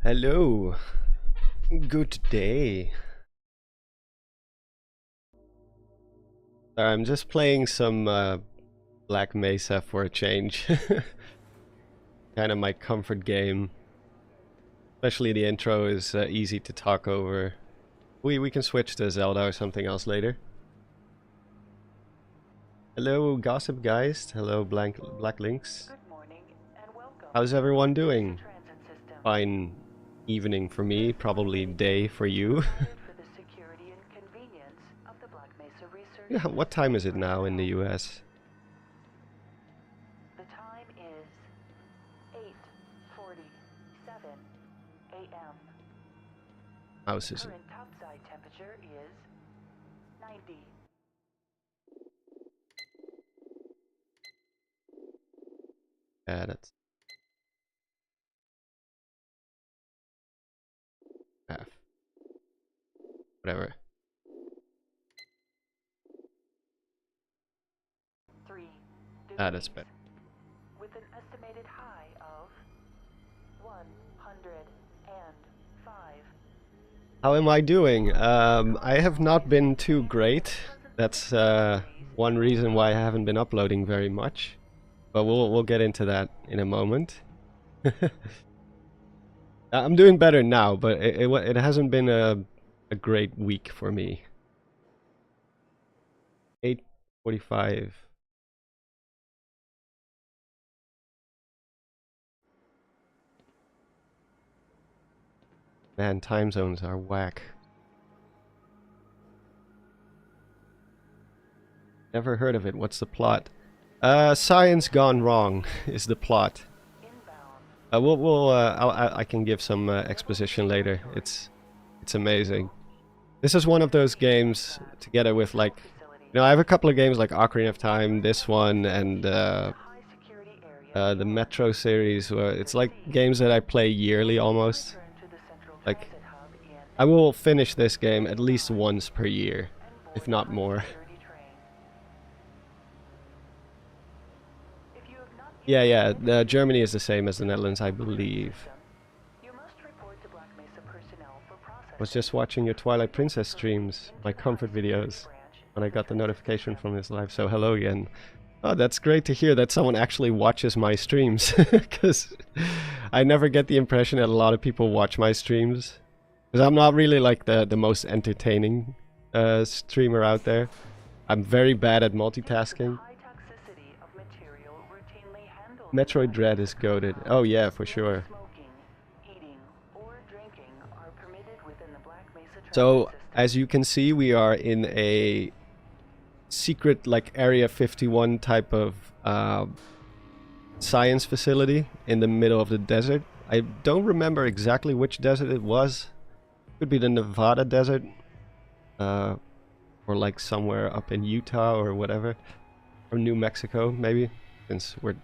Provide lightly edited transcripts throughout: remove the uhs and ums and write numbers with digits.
Hello. Good day. I'm just playing some Black Mesa for a change. Kind of my comfort game. Especially the intro is easy to talk over. We can switch to Zelda or something else later. Hello, Gossip Geist. Hello, Black Links. Good morning and welcome. How's everyone doing? Transit system. Fine evening for me, probably day for you. Required for the security and convenience of the Black Mesa Research. Yeah, what time is it now in the US? The time is 8:47 a.m. House is Current topside temperature is 90. yeah, that's half. Whatever. 3 That's degrees. better. With an estimated high of 105. How am I doing? I have not been too great. That's one reason why I haven't been uploading very much. But we'll get into that in a moment. I'm doing better now, but it hasn't been a great week for me. 8:45. Man, time zones are whack. Never heard of it. What's the plot? Science gone wrong is the plot. Inbound. I can give some exposition later. It's amazing. This is one of those games together with like, I have a couple of games like Ocarina of Time, this one, and High security area. the Metro series. Where it's like games that I play yearly almost. Return to the central Like, transit hub in I will finish this game at least once per year, and if board not high more. security train. If you have not Yeah, yet yeah. Germany is the same as the Netherlands, I believe. system, you must report to Black Mesa personnel for processing. Was just watching your Twilight Princess streams, my comfort videos, when I got the notification from this live. So hello again. Oh, that's great to hear that someone actually watches my streams, because I never get the impression that a lot of people watch my streams. Because I'm not really like the most entertaining streamer out there. I'm very bad at multitasking. High toxicity of material routinely handled. Metroid Dread is goated. Oh yeah, for sure. Smoking, eating, or drinking are permitted within the Black Mesa transit So system. as you can see, we are in a secret like Area 51 type of science facility in the middle of the desert. I don't remember exactly which desert it was. Could be the Nevada desert, or like somewhere up in Utah or whatever, or New Mexico maybe, since we're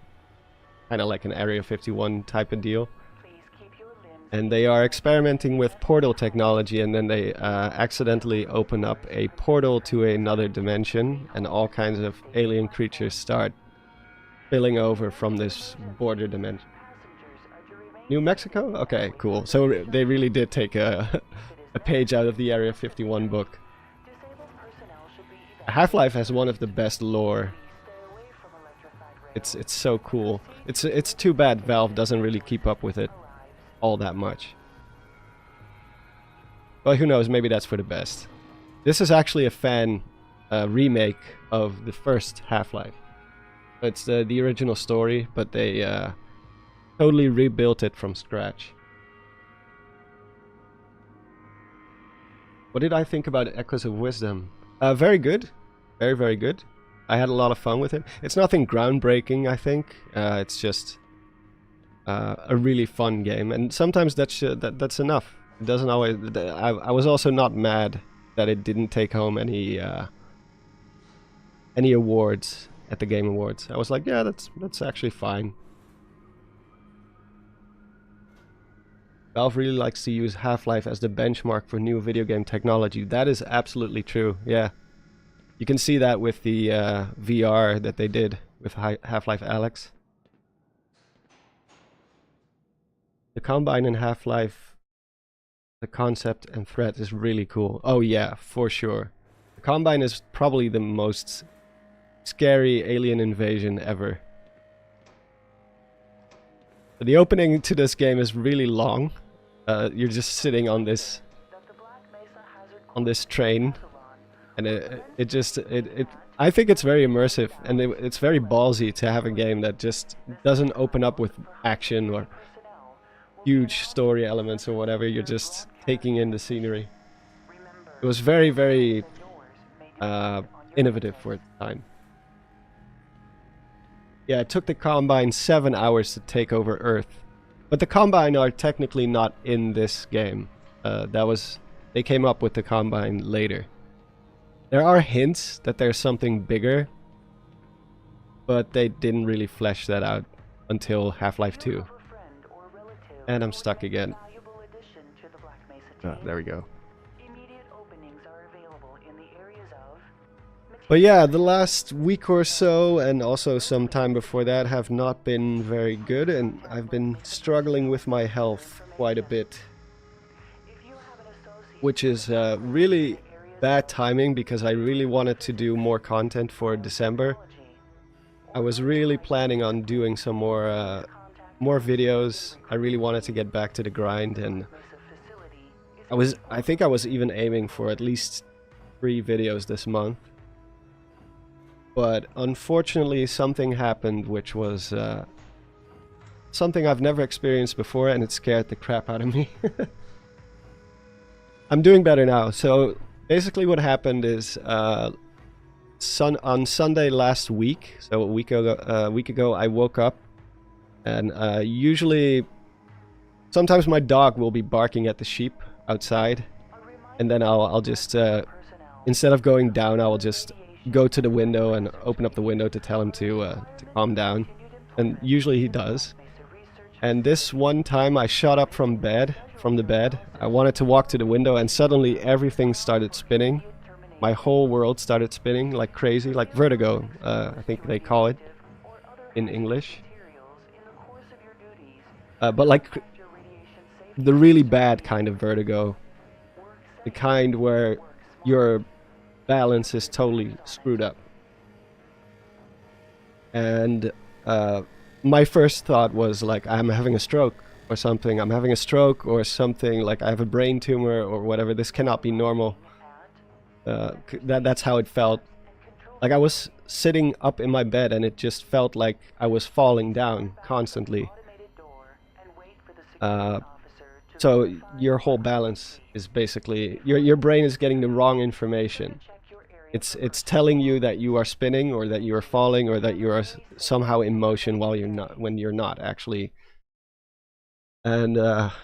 kind of like an Area 51 type of deal. Please keep your limbs And they are experimenting with portal technology, and then they accidentally open up a portal to another dimension, and all kinds of alien creatures start spilling over from this border dimension. passengers are to remain New Mexico? Okay, cool. So they really did take a page out of the Area 51 book. disabled personnel should be Half-Life has one of the best lore. stay away from electrified rails. It's so cool. It's too bad Valve doesn't really keep up with it Arrives. all that much. But who knows, maybe that's for the best. This is actually a fan remake of the first Half-Life. It's the original story, but they totally rebuilt it from scratch. What did I think about Echoes of Wisdom? Very good. Very, very good. I had a lot of fun with it. It's nothing groundbreaking, I think. It's just a really fun game. And sometimes that's enough. It doesn't always... I was also not mad that it didn't take home any awards at the Game Awards. I was like, yeah, that's actually fine. Valve really likes to use Half-Life as the benchmark for new video game technology. That is absolutely true, yeah. You can see that with the VR that they did with Half-Life Alyx. The Combine in Half-Life, the concept and threat is really cool. Oh yeah, for sure. The Combine is probably the most scary alien invasion ever. The opening to this game is really long. You're just sitting on this train, and it I think it's very immersive, and it's very ballsy to have a game that just doesn't open up with action or huge story elements or whatever. You're just taking in the scenery. It was very, very innovative for its time. Yeah, it took the Combine 7 hours to take over Earth. But the Combine are technically not in this game. They came up with the Combine later. There are hints that there's something bigger, but they didn't really flesh that out until Half-Life 2. And I'm stuck again. There we go. But yeah, the last week or so, and also some time before that, have not been very good, and I've been struggling with my health quite a bit. Which is really bad timing, because I really wanted to do more content for December. I was really planning on doing some more videos. I really wanted to get back to the grind, and I think I was even aiming for at least 3 videos this month. But unfortunately something happened which was something I've never experienced before, and it scared the crap out of me. I'm doing better now. So basically what happened is on Sunday last week, so a week ago, I woke up, and usually sometimes my dog will be barking at the sheep outside, and then I'll just instead of going down, I will just go to the window and open up the window to tell him to calm down, and usually he does. And this one time I shot up from the bed, I wanted to walk to the window, and suddenly everything started spinning. My whole world started spinning like crazy, like vertigo, I think they call it in English. But like the really bad kind of vertigo, the kind where your balance is totally screwed up. And my first thought was like, I'm having a stroke or something. I'm having a stroke or something, like I have a brain tumor or whatever. This cannot be normal. That's how it felt. Like I was sitting up in my bed, and it just felt like I was falling down constantly. So your whole balance is basically, your brain is getting the wrong information. It's telling you that you are spinning, or that you are falling, or that you are somehow in motion while when you're not actually. And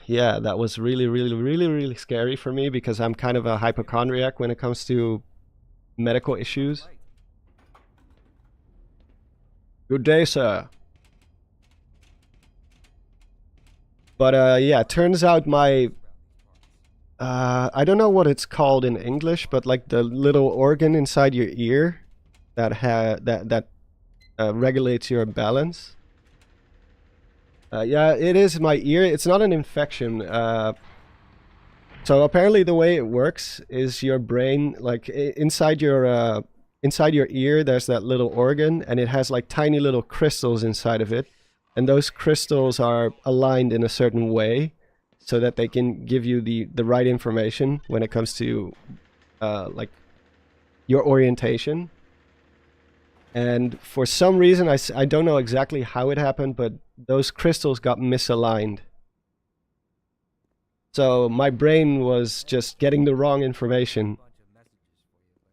yeah, that was really, really, really, really scary for me, because I'm kind of a hypochondriac when it comes to medical issues. Good day, sir. But yeah, it turns out my I don't know what it's called in English, but like the little organ inside your ear that regulates your balance. Yeah, it is my ear. It's not an infection. So apparently the way it works is your brain, like inside your ear, there's that little organ, and it has like tiny little crystals inside of it, and those crystals are aligned in a certain way, so that they can give you the right information when it comes to like your orientation. And for some reason, I don't know exactly how it happened, but those crystals got misaligned. So my brain was just getting the wrong information.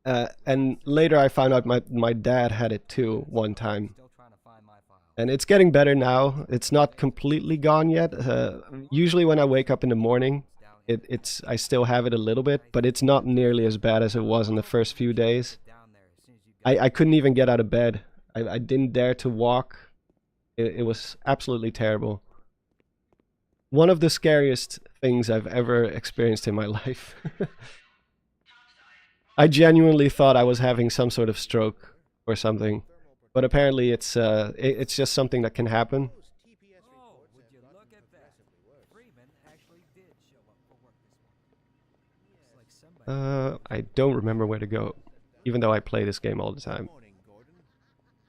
And later I found out my dad had it too one time. And it's getting better now. It's not completely gone yet. Usually when I wake up in the morning, I still have it a little bit, but it's not nearly as bad as it was in the first few days. I couldn't even get out of bed. I didn't dare to walk. It was absolutely terrible. One of the scariest things I've ever experienced in my life. I genuinely thought I was having some sort of stroke or something. But apparently it's just something that can happen. Would you look at that? Freeman actually did show up for work this morning. Looks like somebody. I don't remember where to go, even though I play this game all the time. Morning, Gordon.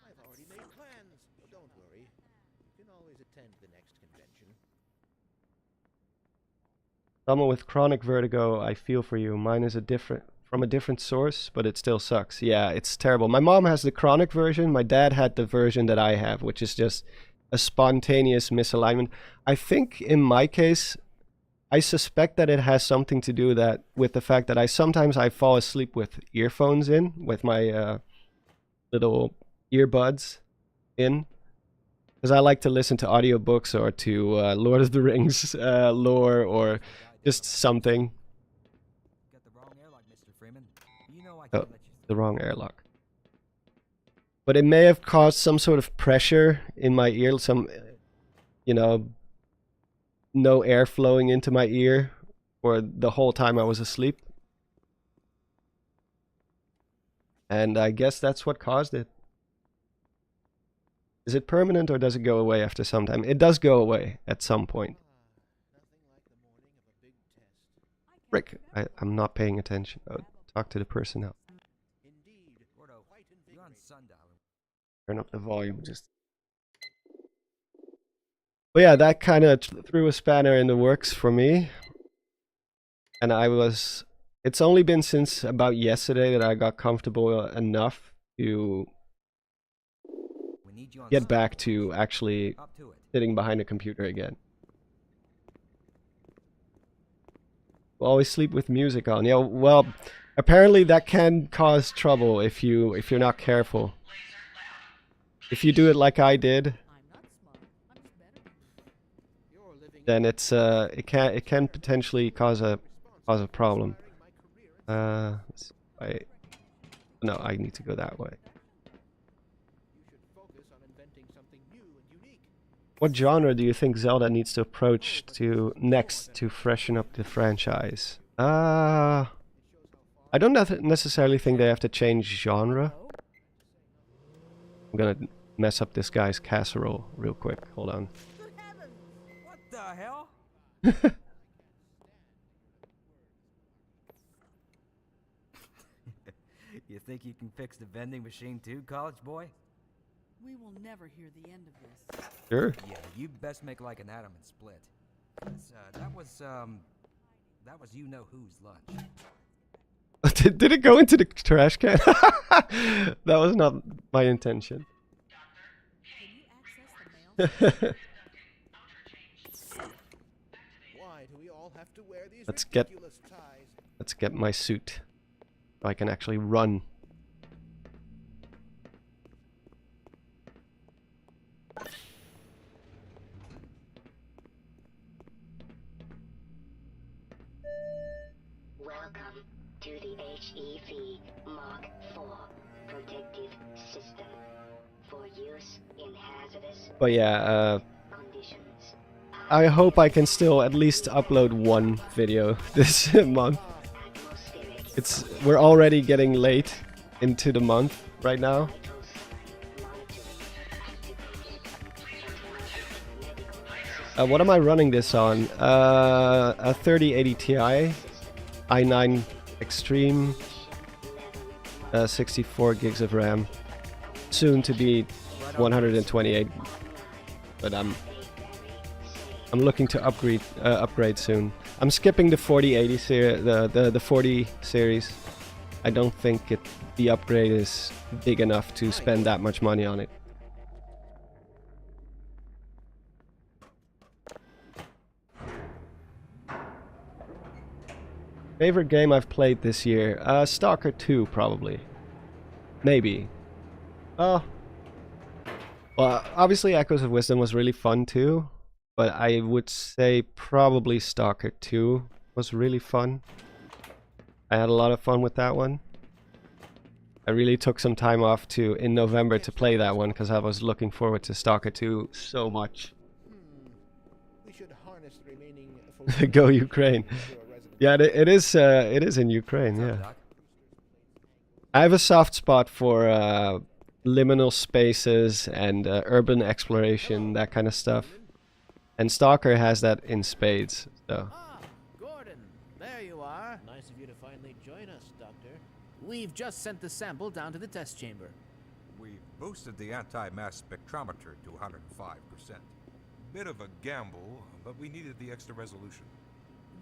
I've already made plans. But don't worry. You can always attend the next convention. Someone with chronic vertigo, I feel for you. Mine is from a different source, but it still sucks. Yeah, it's terrible. My mom has the chronic version. My dad had the version that I have, which is just a spontaneous misalignment. I think in my case, I suspect that it has something to do with the fact that I sometimes fall asleep with earphones in, with my little earbuds in, because I like to listen to audiobooks or to Lord of the Rings lore or just something. Got the wrong airlock, Mr. Freeman. You know I Oh, can't let you. the wrong airlock. But it may have caused some sort of pressure in my ear, some, you know, no air flowing into my ear for the whole time I was asleep. And I guess that's what caused it. Is it permanent or does it go away after some time? It does go away at some point. Nothing like the morning of a big test. Rick, I'm not paying attention. Oh, talk to the person now. Indeed. Gordo, Quite you're on invigorating. sundial. Turn up the volume just. But yeah, that kind of threw a spanner in the works for me. And it's only been since about yesterday that I got comfortable enough to We need you on get sundial. back to actually Up to it. sitting behind a computer again. Always sleep with music on. Yeah, well, apparently that can cause trouble if you're not careful. If you do it like I did, You're living then it can potentially cause a problem. No, I need to go that way. You should focus on inventing something new and unique. What genre do you think Zelda needs to approach next to freshen up the franchise? I don't necessarily think they have to change genre. I'm gonna mess up this guy's casserole real quick. Hold on. Good heavens! What the hell? You think you can fix the vending machine too, college boy? We will never hear the end of this. Sure. Yeah, you best make like an atom and split. 'Cause, that was you know whose lunch. Did it go into the trash can? That was not my intention. Can you access the mail? Why do we all have to wear these Let's get- ridiculous ties? Let's get my suit so I can actually run. Welcome to the HEV Mark IV protective system for use in hazardous But yeah, conditions. I hope I can still at least upload one video this month. Atmospheric We're already getting late into the month right now. What am I running this on? A 3080 Ti, i9 Extreme, 64 gigs of RAM, soon to be 128. But I'm looking to upgrade soon. I'm skipping the 4080 series, the 40 series. I don't think the upgrade is big enough to spend that much money on it. Favorite game I've played this year? Stalker 2, probably. Maybe. Oh. Well, obviously Echoes of Wisdom was really fun too, but I would say probably Stalker 2 was really fun. I had a lot of fun with that one. I really took some time off in November to play that one because I was looking forward to Stalker 2 so much. We should harness the remaining Go Ukraine. Yeah, it is in Ukraine, What's up, yeah. Doc? I have a soft spot for liminal spaces and urban exploration, that kind of stuff. And Stalker has that in spades. So Ah, Gordon, there you are. Nice of you to finally join us, Doctor. We've just sent the sample down to the test chamber. We've boosted the anti-mass spectrometer to 105%. Bit of a gamble, but we needed the extra resolution.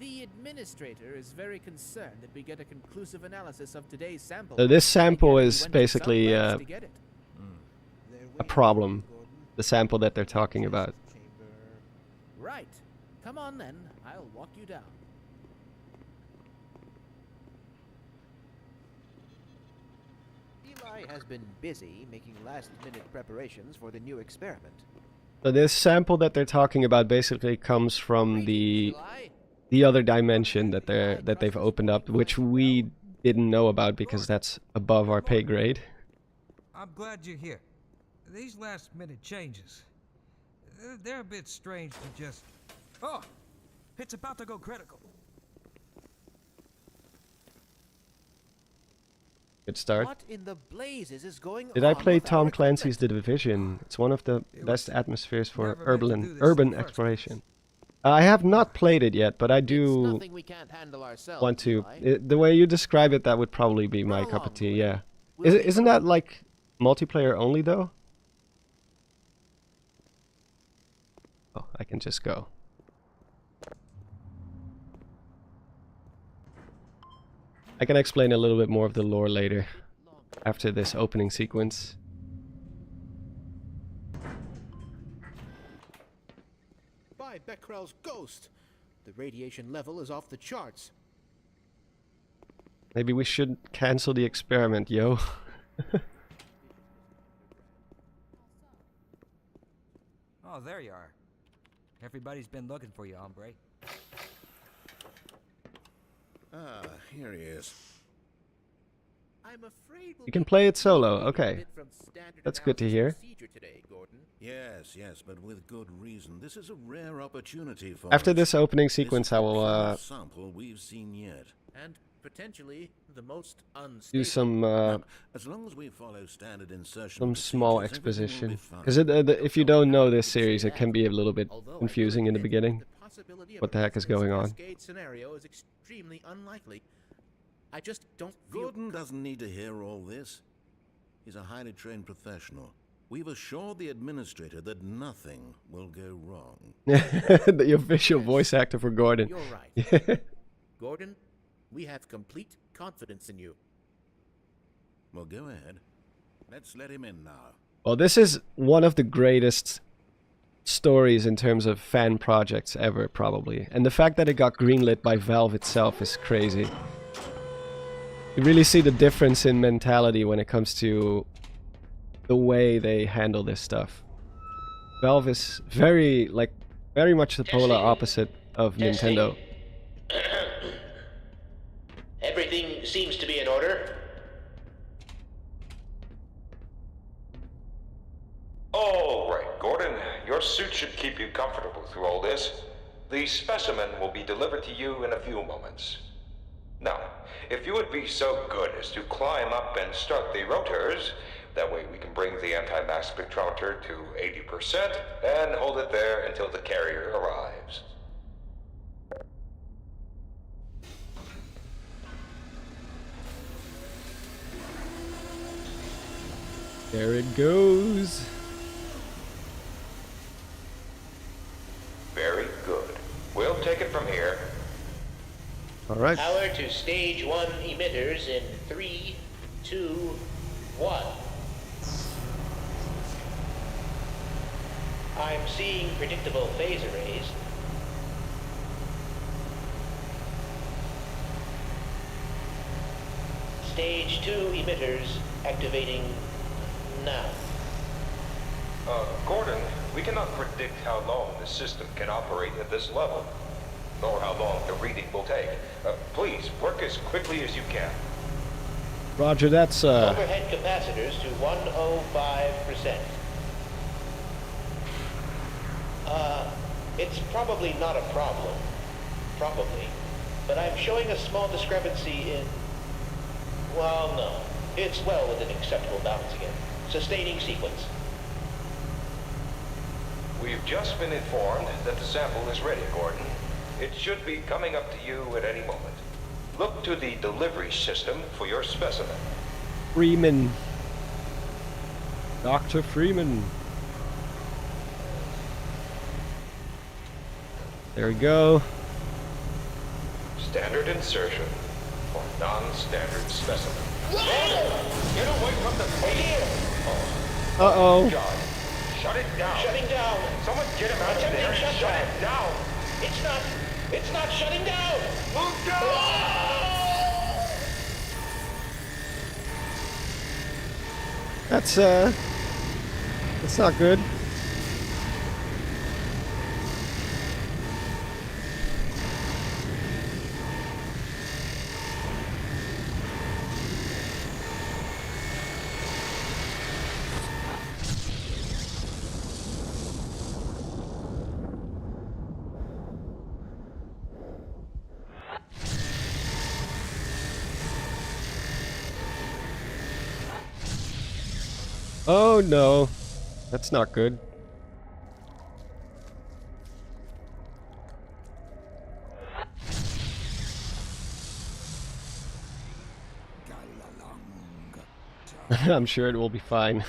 The administrator is very concerned that we get a conclusive analysis of today's sample. So this sample Again, is we went to basically some lengths to get it. a problem. The sample that they're talking about. Chamber. Right. Come on then. I'll walk you down. Eli has been busy making last-minute preparations for the new experiment. So this sample that they're talking about basically comes from Eli? the other dimension that they've opened up, which we didn't know about because that's above our pay grade. I'm glad you're here. These last-minute changes, they're a bit strange to just... Oh! It's about to go critical. Good start. What in the blazes is going Did on I play with Tom our Clancy's equipment? The Division? It's one of the best atmospheres for never meant to do this urban in the first exploration. I have not played it yet, but I It's do nothing we can't handle ourselves, want to. Eli. The way you describe it, that would probably be my Run cup of along, tea, Gordon. yeah. We'll be Isn't that like multiplayer only though? Oh, I can just go. I can explain a little bit more of the lore later, after this opening sequence. By Becquerel's ghost! The radiation level is off the charts. Maybe we should cancel the experiment, yo. Oh, there you are. Everybody's been looking for you, hombre. Ah, here he is. I'm afraid we'll You can be play it solo, deviating a okay. bit from standard That's good to analysis hear. procedure today, Gordon. Yes, yes, but with good reason. This is a rare opportunity for After us. this opening This sequence, is I the will purest sample we've seen yet. And potentially the most unstable. do some As long as we follow standard insertion some small procedures, everything will exposition. be fine. Because if you don't know this series, it can be a little bit Although I confusing will in the admit beginning. the possibility of What the a heck is reference going on? cascade scenario is extremely unlikely. I just don't feel Gordon doesn't need to hear all this. He's a highly trained professional. We've assured the administrator that nothing will go wrong. The official voice actor for Gordon. You're right. Gordon, we have complete confidence in you. Well, go ahead. Let's let him in now. Well, this is one of the greatest stories in terms of fan projects ever, probably. And the fact that it got greenlit by Valve itself is crazy. You really see the difference in mentality when it comes to the way they handle this stuff. Valve is very much the polar opposite of Nintendo. Everything seems to be in order. All right, Gordon. Your suit should keep you comfortable through all this. The specimen will be delivered to you in a few moments. Now, if you would be so good as to climb up and start the rotors, that way we can bring the anti-mass spectrometer to 80% and hold it there until the carrier arrives. There it goes. Very good. We'll take it from here. Alright. Power to stage 1 emitters in 3, 2, 1. I'm seeing predictable phase arrays. Stage 2 emitters activating now. Gordon, we cannot predict how long the system can operate at this level, nor how long the reading will take. Please, work as quickly as you can. Roger, that's Overhead capacitors to 105%. It's probably not a problem. Probably. But I'm showing a small discrepancy in... Well, no. It's well within acceptable bounds again. Sustaining sequence. We We've just been informed that the sample is ready, Gordon. It should be coming up to you at any moment. Look to the delivery system for your specimen. Freeman. Dr. Freeman. There we go. Standard insertion for non-standard specimen. Get away from the plate! Uh-oh. God. Shut it down. Shutting down. Someone get him out of there and shut it down. It's not shutting down. Move down! That's not good. Oh no, that's not good. I'm sure it will be fine.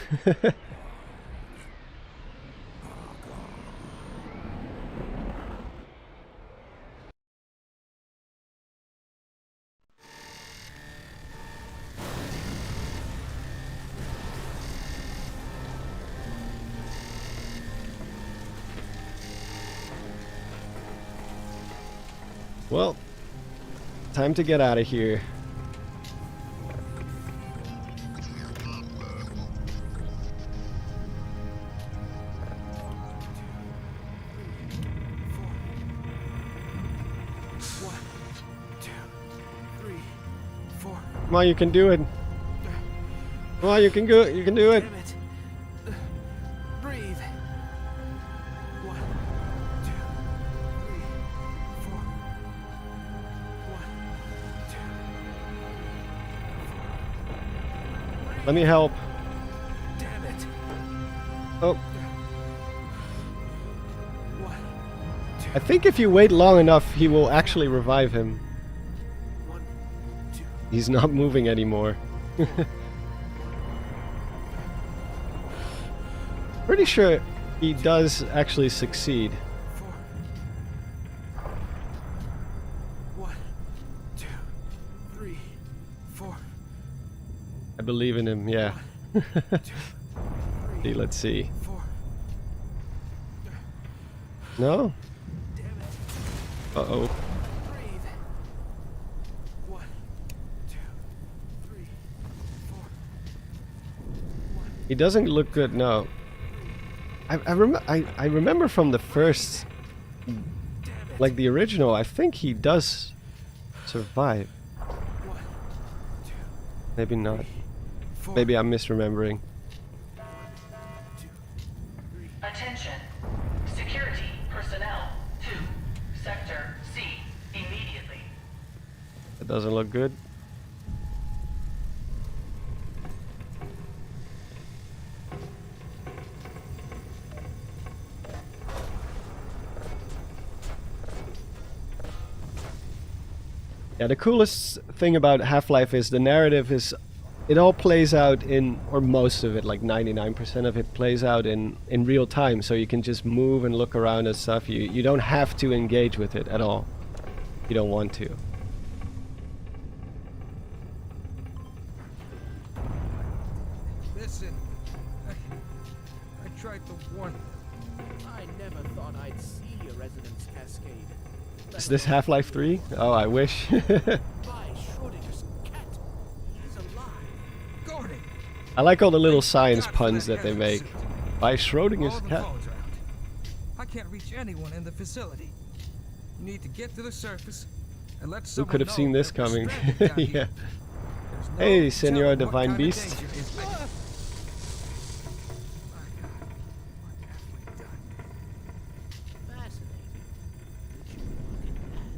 Well, time to get out of here. Come on, you can do it. Come on, you can do it. You can do it. Damn it. Breathe. 1, 2, 3, 4. 1, 2. Let me help. Damn it. Oh, 1, 2, I think if you wait long enough, he will actually revive him. 1, 2. He's not moving anymore. Pretty sure he does actually succeed. 4. 1, 2, 3, 4. I believe in him, yeah. 2, 3, Let's see. 4. No? Damn it. Uh-oh. Breathe. 1, 2, 3, 4. 1. He doesn't look good, no. I remember from the first, like the original, I think he does survive. 1, 2, Maybe not. 4. Maybe I'm misremembering. 1, 2, 3. Attention. Security personnel to Sector C immediately. That doesn't look good. Yeah, the coolest thing about Half-Life is the narrative is, it all plays out in, or most of it, like 99% of it plays out in real time, so you can just move and look around and stuff. You don't have to engage with it at all. You don't want to. Listen, I tried to warn you. I never thought I'd see a resonance cascade. Is this Half-Life 3? Oh, I wish. By Schrodinger's cat. He's alive. Gordon! I like all the little Thank science God for puns that that they heaven make. suit. By All Schrodinger's the cat. phones are out. I can't reach anyone in the facility. You need to get to the surface and let Who someone could have know seen this that we're coming? stranded down Yeah. here. There's no Hey, Senor telling what Divine kind of Beast. danger is waiting. My God, what have we done? Fascinating. We should look into that.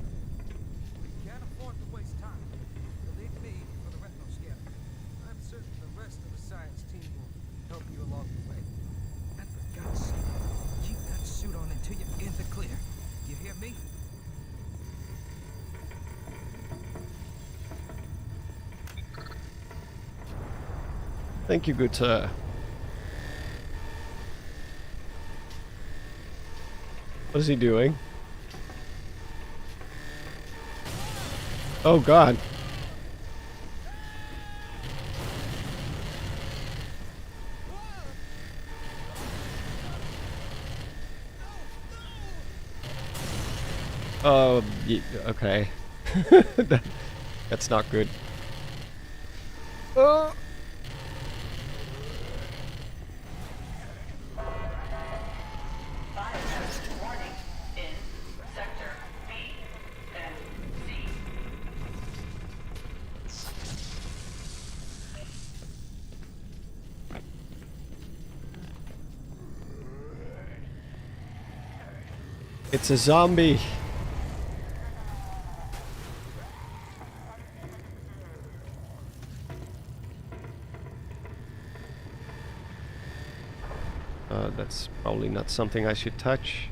We can't afford to waste time. You'll need me for the retinal scanner. I'm certain the rest of the science team will help you along the way. And for God's sake, keep that Thank you, good sir. What is he doing? Oh god. Oh, okay. That's not good. Oh. Warning in sector B and C. It's a zombie. That's probably not something I should touch.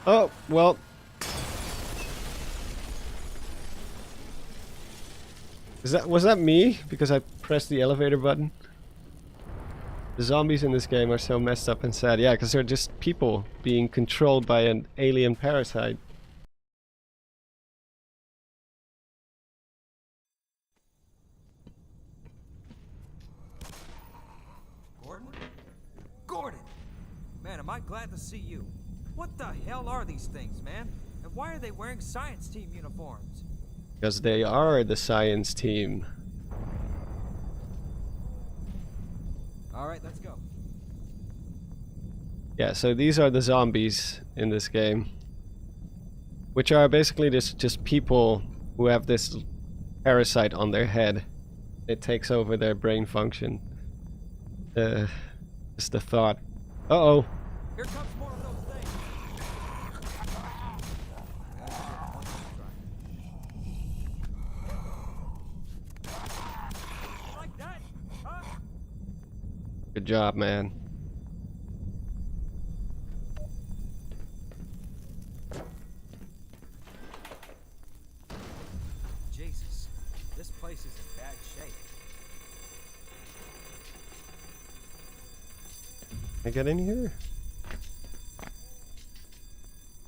Oh, well. Was that me? Because I pressed the elevator button? The zombies in this game are so messed up and sad. Yeah, because they're just people being controlled by an alien parasite. Gordon? Gordon! Man, am I glad to see you. What the hell are these things, man? And why are they wearing science team uniforms? Because they are the science team. Alright, let's go. Yeah, so these are the zombies in this game. Which are basically just people who have this parasite on their head. It takes over their brain function. Just the thought. Uh-oh. Here comes more of those things. Like that? Huh? Good job, man. Jesus, this place is in bad shape. Can I get in here?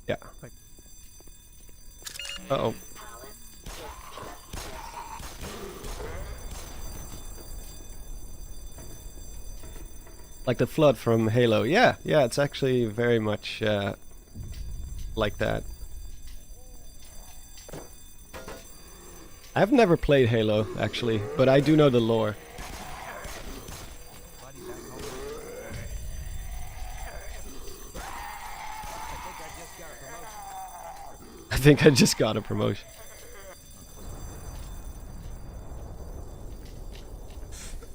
Yeah. Uh-oh. Like the flood from Halo. Yeah, yeah, it's actually very much like that. I've never played Halo, actually, but I do know the lore. I think I just got a promotion.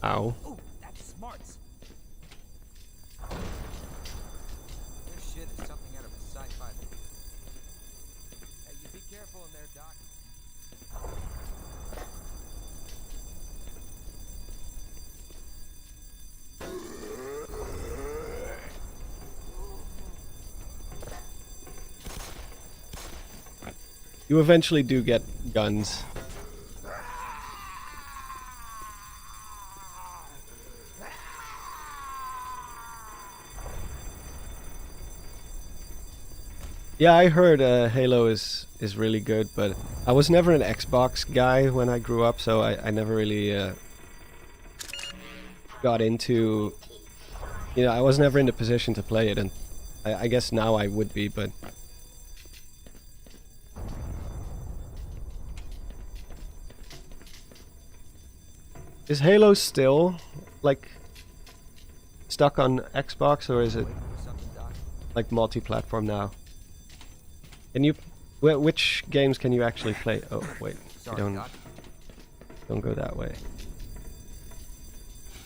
Ow. Ooh, that's smarts. This shit is something out of a sci-fi movie. Hey, you be careful in there, Doc. You eventually do get guns. Yeah, I heard Halo is really good, but I was never an Xbox guy when I grew up, so I never really got into... You know, I was never in the position to play it, and I guess now I would be, but... Is Halo still, like, stuck on Xbox, or is it, like, multi-platform now? Can you... Which games can you actually play? Oh, wait. Sorry, don't Doc. go that way.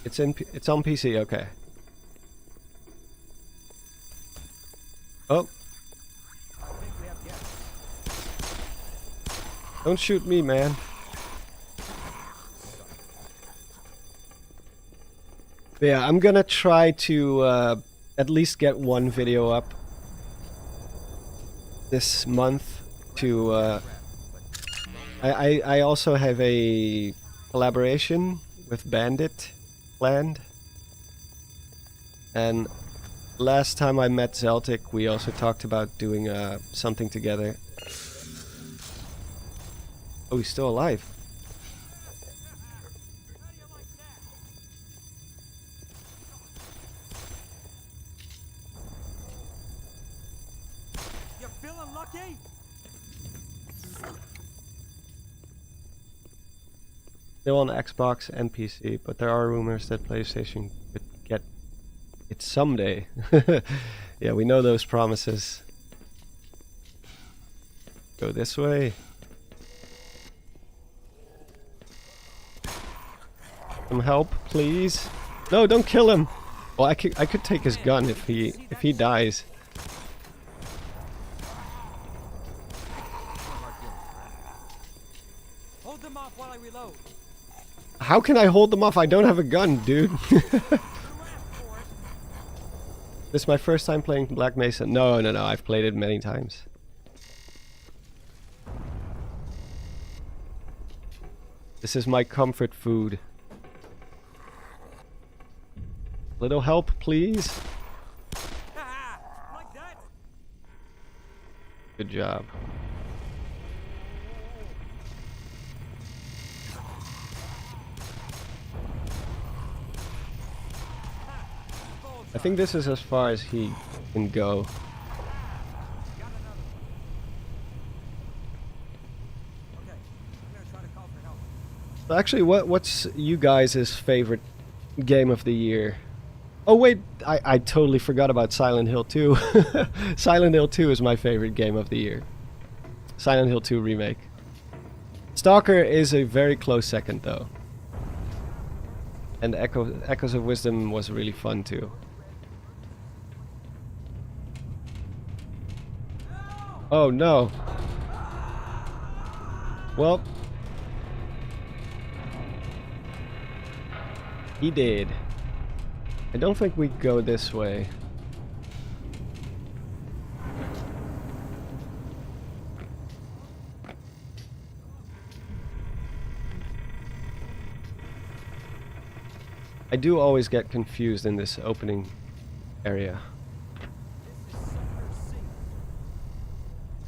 It's on PC. Okay. Oh. I think we have guests. Don't shoot me, man. But yeah, I'm gonna try to at least get one video up this month to I also have a collaboration with Bandit planned, and last time I met Zeltic we also talked about doing something together. Oh, he's still alive. You feeling lucky? Still on Xbox and PC, but there are rumors that PlayStation could get it someday. Yeah, we know those promises. Go this way. Some help, please. No, don't kill him. Well, I could take his gun if he dies. Hold them off while I reload. How can I hold them off? I don't have a gun, dude. This is my first time playing Black Mesa. No, I've played it many times. This is my comfort food. Little help, please. Like that? Good job. I think this is as far as he can go. Got another one. Okay, I'm gonna try to call for help. Actually, what's you guys' favorite game of the year? Oh wait, I totally forgot about Silent Hill 2. Silent Hill 2 is my favorite game of the year. Silent Hill 2 remake. Stalker is a very close second though. And Echoes of Wisdom was really fun too. Oh no. Well, he did. I don't think we go this way. I do always get confused in this opening area. This is Sector C.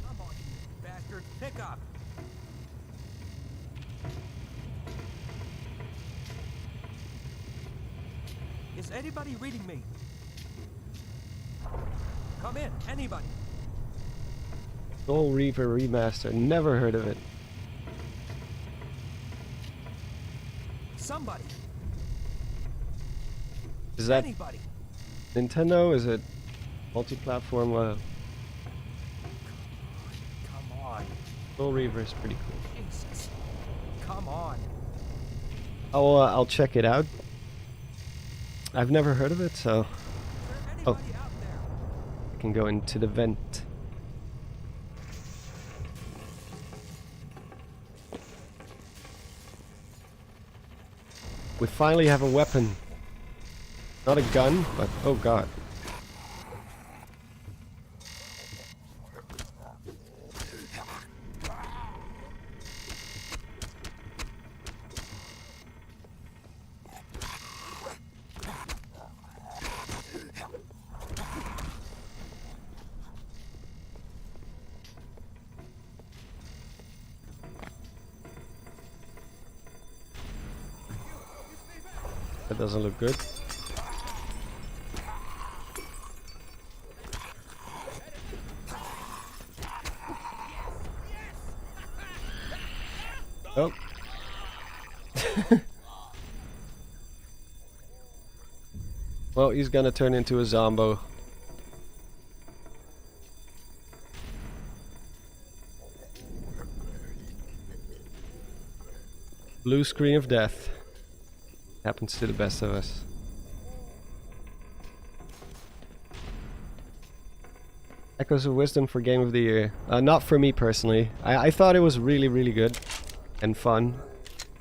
Come on, you bastard. Pick up. Is anybody reading me? Come in, anybody. Soul Reaver Remaster, never heard of it. Somebody. Is that Anybody. Nintendo? Is it multi-platform? Come on. Soul Reaver is pretty cool. Jesus. Come on. I'll check it out. I've never heard of it, so Is there Oh. anybody out there? I can go into the vent. We finally have a weapon. Not a gun, but oh god. That doesn't look good. Oh. Well, he's gonna turn into a zombo. Blue screen of death. Happens to the best of us. Echoes of Wisdom for Game of the Year. Not for me personally. I thought it was really, really good and fun,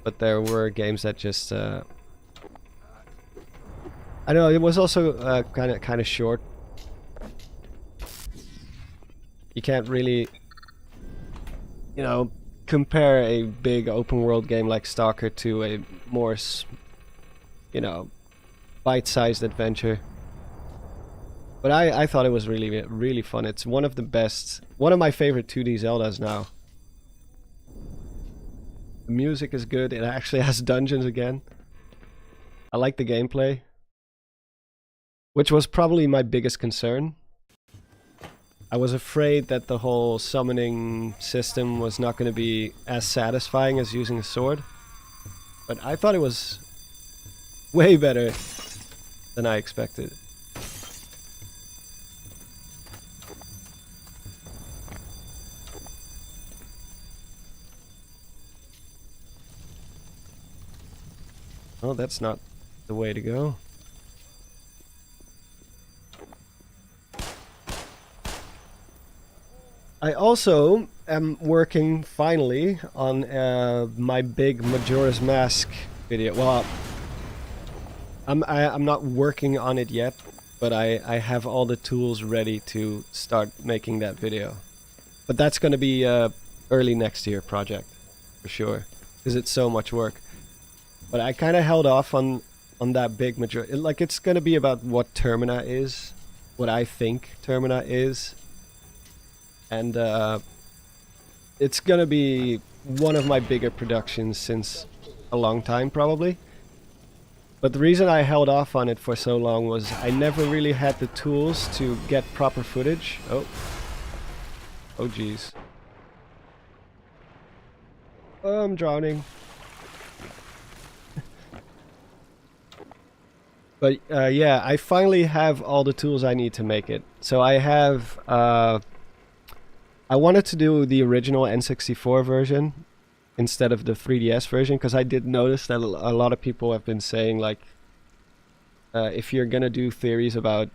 but there were games that just I don't know. It was also kind of short. You can't really, you know, compare a big open world game like Stalker to a more, you know, bite-sized adventure. But I thought it was really, really fun. It's one of the best, one of my favorite 2D Zeldas now. The music is good. It actually has dungeons again. I like the gameplay, which was probably my biggest concern. I was afraid that the whole summoning system was not going to be as satisfying as using a sword. But I thought it was way better than I expected. Well, that's not the way to go. I also am working finally on my big Majora's Mask video. Well, I'm not working on it yet, but I have all the tools ready to start making that video. But that's going to be early next year project for sure, because it's so much work. But I kind of held off on that big Majora. Like, it's going to be about what Termina is, what I think Termina is. And it's going to be one of my bigger productions since a long time, probably. But the reason I held off on it for so long was I never really had the tools to get proper footage. Oh jeez. Oh, I'm drowning. But yeah, I finally have all the tools I need to make it. So I have, I wanted to do the original N64 version instead of the 3DS version, because I did notice that a lot of people have been saying, like, if you're gonna do theories about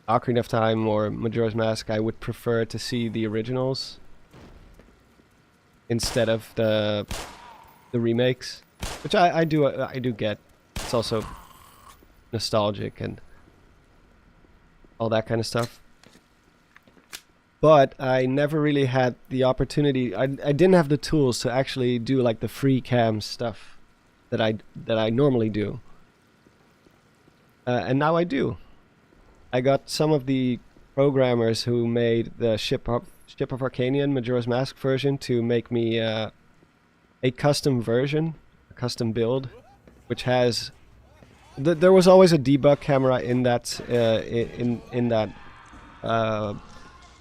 Ocarina of Time or Majora's Mask, I would prefer to see the originals instead of the remakes, which I do get. It's also nostalgic and all that kind of stuff. But I never really had the opportunity. I didn't have the tools to actually do like the free cam stuff that I normally do. And now I do. I got some of the programmers who made the Ship of Arcanian Majora's Mask version to make me a custom version, a custom build, which has. There was always a debug camera in that in that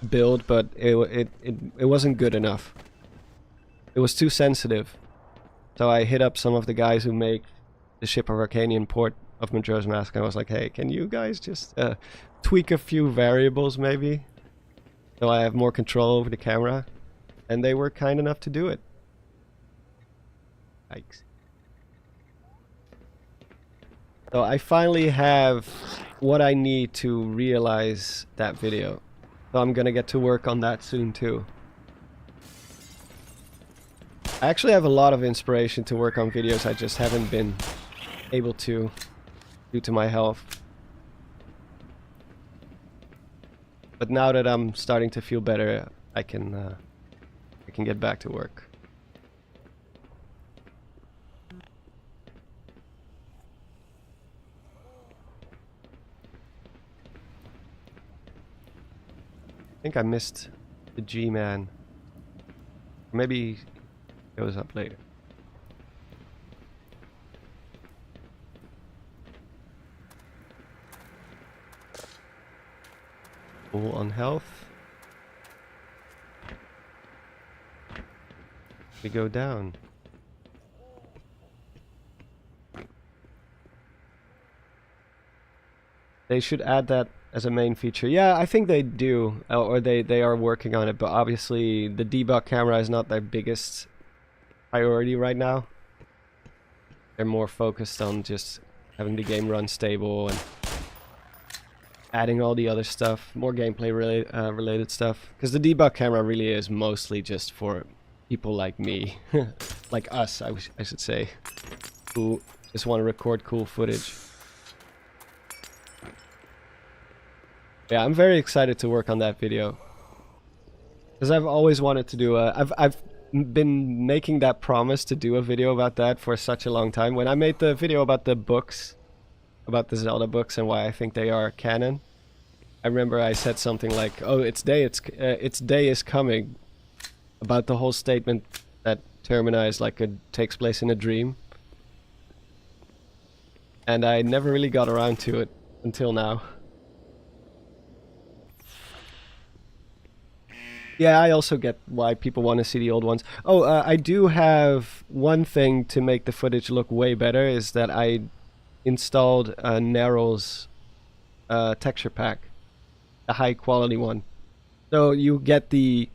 build, but it wasn't good enough. It was too sensitive. So I hit up some of the guys who make the Ship of Arcanian port of Majora's Mask. I was like, hey, can you guys just tweak a few variables maybe, so I have more control over the camera? And they were kind enough to do it. Yikes. So I finally have what I need to realize that video. So I'm gonna get to work on that soon too. I actually have a lot of inspiration to work on videos, I just haven't been able to due to my health. But now that I'm starting to feel better, I can get back to work. I think I missed the G-Man. Maybe it goes up later. Full on health. We go down. They should add that as a main feature. Yeah, I think they do, or they are working on it, but obviously the debug camera is not their biggest priority right now. They're more focused on just having the game run stable and adding all the other stuff, more gameplay related stuff. Because the debug camera really is mostly just for people like me, like us, I should say, who just want to record cool footage. Yeah, I'm very excited to work on that video. Because I've always wanted to do a... I've been making that promise to do a video about that for such a long time. When I made the video about the books, about the Zelda books and why I think they are canon, I remember I said something like, "Oh, its day is coming," about the whole statement that Termina is like takes place in a dream. And I never really got around to it until now. Yeah, I also get why people want to see the old ones. Oh, I do have one thing to make the footage look way better, is that I installed Narrow's texture pack, a high quality one. So you get the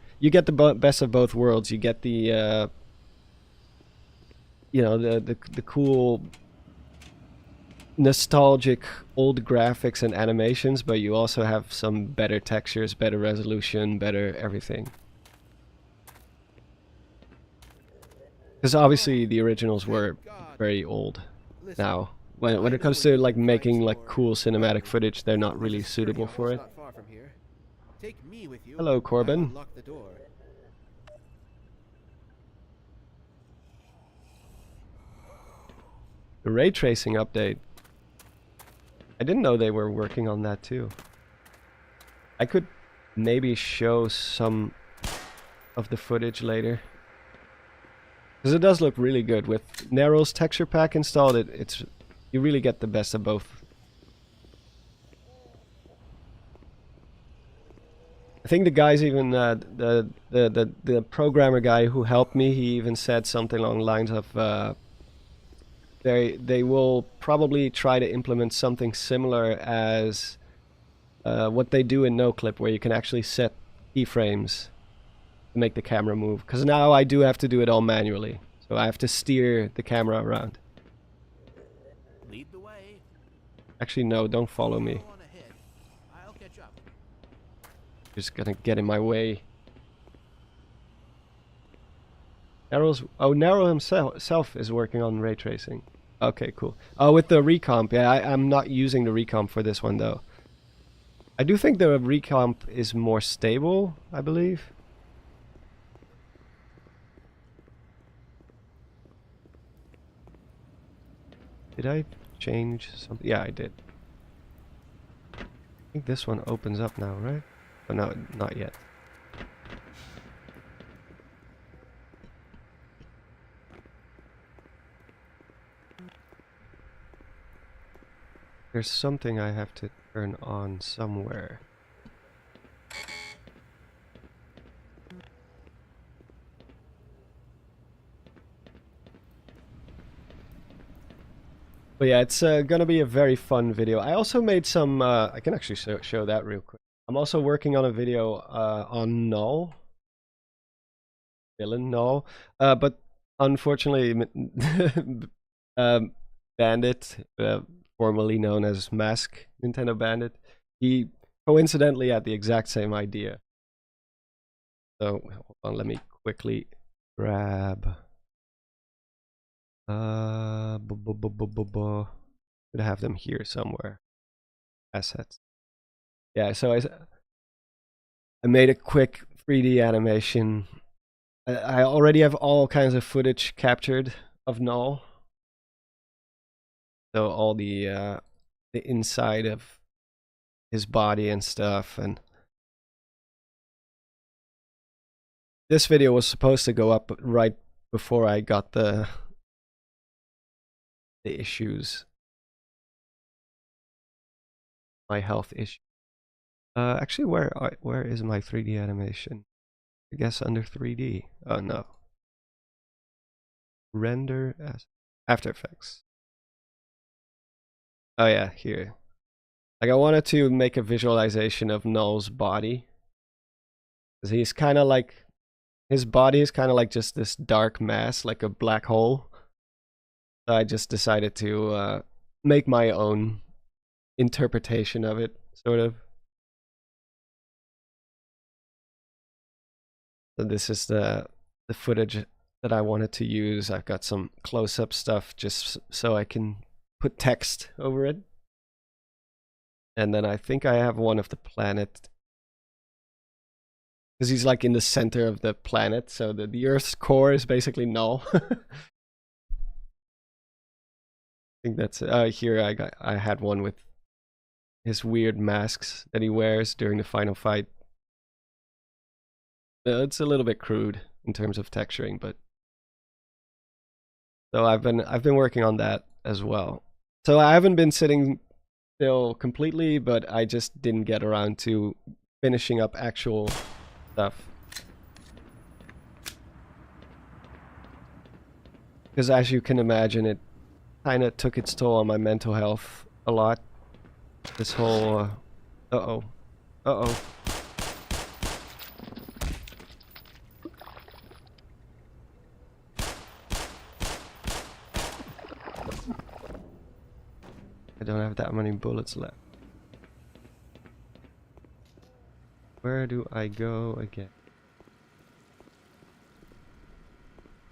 best of both worlds. You get the you know, the cool nostalgic old graphics and animations, but you also have some better textures, better resolution, better everything. Because obviously the originals were very old now. When it comes to like making like cool cinematic footage, they're not really suitable for it. Hello, Corbin. The ray tracing update. I didn't know they were working on that too. I could maybe show some of the footage later. Because it does look really good. With Narrow's texture pack installed, you really get the best of both. I think the guys even, the programmer guy who helped me, he even said something along the lines of, they will probably try to implement something similar as what they do in NoClip, where you can actually set keyframes to make the camera move. Because now I do have to do it all manually, so I have to steer the camera around. Lead the way. Actually, no, don't follow me. Go on ahead. I'll catch up. You're just gonna get in my way. Narrow himself is working on ray tracing. Okay, cool. Oh, with the recomp, yeah, I'm not using the recomp for this one though. I do think the recomp is more stable, I believe. Did I change something? Yeah, I did. I think this one opens up now, right? Oh, no, not yet. There's something I have to turn on somewhere. But yeah, it's gonna be a very fun video. I also made some, I can actually show that real quick. I'm also working on a video on Null. Villain Null. But unfortunately, Bandit, formerly known as Mask Nintendo Bandit, he coincidentally had the exact same idea. So hold on, let me quickly grab. Should have them here somewhere. Assets. Yeah, so I made a quick 3D animation. I already have all kinds of footage captured of Null. So all the inside of his body and stuff, and this video was supposed to go up right before I got the issues, my health issue. Actually, where is my 3D animation? I guess under 3D. Oh no. Render as After Effects. Oh yeah, here. Like, I wanted to make a visualization of Null's body. Because he's kind of like, his body is kind of like just this dark mass, like a black hole. So I just decided to make my own interpretation of it, sort of. So this is the footage that I wanted to use. I've got some close-up stuff just so I can put text over it. And then I think I have one of the planet, because he's like in the center of the planet, so the Earth's core is basically null. I think that's here. I had one with his weird masks that he wears during the final fight. It's a little bit crude in terms of texturing, but so I've been working on that as well. So I haven't been sitting still completely, but I just didn't get around to finishing up actual stuff. Because as you can imagine, it kind of took its toll on my mental health a lot. This whole uh-oh. Uh-oh. I don't have that many bullets left. Where do I go again?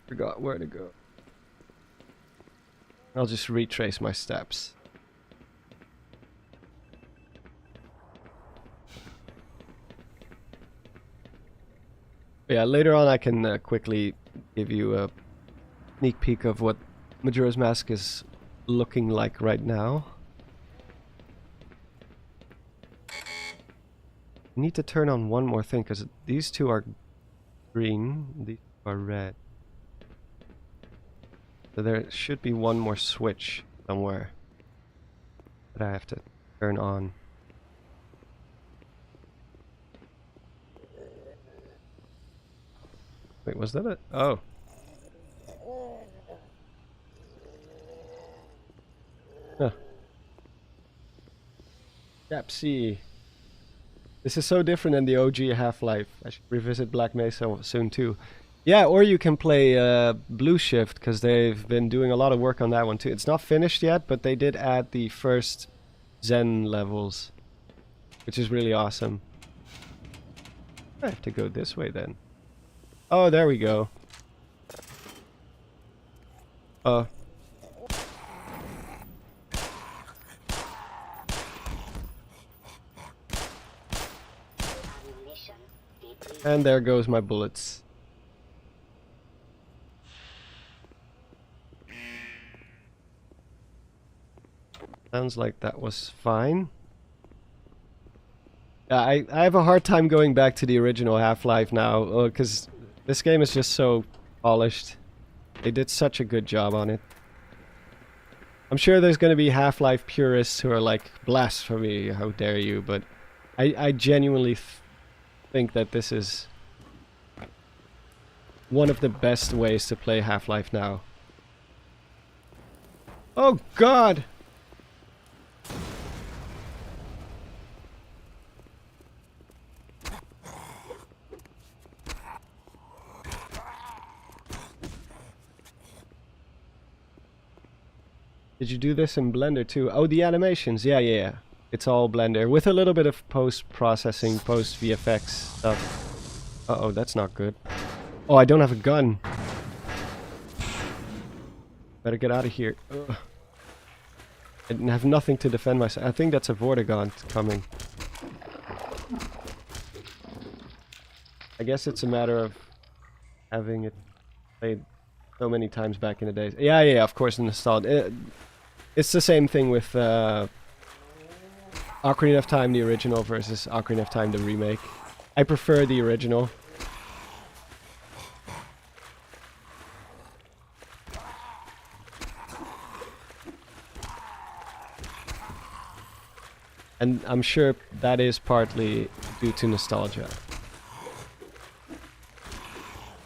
Forgot where to go. I'll just retrace my steps. Yeah, later on I can quickly give you a sneak peek of what Majora's Mask is looking like right now. I need to turn on one more thing because these two are green, these are red. So there should be one more switch somewhere that I have to turn on. Wait, was that it? Oh. Huh. Cap C. This is so different than the OG Half-Life. I should revisit Black Mesa soon too. Yeah, or you can play Blue Shift, because they've been doing a lot of work on that one too. It's not finished yet, but they did add the first Zen levels, which is really awesome. I have to go this way then. Oh, there we go. And there goes my bullets. Sounds like that was fine. I have a hard time going back to the original Half-Life now, because this game is just so polished. They did such a good job on it. I'm sure there's going to be Half-Life purists who are like, blasphemy, how dare you, but I genuinely think that this is one of the best ways to play Half-Life now. Oh God! Did you do this in Blender too? Oh, the animations. Yeah. It's all Blender with a little bit of post-processing, post-VFX stuff. Uh-oh, that's not good. Oh, I don't have a gun. Better get out of here. Ugh. I have nothing to defend myself. I think that's a Vortigaunt coming. I guess it's a matter of having it played so many times back in the days. Yeah, of course, nostalgia. It's the same thing with Ocarina of Time, the original, versus Ocarina of Time, the remake. I prefer the original. And I'm sure that is partly due to nostalgia.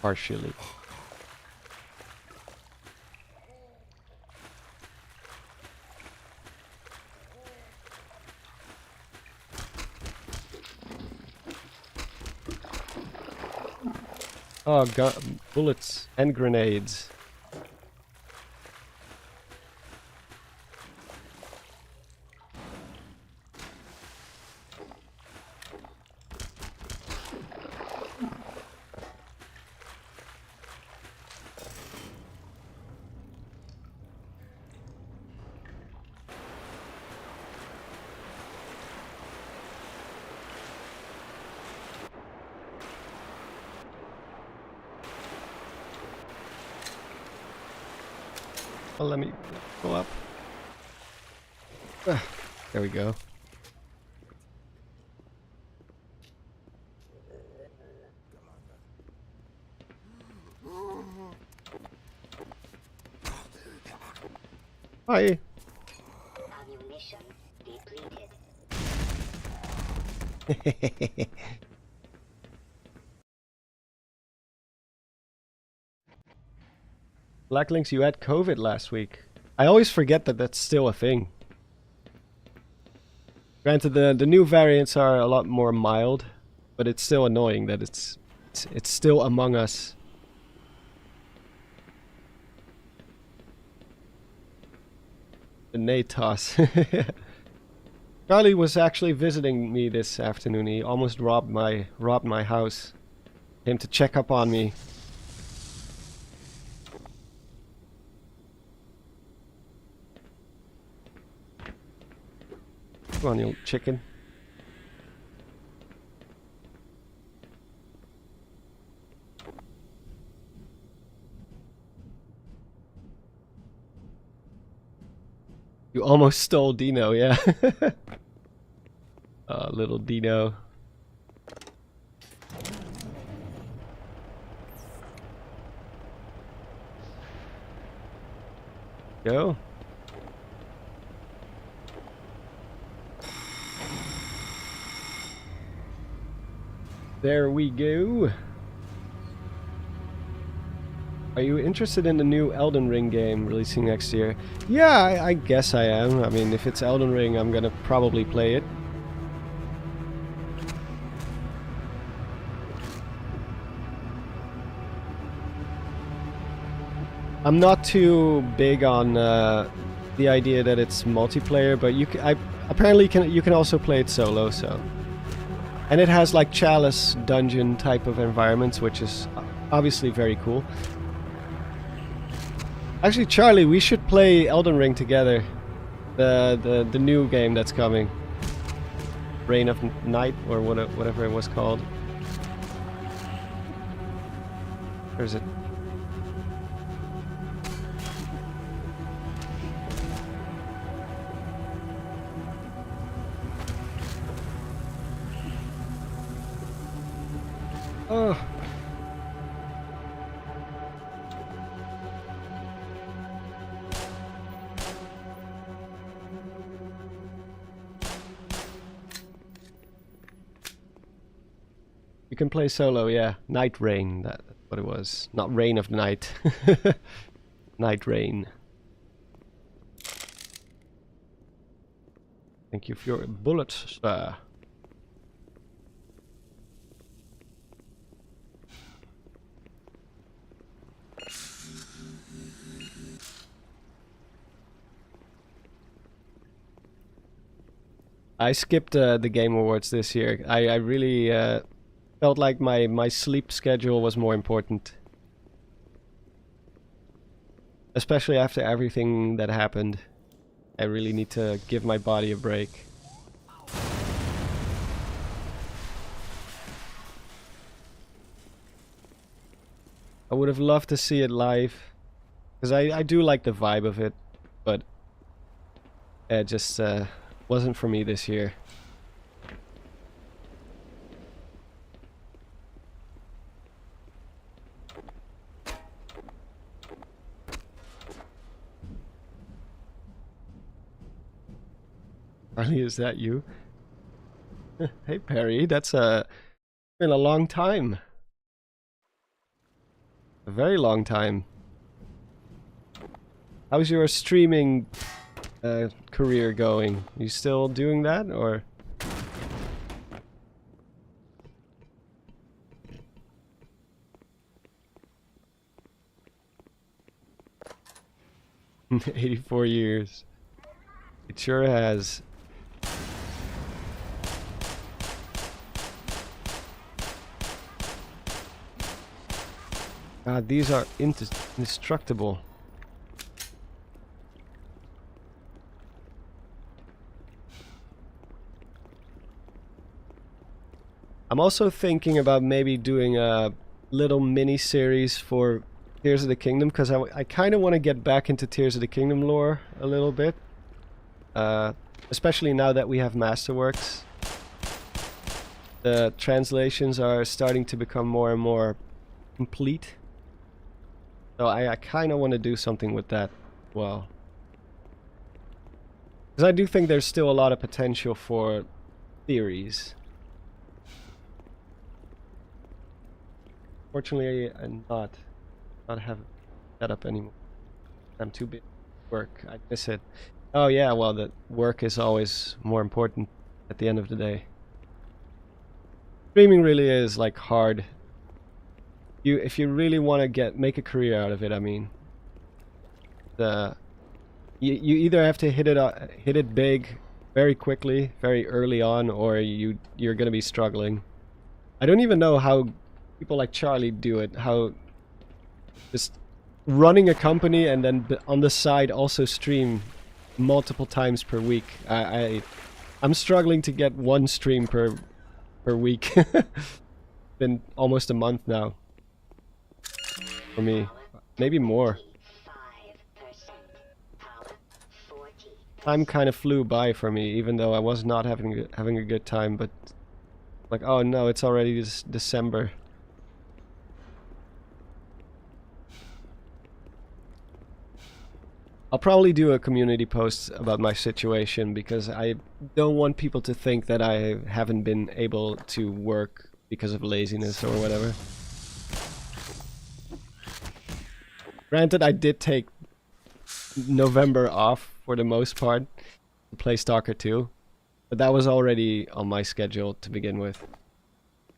Partially. Oh, bullets and grenades. Well, let me go up. Ah, there we go. Hi. Ammunition depleted. Blacklinks, you had COVID last week. I always forget that that's still a thing. Granted, the new variants are a lot more mild, but it's still annoying that it's still among us. The Natos. Charlie was actually visiting me this afternoon. He almost robbed my house. Came to check up on me. Come on, you chicken. You almost stole Dino, yeah. Oh, little Dino. Go. There we go. Are you interested in the new Elden Ring game releasing next year? Yeah, I guess I am. I mean, if it's Elden Ring, I'm gonna probably play it. I'm not too big on the idea that it's multiplayer, but apparently you can also play it solo. So, and it has like Chalice dungeon type of environments, which is obviously very cool. Actually, Charlie, we should play Elden Ring together. The new game that's coming. Reign of Night, or whatever it was called. Where is it? Oh. You can play solo, yeah. Night Rain, that's what it was. Not Reign of Night. Night Rain. Thank you for your bullets, sir. I skipped the Game Awards this year. I really felt like my sleep schedule was more important. Especially after everything that happened. I really need to give my body a break. I would have loved to see it live. Because I do like the vibe of it. But it just wasn't for me this year. Charlie, is that you? Hey Perry, that's been a long time. A very long time. How's your streaming career going? You still doing that, or? 84 years. It sure has. God, these are indestructible. I'm also thinking about maybe doing a little mini series for Tears of the Kingdom, because I kind of want to get back into Tears of the Kingdom lore a little bit. Especially now that we have Masterworks. The translations are starting to become more and more complete. So I kind of want to do something with that as well. Because I do think there's still a lot of potential for theories. Fortunately, I'm not have that up anymore. I'm too busy with work. I miss it. Oh yeah, well, the work is always more important at the end of the day. Streaming really is like hard. If you really want to make a career out of it, I mean, you either have to hit it big very quickly, very early on, or you're gonna be struggling. I don't even know how people like Charlie do it. How just running a company and then on the side also stream multiple times per week. I'm struggling to get one stream per week. Been almost a month now for me, maybe more. Time kind of flew by for me, even though I was not having a good time. But like, oh no, it's already December. I'll probably do a community post about my situation because I don't want people to think that I haven't been able to work because of laziness or whatever. Granted, I did take November off for the most part to play Stalker 2, but that was already on my schedule to begin with.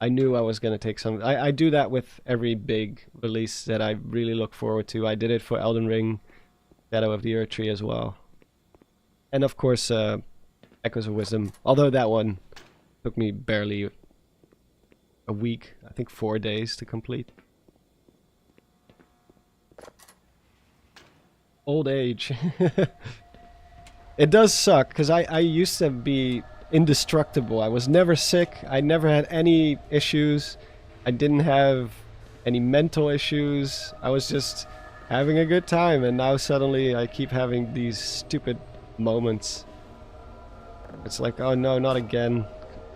I knew I was going to take some... I do that with every big release that I really look forward to. I did it for Elden Ring, Shadow of the Earth Tree as well. And of course, Echoes of Wisdom. Although that one took me barely a week. I think 4 days to complete. Old age. It does suck, because I used to be indestructible. I was never sick. I never had any issues. I didn't have any mental issues. I was just having a good time, and now suddenly I keep having these stupid moments. It's like, oh no, not again.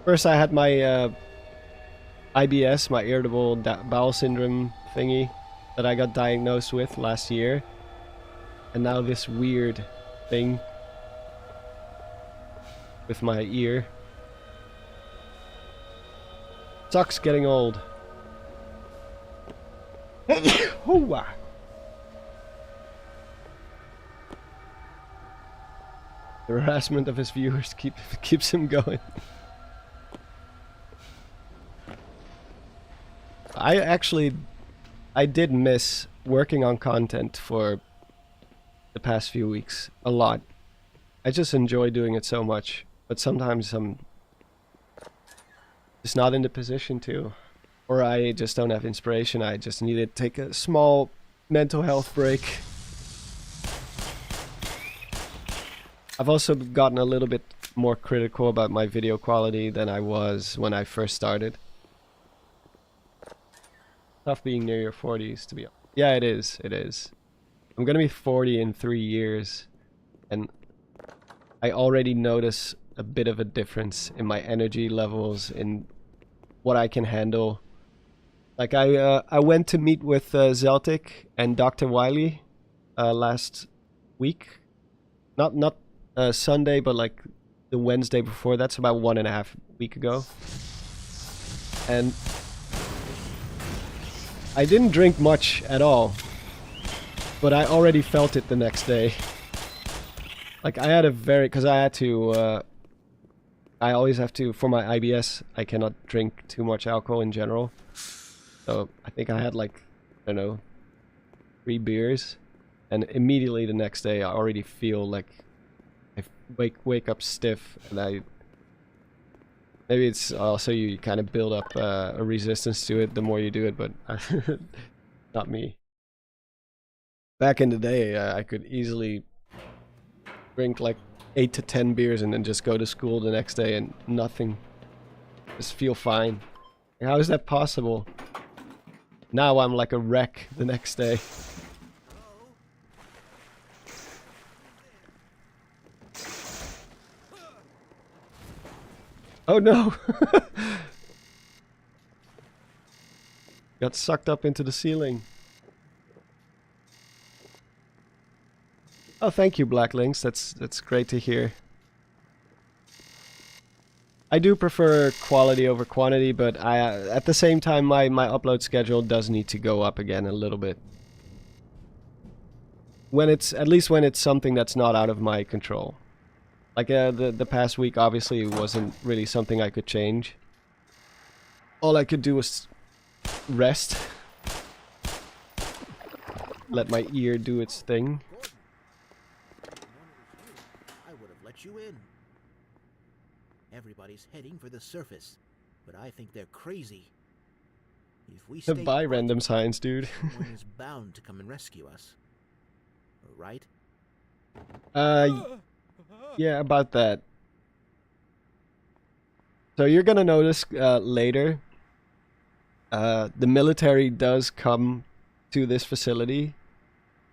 First I had my IBS, my irritable bowel syndrome thingy that I got diagnosed with last year. And now this weird thing with my ear. Sucks getting old. Hoo-wah. The harassment of his viewers keeps him going. I did miss working on content for the past few weeks a lot. I just enjoy doing it so much, but sometimes I'm just not in the position to, or I just don't have inspiration. I just need to take a small mental health break. I've also gotten a little bit more critical about my video quality than I was when I first started. Tough being near your 40s, to be honest. Yeah, it is. It is. I'm gonna be 40 in 3 years, and I already notice a bit of a difference in my energy levels, in what I can handle. Like I went to meet with Zeltic and Dr. Wiley last week. Not Sunday, but like the Wednesday before. That's about 1.5 weeks ago. And I didn't drink much at all, but I already felt it the next day. Like I had a very, because I had to, I always have to, for my IBS, I cannot drink too much alcohol in general. So I think I had like, I don't know, 3 beers, and immediately the next day I already feel like I wake up stiff, and maybe it's also you kind of build up a resistance to it the more you do it, but not me. Back in the day, I could easily drink like 8 to 10 beers and then just go to school the next day and nothing. Just feel fine. How is that possible? Now I'm like a wreck the next day. Oh no! Got sucked up into the ceiling. Oh, thank you, Black Lynx. That's great to hear. I do prefer quality over quantity, but at the same time, my upload schedule does need to go up again a little bit. When it's at least when it's something that's not out of my control. Like the past week, obviously, wasn't really something I could change. All I could do was rest. Let my ear do its thing. I would have let you in. Everybody's heading for the surface, but I think they're crazy. If we stay Bye, put, random science dude. someone is bound to come and rescue us. Right? Yeah, about that. So you're gonna notice later, the military does come to this facility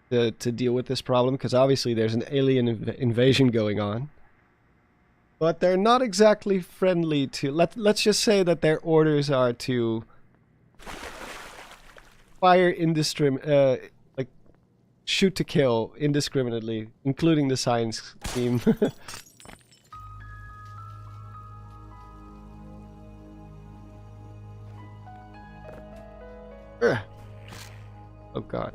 to deal with this problem, because obviously there's an alien invasion going on. But they're not exactly friendly to... Let's just say that their orders are to fire like shoot to kill indiscriminately, including the science team. Oh god.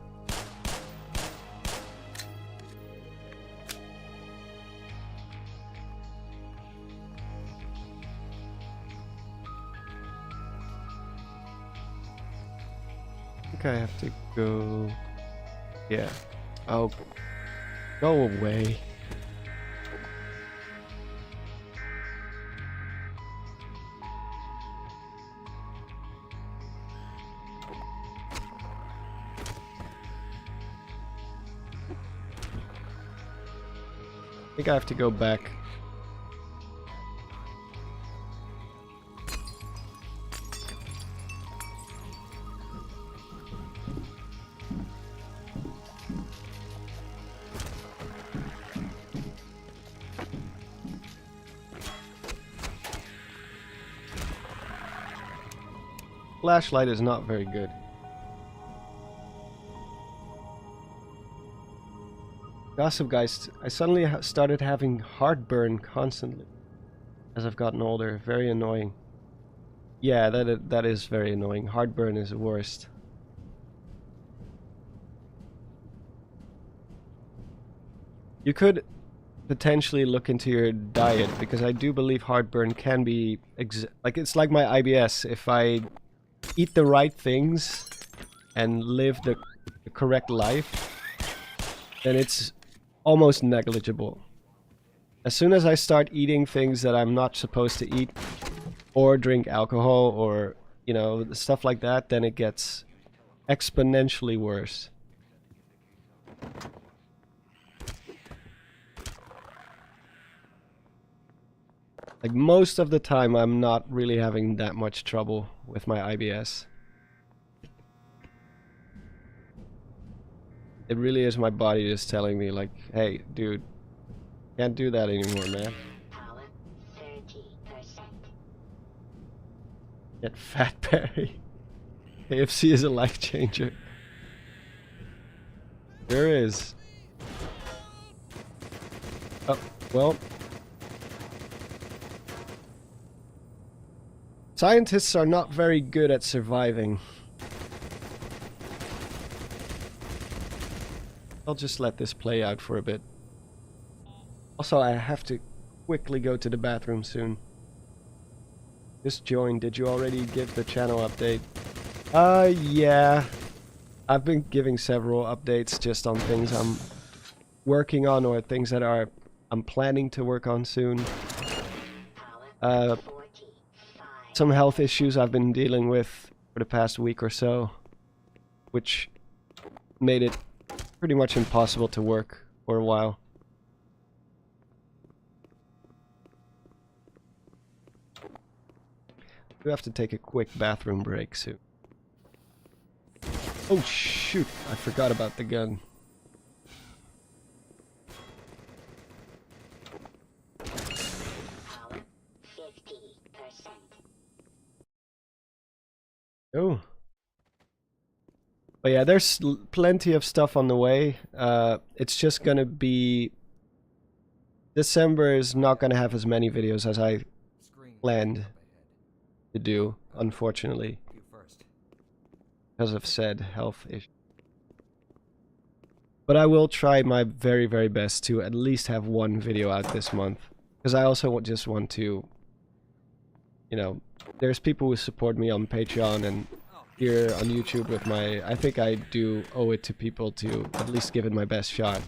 I think I have to go... Yeah. Oh. Go away. I think I have to go back. Flashlight is not very good. Gossip guys, I suddenly started having heartburn constantly as I've gotten older. Very annoying. Yeah, that is very annoying. Heartburn is the worst. You could potentially look into your diet, because I do believe heartburn can be like, it's like my IBS. If I eat the right things and live the correct life, then it's almost negligible. As soon as I start eating things that I'm not supposed to eat, or drink alcohol, or, you know, stuff like that, then it gets exponentially worse. Like, most of the time I'm not really having that much trouble with my IBS. It really is my body just telling me, like, hey, dude, can't do that anymore, man. Power 30%. Get fat, Barry. KFC is a life changer. There is. Oh, well. Scientists are not very good at surviving. I'll just let this play out for a bit. Also, I have to quickly go to the bathroom soon. Just joined. Did you already give the channel update? Yeah. I've been giving several updates just on things I'm working on, or things that I'm planning to work on soon. Some health issues I've been dealing with for the past week or so, which made it pretty much impossible to work for a while. We have to take a quick bathroom break soon. Oh shoot, I forgot about the gun. Power 50%. Oh. But yeah, there's plenty of stuff on the way. It's just gonna be... December is not gonna have as many videos as I planned to do, unfortunately, You first. because of said health issue. But I will try my very, very best to at least have one video out this month. Because I also just want to, you know, there's people who support me on Patreon and here on YouTube with my... I think I do owe it to people to at least give it my best shot.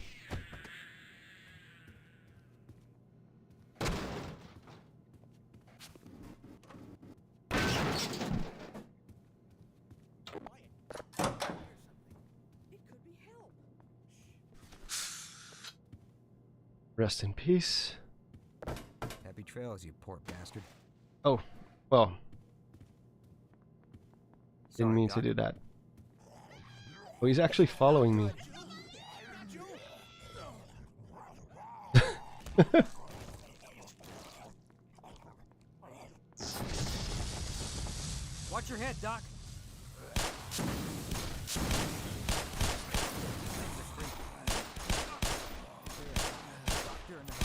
It could be help. Rest in peace. Happy trails, you poor bastard. Oh, well, didn't Sorry, mean Doc. to do that. Oh, he's actually following me. Watch your head, Doc. Doctor in the house.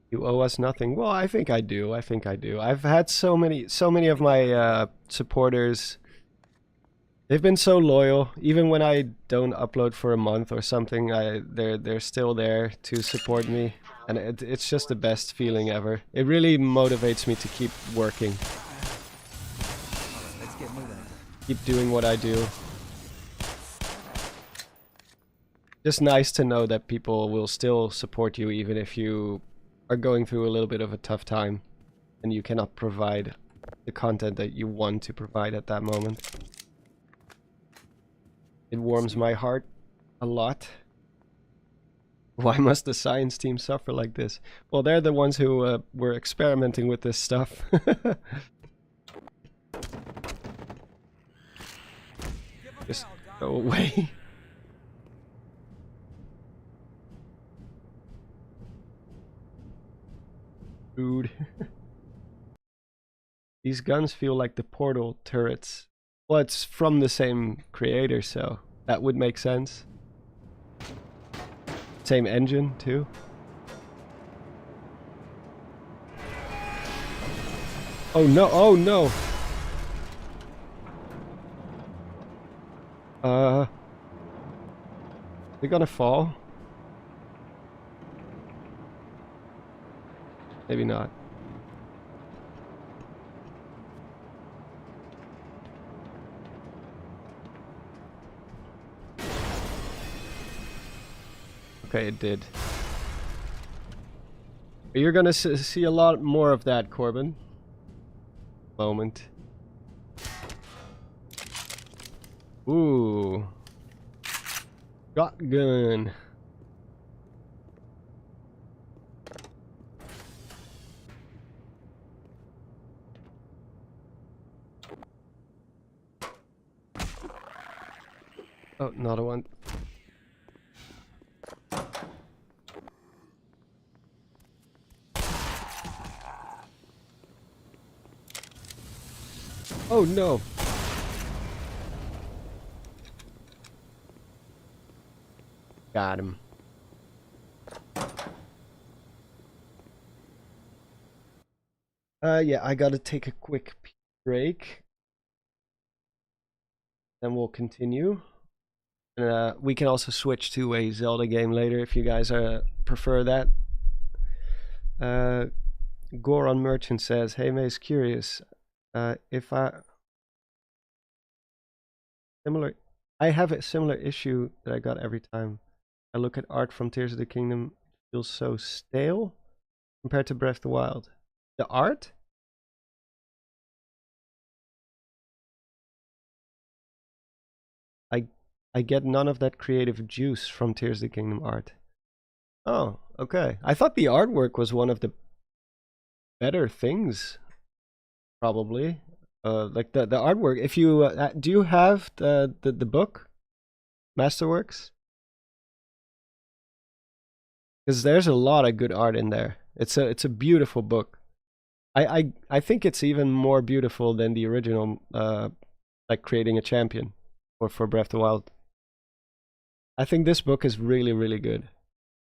You owe us nothing. Well, I think I do. I think I do. I've had so many of my supporters. They've been so loyal. Even when I don't upload for a month or something, they're still there to support me, and it's just the best feeling ever. It really motivates me to keep working, Let's get moving. keep doing what I do. Just nice to know that people will still support you even if you are going through a little bit of a tough time and you cannot provide the content that you want to provide at that moment. It warms my heart a lot. Why must the science team suffer like this? Well, they're the ones who were experimenting with this stuff. Just go away. Rude. These guns feel like the Portal turrets. Well, it's from the same creator, so that would make sense. Same engine, too. Oh no, oh no! They're gonna fall? Maybe not. Okay, it did. You're gonna see a lot more of that, Corbin. Moment. Ooh. Shotgun. Oh, another one. Oh no. Got him. Yeah, I gotta take a quick break. Then we'll continue. And we can also switch to a Zelda game later if you guys prefer that. Goron Merchant says, "Hey, Maze, curious if I have a similar issue that I got every time I look at art from Tears of the Kingdom. It feels so stale compared to Breath of the Wild. The art? I get none of that creative juice from Tears of the Kingdom art. Oh, okay. I thought the artwork was one of the better things, probably. Like the artwork. If you do you have the book, Masterworks? Because there's a lot of good art in there. It's a beautiful book. I think it's even more beautiful than the original, like creating a champion, for Breath of the Wild. I think this book is really really good,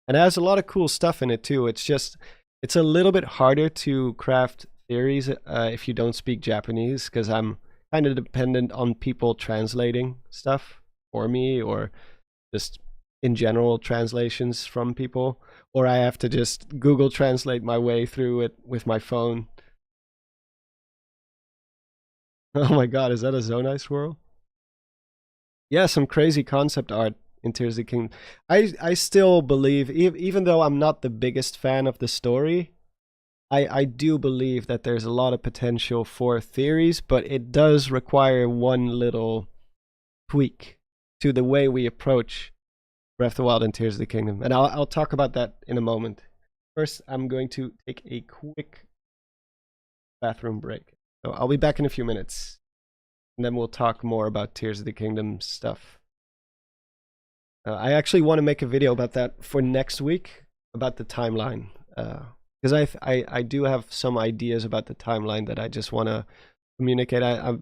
and it has a lot of cool stuff in it too. It's a little bit harder to craft theories if you don't speak Japanese, because I'm kind of dependent on people translating stuff for me, or just in general translations from people, or I have to just Google Translate my way through it with my phone. Oh my god, is that a Zonai swirl? Yeah, some crazy concept art in Tears of the Kingdom. I still believe, even though I'm not the biggest fan of the story, I do believe that there's a lot of potential for theories, but it does require one little tweak to the way we approach Breath of the Wild and Tears of the Kingdom. And I'll talk about that in a moment. First, I'm going to take a quick bathroom break. So I'll be back in a few minutes. And then we'll talk more about Tears of the Kingdom stuff. I actually want to make a video about that for next week, about the timeline. Because I do have some ideas about the timeline that I just want to communicate. I'm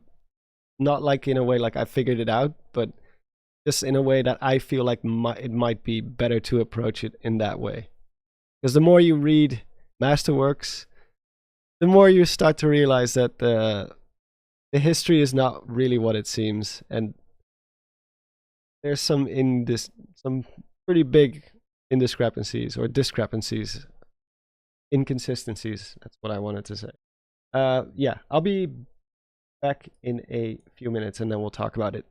not like in a way like I figured it out, but just in a way that I feel like it might be better to approach it in that way. Because the more you read Masterworks, the more you start to realize that the history is not really what it seems, and there's some pretty big indiscrepancies or discrepancies, inconsistencies. That's what I wanted to say. Yeah, I'll be back in a few minutes, and then we'll talk about it.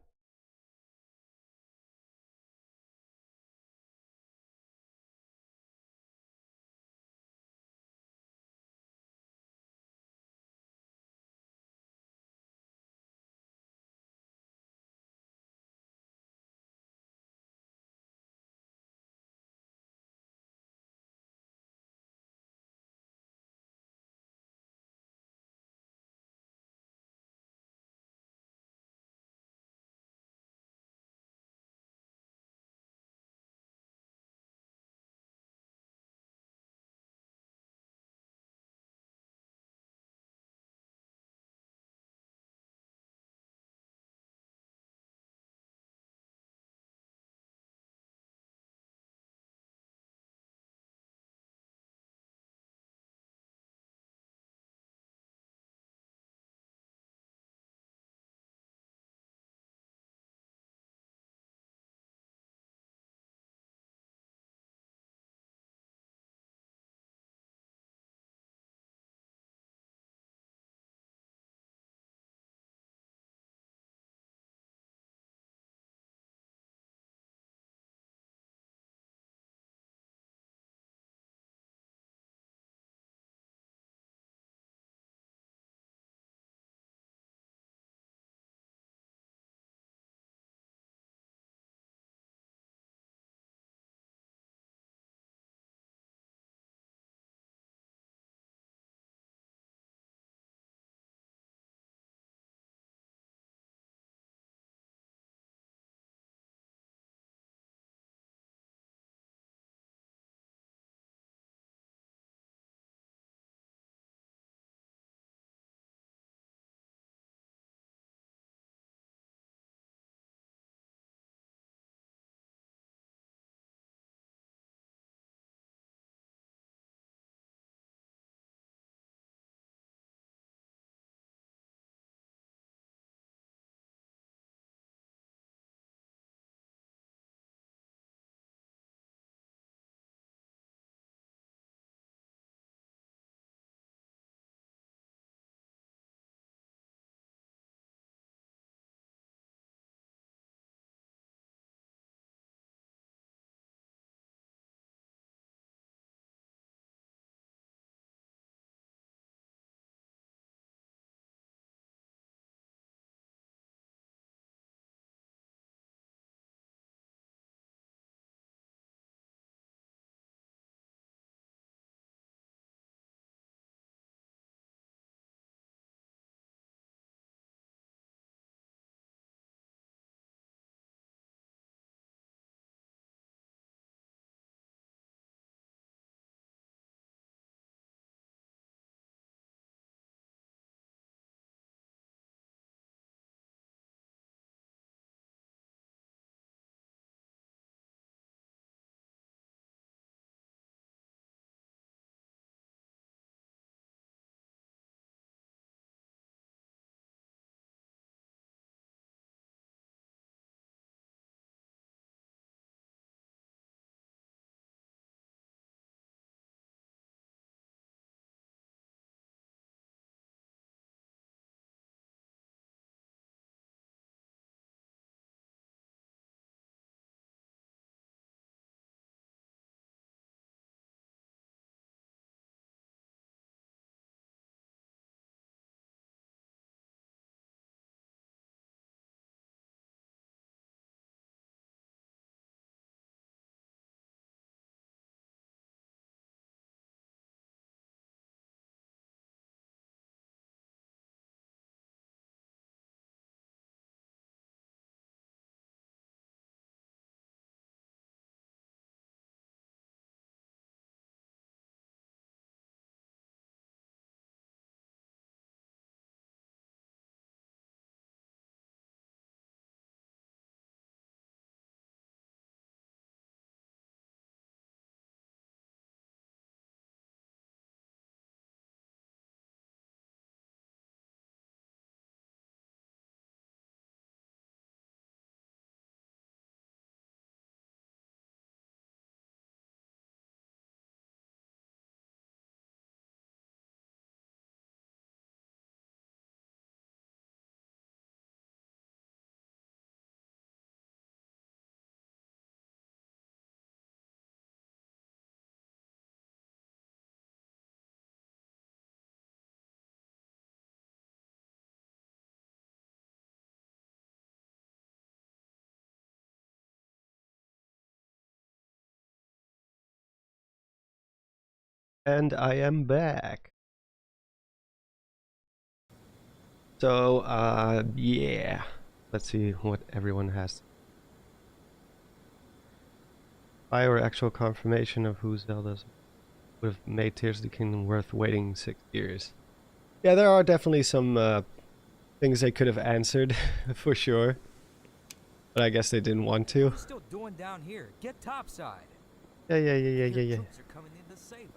And I am back. So, yeah. Let's see what everyone has. By or actual confirmation of who Zelda's would have made Tears of the Kingdom worth waiting 6 years. Yeah, there are definitely some things they could have answered, for sure. But I guess they didn't want to. What are you still doing down here? Get topside. Yeah. Your troops are coming in to save us.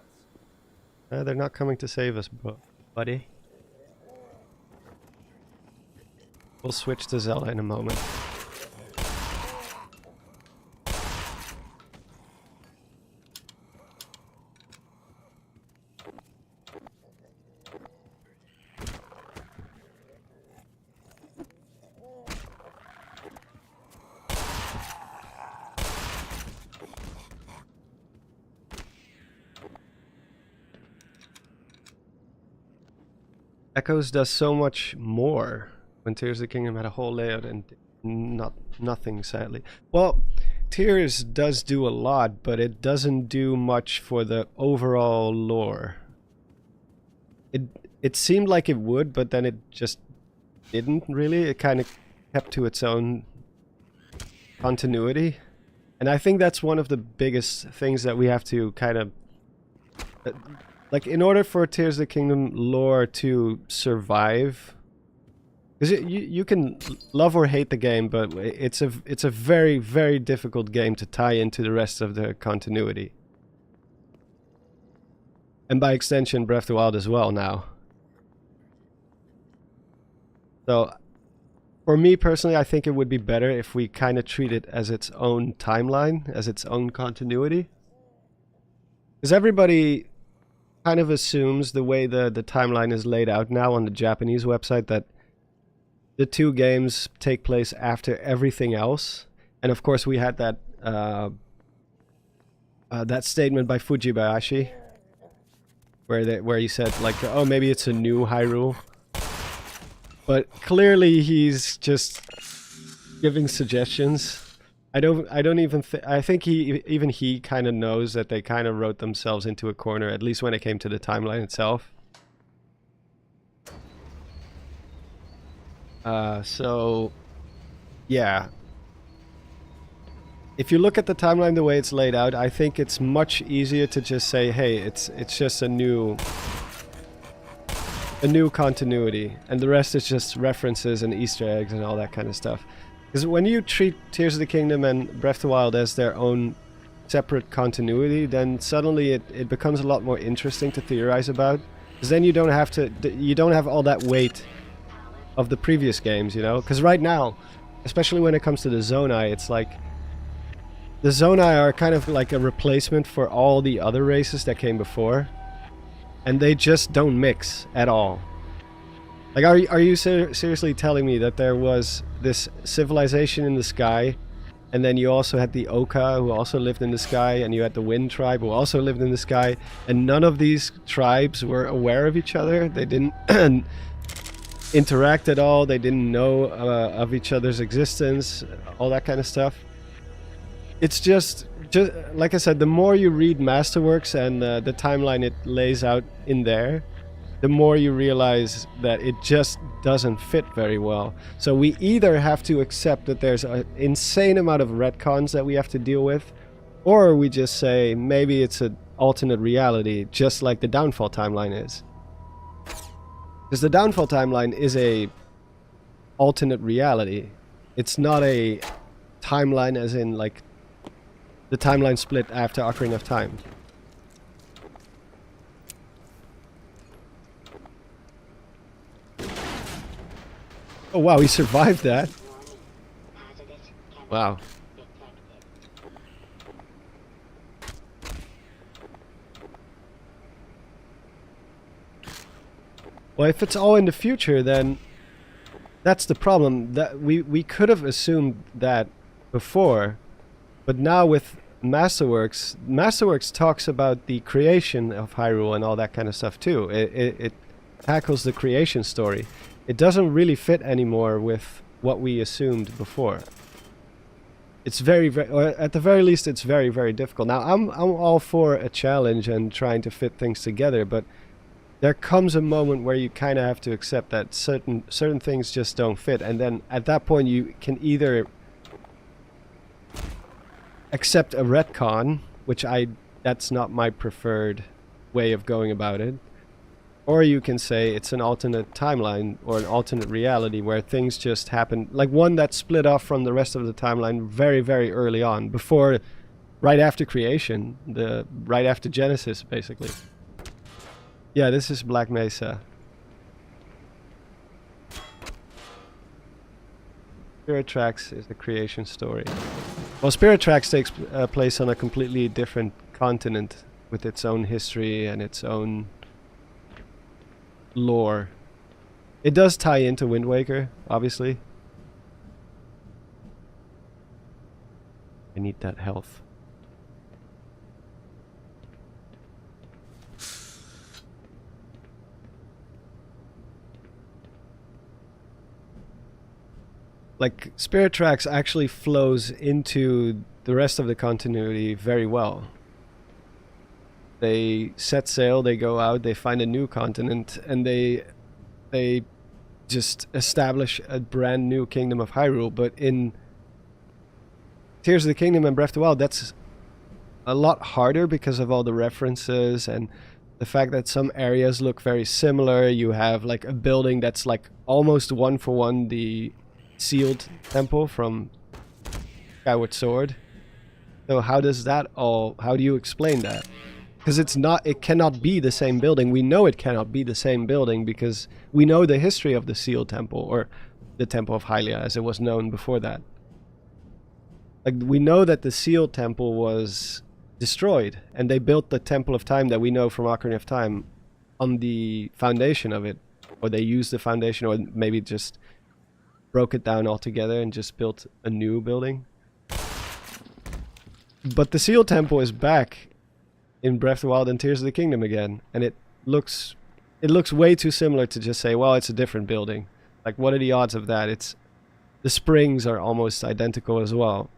They're not coming to save us, buddy. We'll switch to Zelda in a moment. Echoes does so much more when Tears of the Kingdom had a whole layout and nothing, sadly. Well, Tears does do a lot, but it doesn't do much for the overall lore. It seemed like it would, but then it just didn't really. It kind of kept to its own continuity. And I think that's one of the biggest things that we have to kind of... like, in order for Tears of the Kingdom lore to survive... because you can love or hate the game, but it's a very, very difficult game to tie into the rest of the continuity. And by extension, Breath of the Wild as well now. So, for me personally, I think it would be better if we kind of treat it as its own timeline, as its own continuity. Because everybody kind of assumes the way the timeline is laid out now on the Japanese website that the two games take place after everything else. And of course we had that that statement by Fujibayashi where he said like, oh, maybe it's a new Hyrule. But clearly he's just giving suggestions. I don't even I think even he kind of knows that they kind of wrote themselves into a corner, at least when it came to the timeline itself. So yeah. If you look at the timeline the way it's laid out, I think it's much easier to just say, hey, it's just a new continuity, and the rest is just references and Easter eggs and all that kind of stuff. Because when you treat Tears of the Kingdom and Breath of the Wild as their own separate continuity, then suddenly it becomes a lot more interesting to theorize about. Because then you don't have all that weight of the previous games, you know? Because right now, especially when it comes to the Zonai, it's like the Zonai are kind of like a replacement for all the other races that came before. And they just don't mix at all. Like, are you seriously telling me that there was this civilization in the sky, and then you also had the Oka who also lived in the sky, and you had the Wind tribe who also lived in the sky, and none of these tribes were aware of each other? They didn't interact at all, they didn't know of each other's existence, all that kind of stuff. It's just like I said, the more you read Masterworks and the timeline it lays out in there, the more you realize that it just doesn't fit very well. So we either have to accept that there's an insane amount of retcons that we have to deal with, or we just say maybe it's an alternate reality, just like the Downfall timeline is. Because the Downfall timeline is a alternate reality. It's not a timeline as in like the timeline split after Ocarina of Time. Oh wow, he survived that. Wow. Well, if it's all in the future, then that's the problem. That we could have assumed that before, but now with Masterworks talks about the creation of Hyrule and all that kind of stuff too. It tackles the creation story. It doesn't really fit anymore with what we assumed before. it's very, or at the very least, it's very difficult. Now, I'm all for a challenge and trying to fit things together, but there comes a moment where you kind of have to accept that certain things just don't fit, and then at that point, you can either accept a retcon, which that's not my preferred way of going about it, or you can say it's an alternate timeline or an alternate reality where things just happen, like one that split off from the rest of the timeline very early on, before, right after creation, right after Genesis, basically. Yeah, this is Black Mesa. Spirit Tracks is the creation story. Well, Spirit Tracks takes place on a completely different continent with its own history and its own lore. It does tie into Wind Waker, obviously. I need that health. Like, Spirit Tracks actually flows into the rest of the continuity very well. They set sail, they go out, they find a new continent, and they just establish a brand new kingdom of Hyrule. But in Tears of the Kingdom and Breath of the Wild, that's a lot harder because of all the references and the fact that some areas look very similar. You have like a building that's like almost one for one the sealed temple from Skyward Sword. So how do you explain that? Because it cannot be the same building. We know it cannot be the same building because we know the history of the sealed temple, or the Temple of Hylia as it was known before that. Like, we know that the sealed temple was destroyed, and they built the Temple of Time that we know from Ocarina of Time on the foundation of it. Or they used the foundation, or maybe just broke it down altogether and just built a new building. But the sealed temple is back in Breath of the Wild and Tears of the Kingdom again, and it looks way too similar to just say, well, it's a different building. Like, what are the odds of that? The springs are almost identical as well.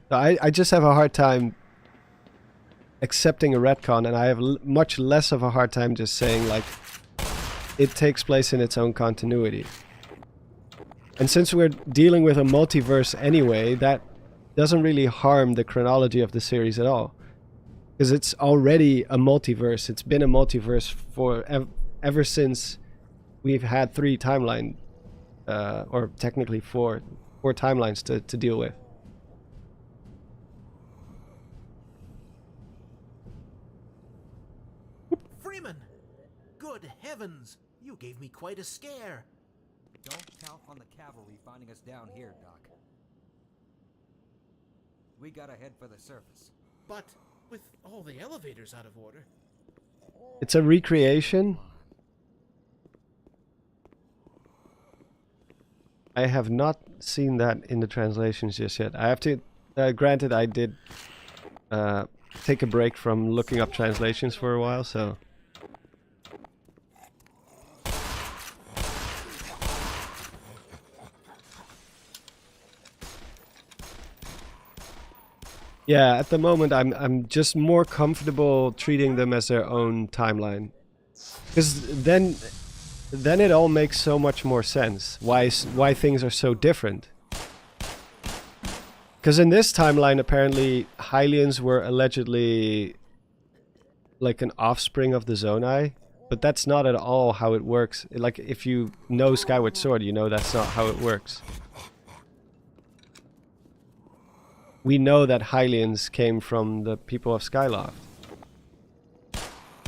So I just have a hard time accepting a retcon, and I have much less of a hard time just saying, like, it takes place in its own continuity. And since we're dealing with a multiverse anyway, that doesn't really harm the chronology of the series at all. Because it's already a multiverse. It's been a multiverse for ever since we've had 3 timelines, or technically 4 timelines to deal with. Freeman! Good heavens! You gave me quite a scare. Don't count on the cavalry finding us down here, Doc. We gotta head for the surface. But with all the elevators out of order... It's a recreation. I have not seen that in the translations just yet. I have to... granted, I did take a break from looking up translations for a while, so... Yeah, at the moment I'm just more comfortable treating them as their own timeline. Because then it all makes so much more sense. Why things are so different. Because in this timeline, apparently, Hylians were allegedly like an offspring of the Zonai. But that's not at all how it works. Like, if you know Skyward Sword, you know that's not how it works. We know that Hylians came from the people of Skyloft.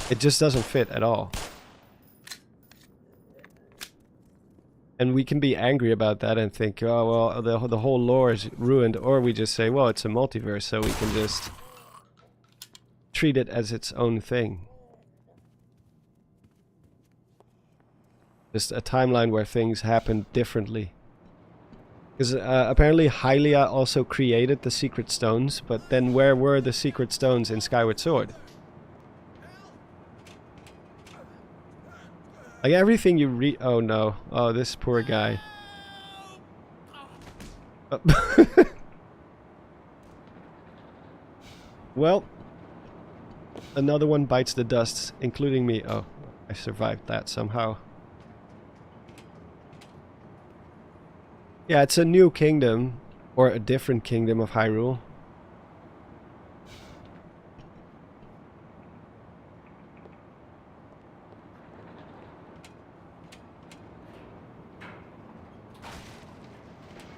It just doesn't fit at all. And we can be angry about that and think, oh, well, the whole lore is ruined. Or we just say, well, it's a multiverse, so we can just treat it as its own thing. Just a timeline where things happen differently. Because apparently Hylia also created the secret stones, but then where were the secret stones in Skyward Sword? Like, everything you read... Oh no. Oh, this poor guy. Well, another one bites the dust, including me. Oh, I survived that somehow. Yeah, it's a new kingdom, or a different kingdom of Hyrule.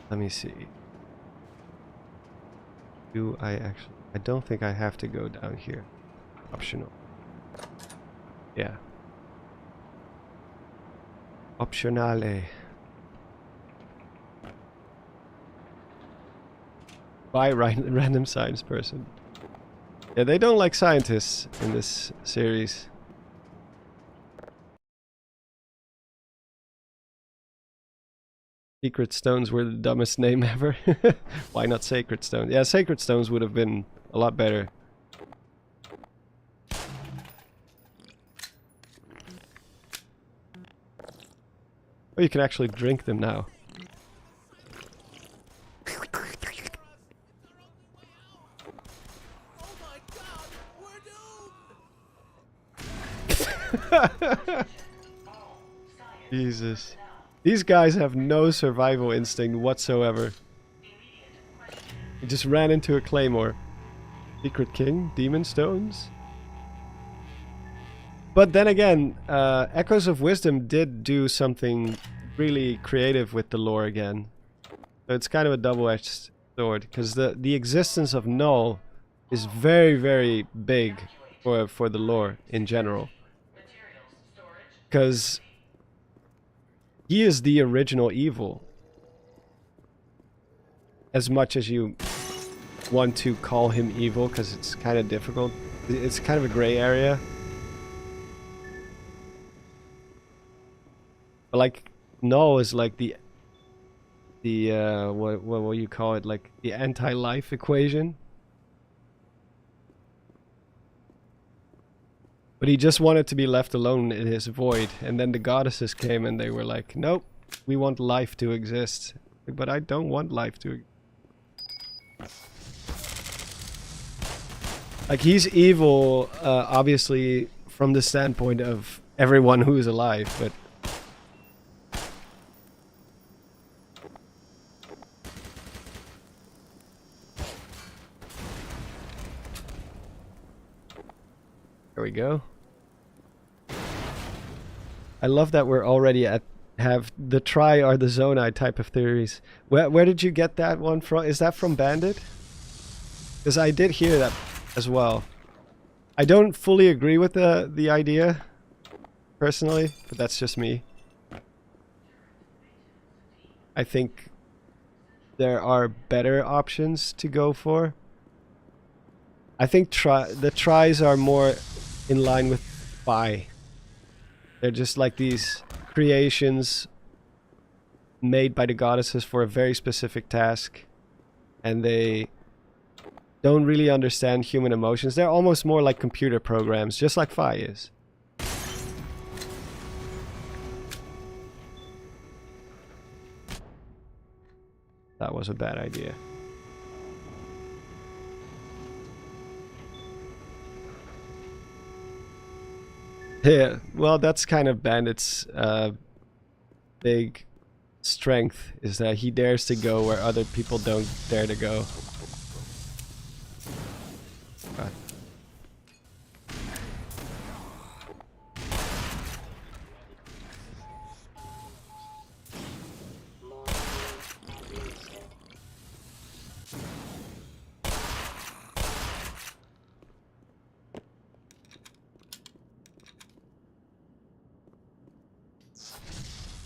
Let me see. Do I actually... I don't think I have to go down here. Optional. Yeah. Optionale. By random science person. Yeah, they don't like scientists in this series. Secret stones were the dumbest name ever. Why not sacred stones? Yeah, sacred stones would have been a lot better. Oh, you can actually drink them now. Jesus. These guys have no survival instinct whatsoever. He just ran into a claymore. Secret King? Demon Stones? But then again, Echoes of Wisdom did do something really creative with the lore again. So it's kind of a double-edged sword, because the existence of Null is very, very big for the lore in general. Because he is the original evil. As much as you want to call him evil, because it's kind of difficult. It's kind of a gray area. But like, Null is like the what will you call it? Like the anti-life equation. But he just wanted to be left alone in his void, and then the goddesses came and they were like, nope, we want life to exist. But I don't want life to exist. Like, he's evil, obviously, from the standpoint of everyone who is alive, but... There we go. I love that we're already have the Tri or the Zonai type of theories. Where did you get that one from? Is that from Bandit? Because I did hear that as well. I don't fully agree with the idea, personally, but that's just me. I think there are better options to go for. I think the Tris are more in line with Phi. They're just like these creations made by the goddesses for a very specific task, and they don't really understand human emotions. They're almost more like computer programs, just like Phi is. That was a bad idea. Yeah, well, that's kind of Bandit's big strength, is that he dares to go where other people don't dare to go. God.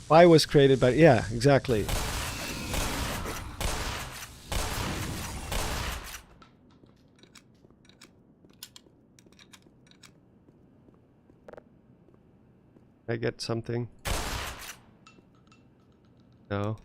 Why was created by... Yeah, exactly. I get something? No.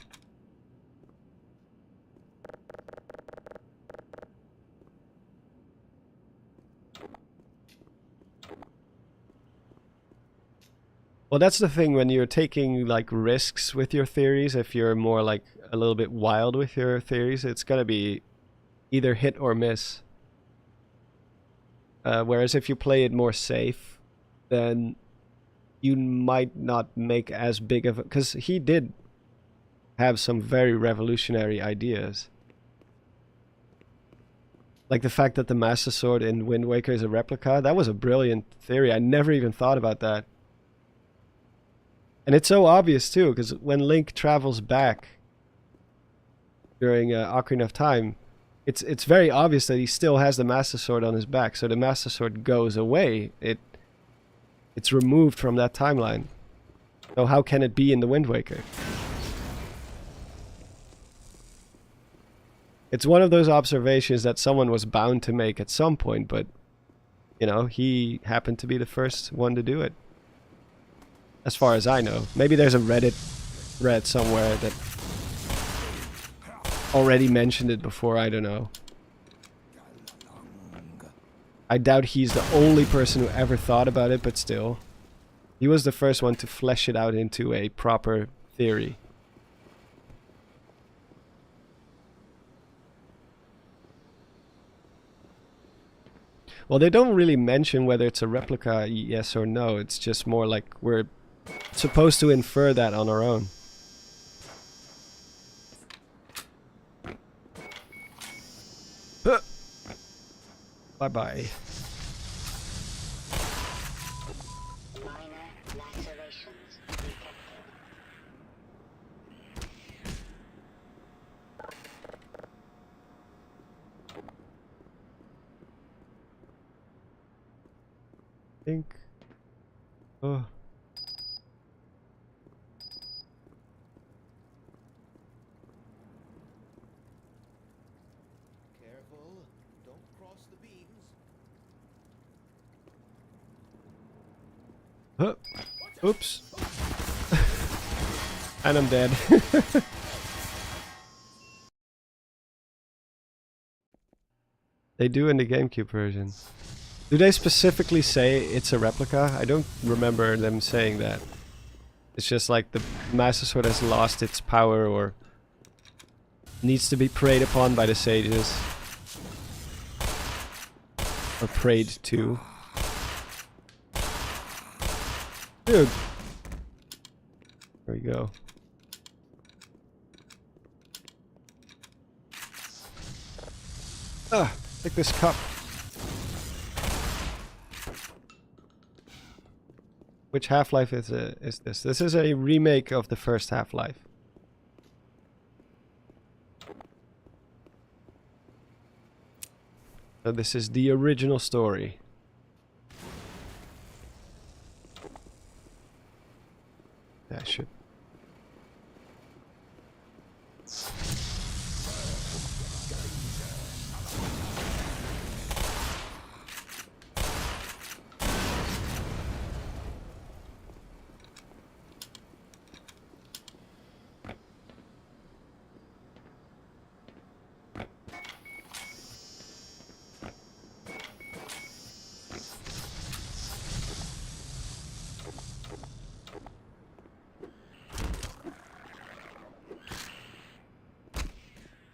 Well, that's the thing when you're taking like risks with your theories. If you're more like a little bit wild with your theories, it's gonna be either hit or miss. Whereas if you play it more safe, then you might not make as big of a... Because he did have some very revolutionary ideas. Like the fact that the Master Sword in Wind Waker is a replica, that was a brilliant theory. I never even thought about that. And it's so obvious too, because when Link travels back during Ocarina of Time, it's very obvious that he still has the Master Sword on his back. So the Master Sword goes away. It's removed from that timeline. So how can it be in the Wind Waker? It's one of those observations that someone was bound to make at some point, but, you know, he happened to be the first one to do it. As far as I know. Maybe there's a Reddit thread somewhere that already mentioned it before, I don't know. I doubt he's the only person who ever thought about it, but still. He was the first one to flesh it out into a proper theory. Well, they don't really mention whether it's a replica, yes or no. It's just more like we're supposed to infer that on our own. Bye-bye. Minor lacerations detected. Think. Oh. Careful. Don't cross the beams. Oops. And I'm dead. They do in the GameCube version. Do they specifically say it's a replica? I don't remember them saying that. It's just like the Master Sword has lost its power or needs to be preyed upon by the sages. Or prayed to. Dude. There we go. Ah, take this cup. Which Half-Life is this? This is a remake of the first Half-Life. So this is the original story. Yeah, I should.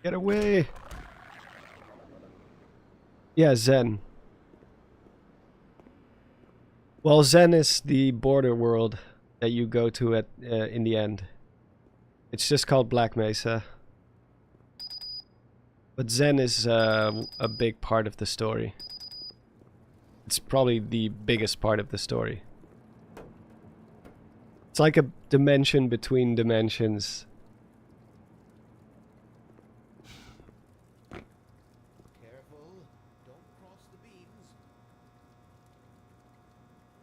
Get away! Yeah, Zen. Well, Zen is the border world that you go to at in the end. It's just called Black Mesa. But Zen is a big part of the story. It's probably the biggest part of the story. It's like a dimension between dimensions.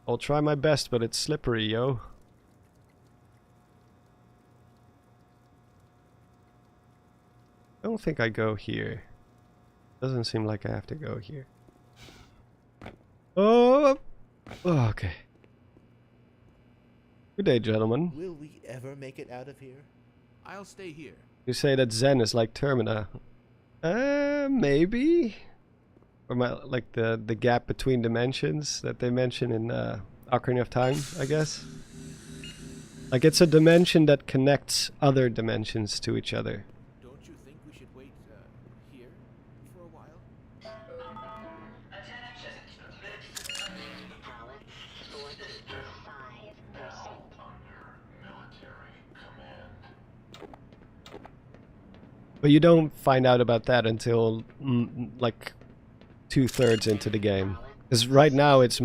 I'll try my best, but it's slippery, yo. I don't think I go here. Doesn't seem like I have to go here. Oh! Oh, okay. Good day, gentlemen. Will we ever make it out of here? I'll stay here. You say that Zen is like Termina. Maybe? Or like the gap between dimensions that they mention in Ocarina of Time, I guess. Like it's a dimension that connects other dimensions to each other. Don't you think we should wait here for a while? Power source 5%. But you don't find out about that until like 2/3 into the game. Because right now it's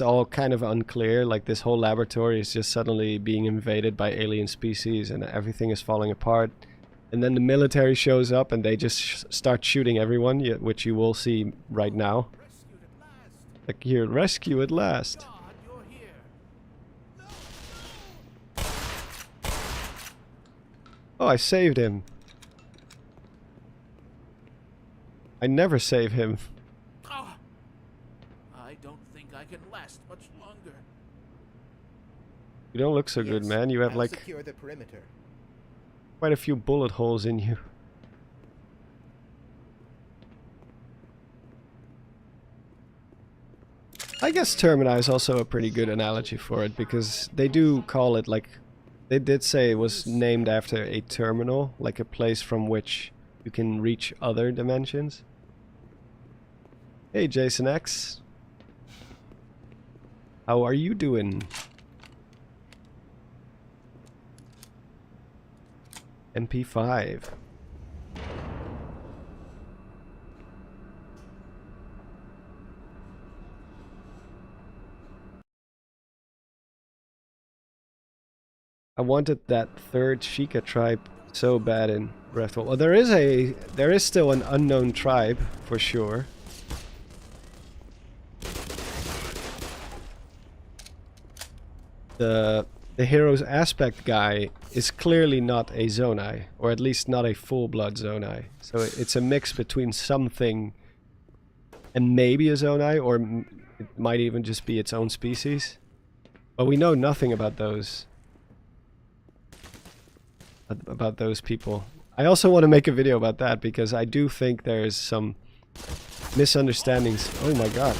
all kind of unclear. Like this whole laboratory is just suddenly being invaded by alien species and everything is falling apart. And then the military shows up and they just start shooting everyone, which you will see right now. Rescued at last! Like here, rescue at last. God, you're here! Oh, I saved him. I never save him. Ah! I don't think I can last much longer. You don't look so good, man. You have like secure the perimeter. quite a few bullet holes in you. I guess Termini is also a pretty good analogy for it, because they do call it like... They did say it was named after a terminal, like a place from which you can reach other dimensions. Hey Jason X. How are you doing? MP5. I wanted that third Sheikah tribe so bad in Breath of... Well, there is still an unknown tribe for sure. The hero's aspect guy is clearly not a Zonai, or at least not a full-blood Zonai. So it's a mix between something and maybe a Zonai, or it might even just be its own species. But we know nothing about those. About those people. I also want to make a video about that, because I do think there's some misunderstandings. Oh my god.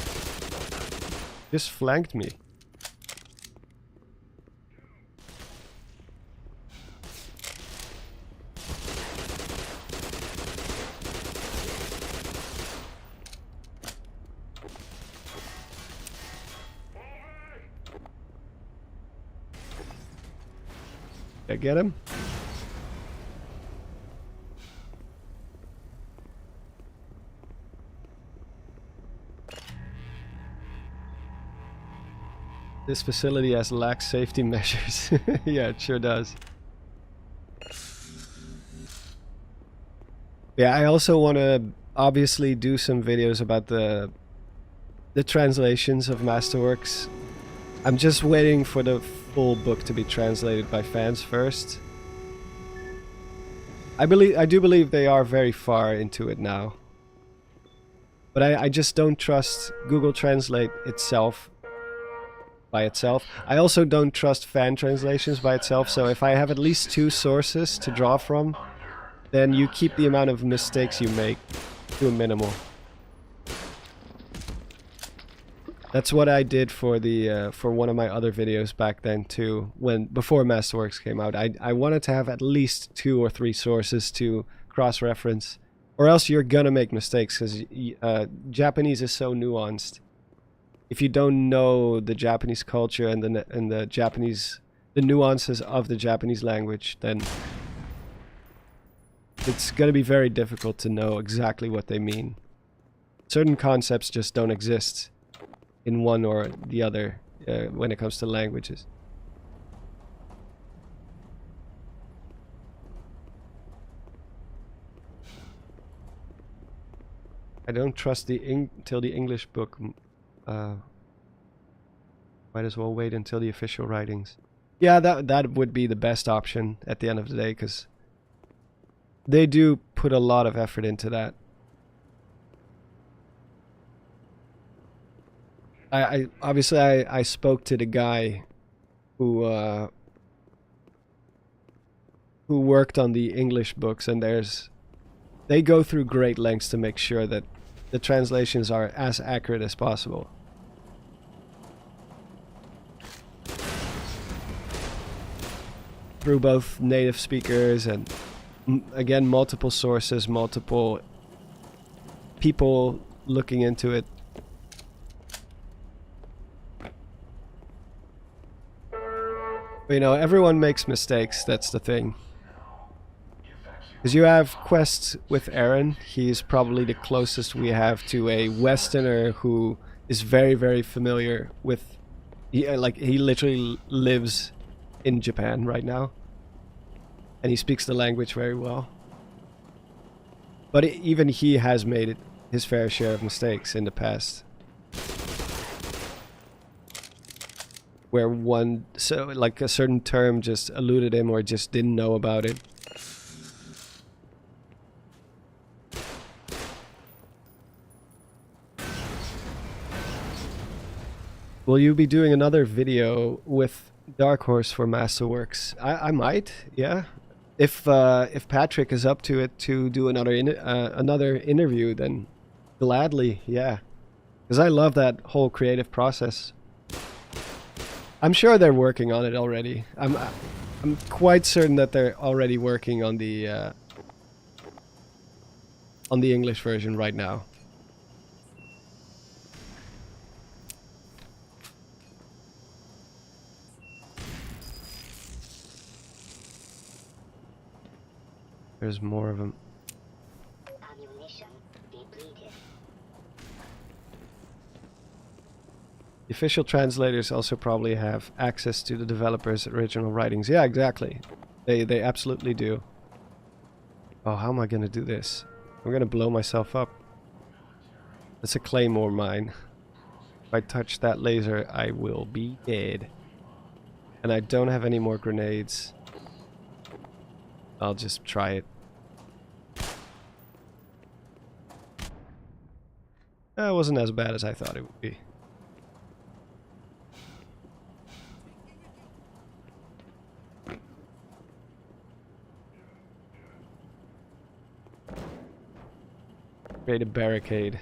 Just flanked me. Did I get him? This facility has lax safety measures. Yeah, it sure does. Yeah, I also want to obviously do some videos about the translations of Masterworks. I'm just waiting for the full book to be translated by fans first. I do believe they are very far into it now. But I just don't trust Google Translate itself by itself. I also don't trust fan translations by itself, so if I have at least 2 sources to draw from, then you keep the amount of mistakes you make to a minimal. That's what I did for the for one of my other videos back then too, before Masterworks came out. I wanted to have at least 2 or 3 sources to cross-reference, or else you're gonna make mistakes, because Japanese is so nuanced. If you don't know the Japanese culture and the nuances of the Japanese language, then it's going to be very difficult to know exactly what they mean. Certain concepts just don't exist in one or the other when it comes to languages. I don't trust till the English book. Might as well wait until the official writings. Yeah, that would be the best option at the end of the day, because they do put a lot of effort into that. I obviously I spoke to the guy who worked on the English books, and they go through great lengths to make sure that the translations are as accurate as possible. through both native speakers and again multiple sources, multiple people looking into it. But, you know, everyone makes mistakes, that's the thing. Because you have quests with Aaron, he's probably the closest we have to a Westerner who is very, very familiar with... he literally lives in Japan right now. And he speaks the language very well. But even he has made it his fair share of mistakes in the past. Where like a certain term just eluded him or just didn't know about it. Will you be doing another video with Dark Horse for Masterworks? I might, yeah. If Patrick is up to it to do another interview, then gladly, yeah. Because I love that whole creative process. I'm sure they're working on it already. I'm quite certain that they're already working on the English version right now. There's more of them. Ammunition depleted. The official translators also probably have access to the developers' original writings. Yeah, exactly. They absolutely do. Oh, how am I gonna do this? I'm gonna blow myself up. That's a claymore mine. If I touch that laser, I will be dead. And I don't have any more grenades. I'll just try it. That wasn't as bad as I thought it would be. Create a barricade.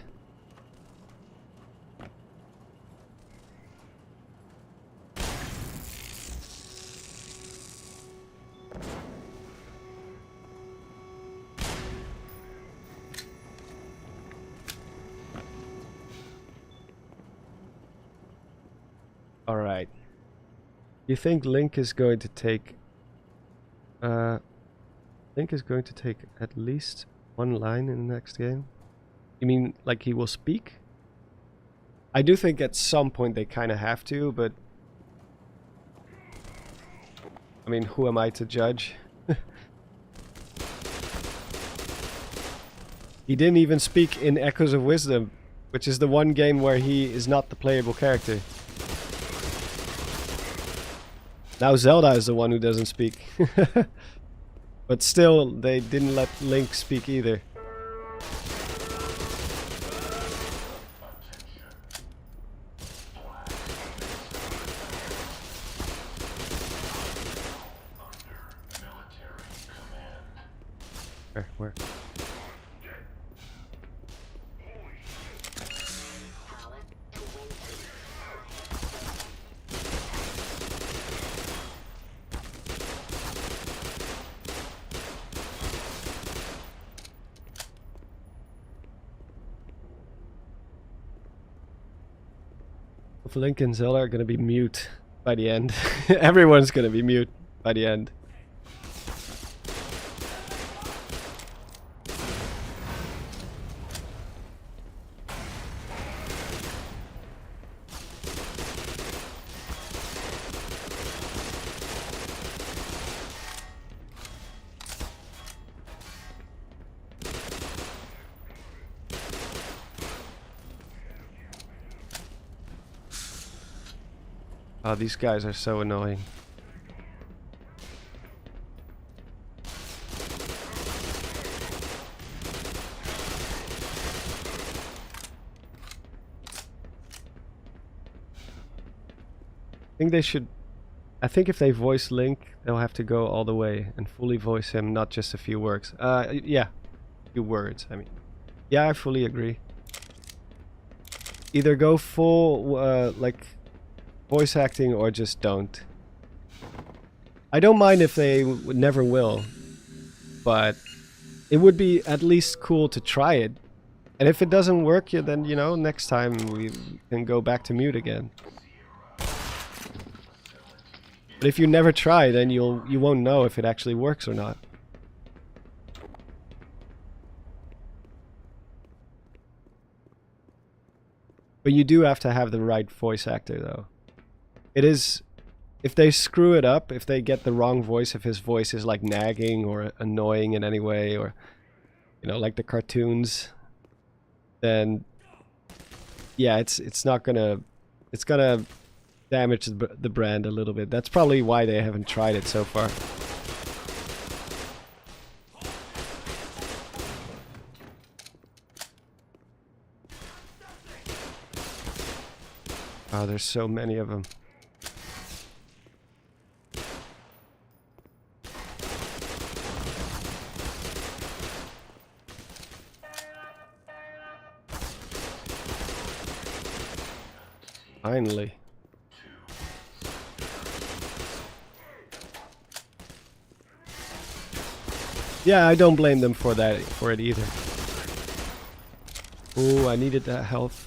Alright. You think Link is going to take... Link is going to take at least one line in the next game? You mean, like, he will speak? I do think at some point they kind of have to, but... I mean, who am I to judge? He didn't even speak in Echoes of Wisdom, which is the one game where he is not the playable character. Now Zelda is the one who doesn't speak. But still, they didn't let Link speak either. Where? If Link and Zelda are gonna be mute by the end. Everyone's gonna be mute by the end. Oh, these guys are so annoying. I think if they voice Link, they'll have to go all the way and fully voice him, not just a few words. Yeah, a few words, I mean. Yeah, I fully agree. Either go full, like, voice acting or just don't. I don't mind if they never will, but it would be at least cool to try it. And if it doesn't work, yeah, then, you know, next time we can go back to mute again. But if you never try, then you won't know if it actually works or not. But you do have to have the right voice actor, though. It is... If they screw it up, if they get the wrong voice, if his voice is like nagging or annoying in any way, or, you know, like the cartoons, then yeah, it's not gonna... It's gonna damage the brand a little bit. That's probably why they haven't tried it so far. Oh, there's so many of them. Finally. Yeah, I don't blame them for it either. Ooh, I needed that health.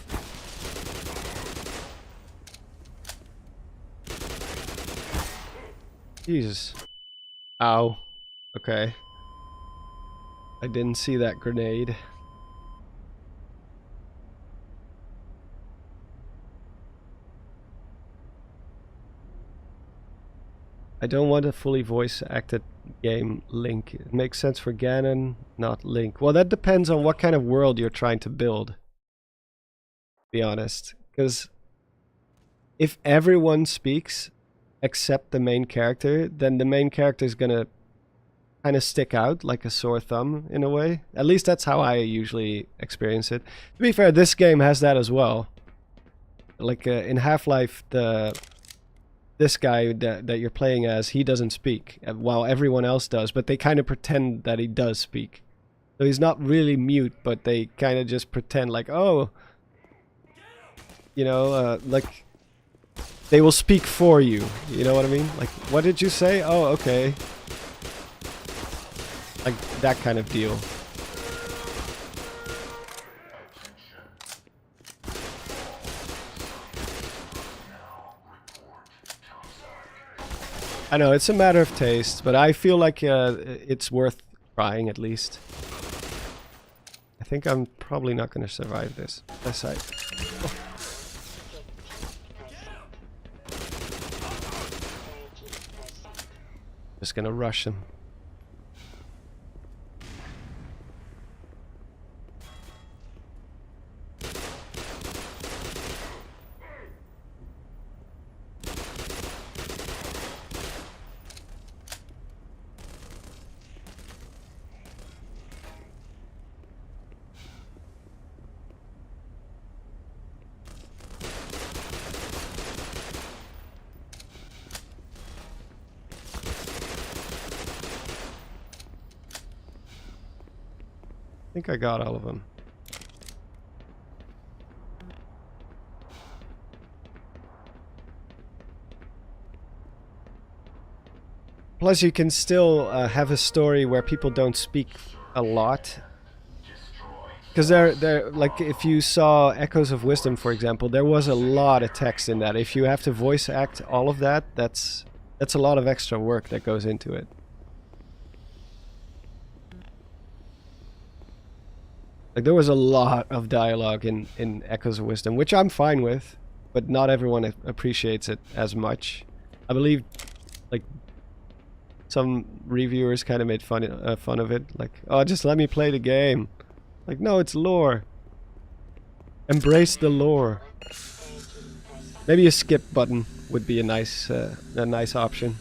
Jesus. Ow. Okay. I didn't see that grenade. I don't want a fully voice-acted game Link. It makes sense for Ganon, not Link. Well, that depends on what kind of world you're trying to build. To be honest. Because if everyone speaks except the main character, then the main character is gonna kind of stick out like a sore thumb in a way. At least that's how I usually experience it. To be fair, this game has that as well. Like in Half-Life, this guy that you're playing as, he doesn't speak, while everyone else does, but they kind of pretend that he does speak. So he's not really mute, but they kind of just pretend like, oh, you know, like, they will speak for you, you know what I mean? Like, what did you say? Oh, okay. Like, that kind of deal. I know, it's a matter of taste, but I feel like it's worth trying at least. I think I'm probably not going to survive this. This side. Oh. Just going to rush him. I think I got all of them. Plus, you can still have a story where people don't speak a lot. Because they're like, if you saw Echoes of Wisdom, for example, there was a lot of text in that. If you have to voice act all of that, that's a lot of extra work that goes into it. Like, there was a lot of dialogue in Echoes of Wisdom, which I'm fine with, but not everyone appreciates it as much. I believe, like, some reviewers kind of made fun of it. Like, oh, just let me play the game. Like, no, it's lore. Embrace the lore. Maybe a skip button would be a nice option.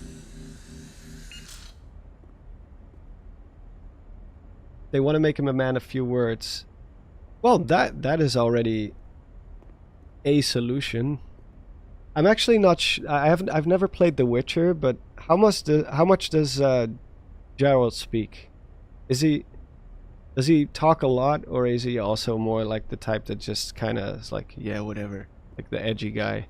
They want to make him a man of few words. Well, that is already a solution. I'm actually not. I've never played The Witcher, but how much does Geralt speak? Does he talk a lot, or is he also more like the type that just kind of is like, yeah, whatever, like the edgy guy?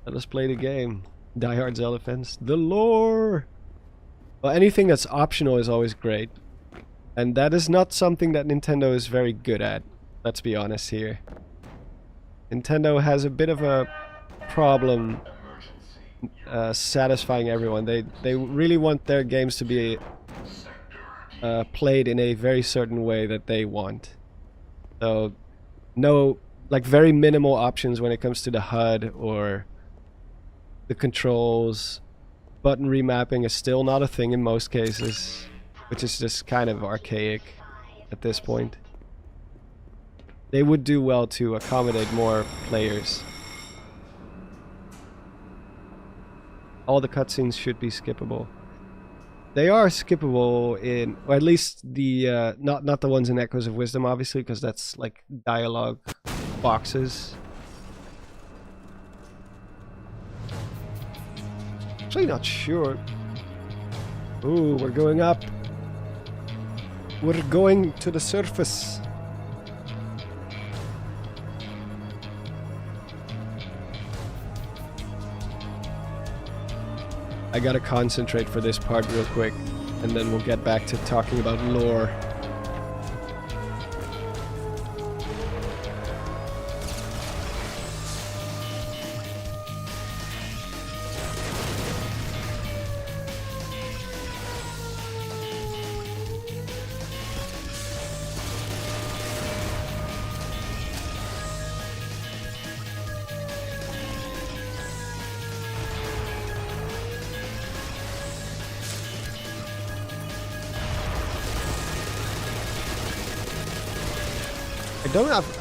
Let us play the game. Die Hard Zelda fans. The lore! Well, anything that's optional is always great. And that is not something that Nintendo is very good at. Let's be honest here. Nintendo has a bit of a problem satisfying everyone. They really want their games to be played in a very certain way that they want. So, no, like very minimal options when it comes to the HUD or the controls. Button remapping is still not a thing in most cases, which is just kind of archaic at this point. They would do well to accommodate more players. All the cutscenes should be skippable. They are skippable in, or at least the not the ones in Echoes of Wisdom, obviously, because that's like dialogue boxes. Actually, not sure. Ooh, we're going up. We're going to the surface. I gotta concentrate for this part real quick, and then we'll get back to talking about lore.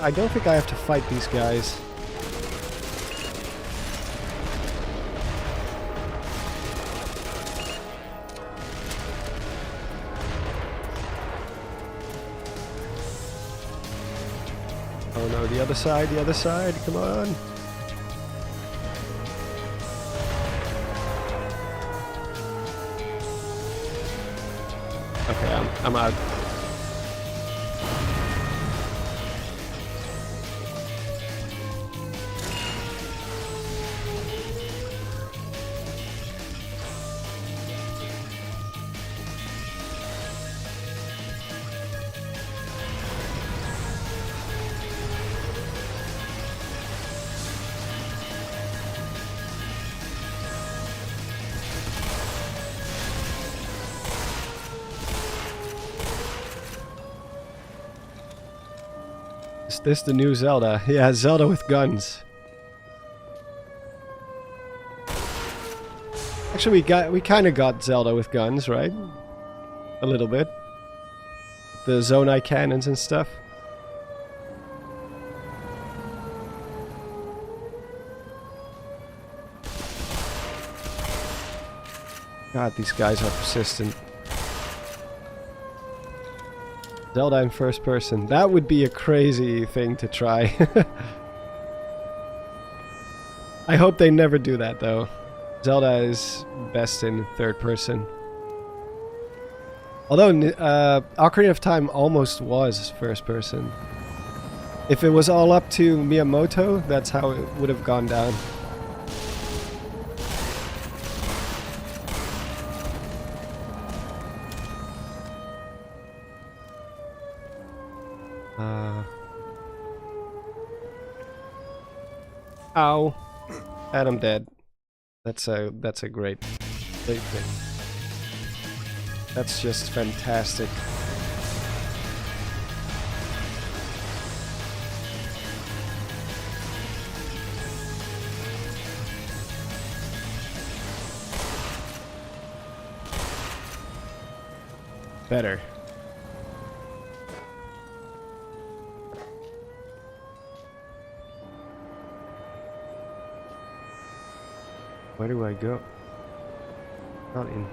I don't think I have to fight these guys. Oh no, the other side, come on. Okay, I'm out. Is this the new Zelda? Yeah, Zelda with guns. Actually, we kind of got Zelda with guns, right? A little bit. The Zonai cannons and stuff. God, these guys are persistent. Zelda in first person. That would be a crazy thing to try. I hope they never do that though. Zelda is best in third person. Although Ocarina of Time almost was first person. If it was all up to Miyamoto, that's how it would have gone down. Ow. And I'm dead. That's a great thing. That's just fantastic. Better. Where do I go? Not in.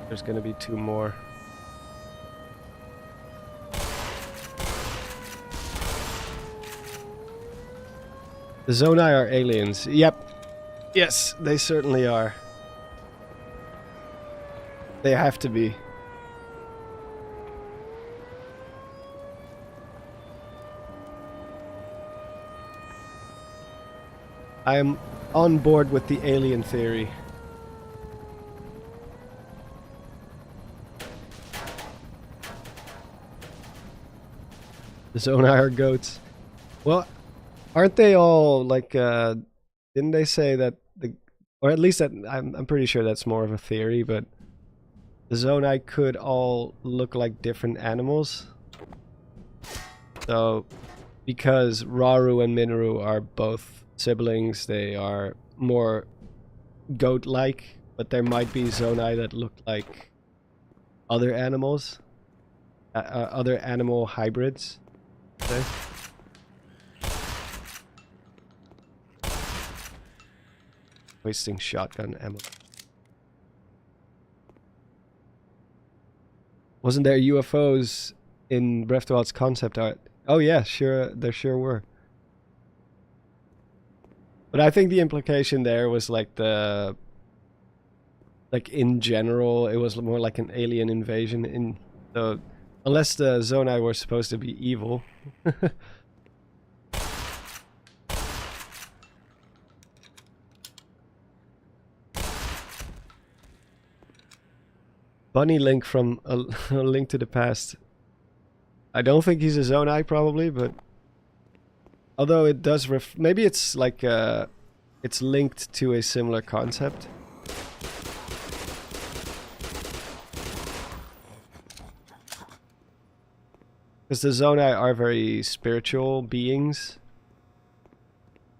There's gonna be two more. The Zonai are aliens. Yep. Yes, they certainly are. They have to be. I am on board with the alien theory. The Zonai are goats. Well, aren't they all like? Didn't they say that the, or at least that I'm pretty sure that's more of a theory, but the Zonai could all look like different animals. So, because Raru and Minoru are both siblings, they are more goat-like, but there might be Zonai that look like other animals, other animal hybrids. Say. Wasting shotgun ammo. Wasn't there UFOs in Breath of the Wild's concept art? Oh yeah, sure, there sure were. But I think the implication there was like the... Like in general, it was more like an alien invasion in... So, unless the Zonai were supposed to be evil. Bunny Link from a Link to the Past. I don't think he's a Zonai probably, but although it does maybe it's like it's linked to a similar concept. Because the Zonai are very spiritual beings.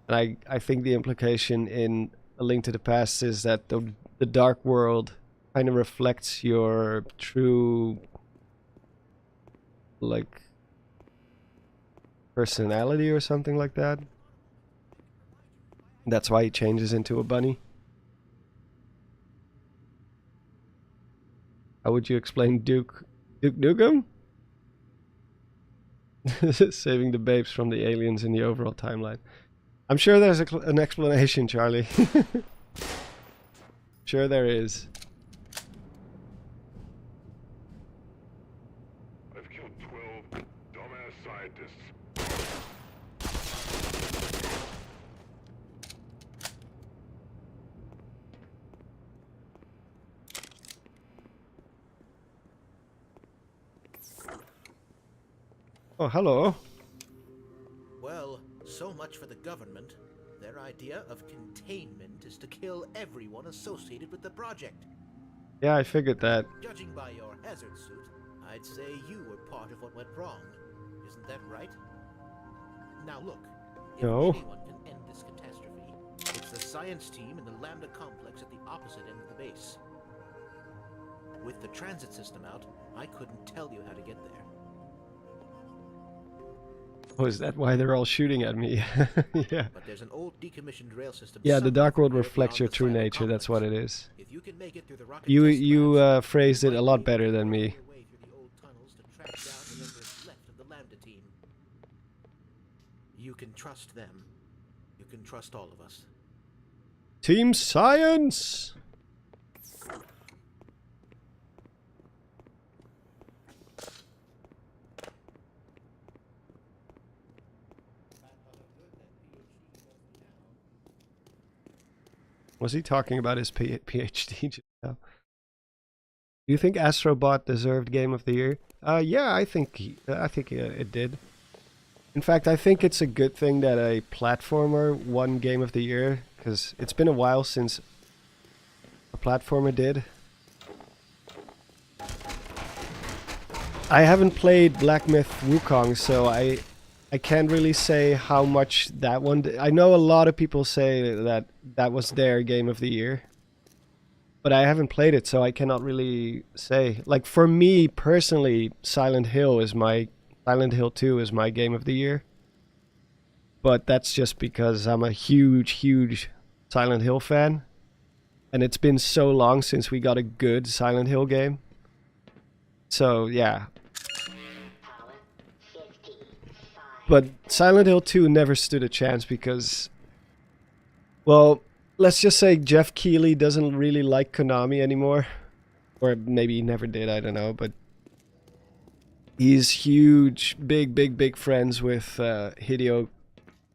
And I think the implication in A Link to the Past is that the dark world kind of reflects your true, like, personality or something like that. That's why he changes into a bunny. How would you explain Duke Nukem? Saving the babes from the aliens in the overall timeline. I'm sure there's an explanation, Charlie. Sure there is. I've killed 12 dumbass scientists. Oh, hello. Well, so much for the government. Their idea of containment is to kill everyone associated with the project. Yeah, I figured that. Judging by your hazard suit, I'd say you were part of what went wrong. Isn't that right? Now look, if No. anyone can end this catastrophe, it's the science team in the Lambda complex at the opposite end of the base. With the transit system out, I couldn't tell you how to get there. Oh, is that why they're all shooting at me? Yeah. But there's an old decommissioned rail system. Yeah, the dark world somewhere reflects beyond your the true silent nature. That's what it complex. is. If you can make it through the rocket You test labs, phrased it you a might lot be better able to than work me. your way through the old tunnels to track down whatever's left of the Lambda team. You can trust them. You can trust all of us. Team Science! Was he talking about his PhD just now? Do you think Astrobot deserved Game of the Year? Yeah, I think it did. In fact, I think it's a good thing that a platformer won Game of the Year, because it's been a while since a platformer did. I haven't played Black Myth Wukong, so I can't really say how much that one did. I know a lot of people say that that was their Game of the Year, but I haven't played it, so I cannot really say. Like, for me personally, Silent Hill 2 is my Game of the Year. But that's just because I'm a huge Silent Hill fan. And it's been so long since we got a good Silent Hill game. So, yeah. But Silent Hill 2 never stood a chance because... Well, let's just say Jeff Keighley doesn't really like Konami anymore. Or maybe he never did, I don't know, but... He's huge, big friends with Hideo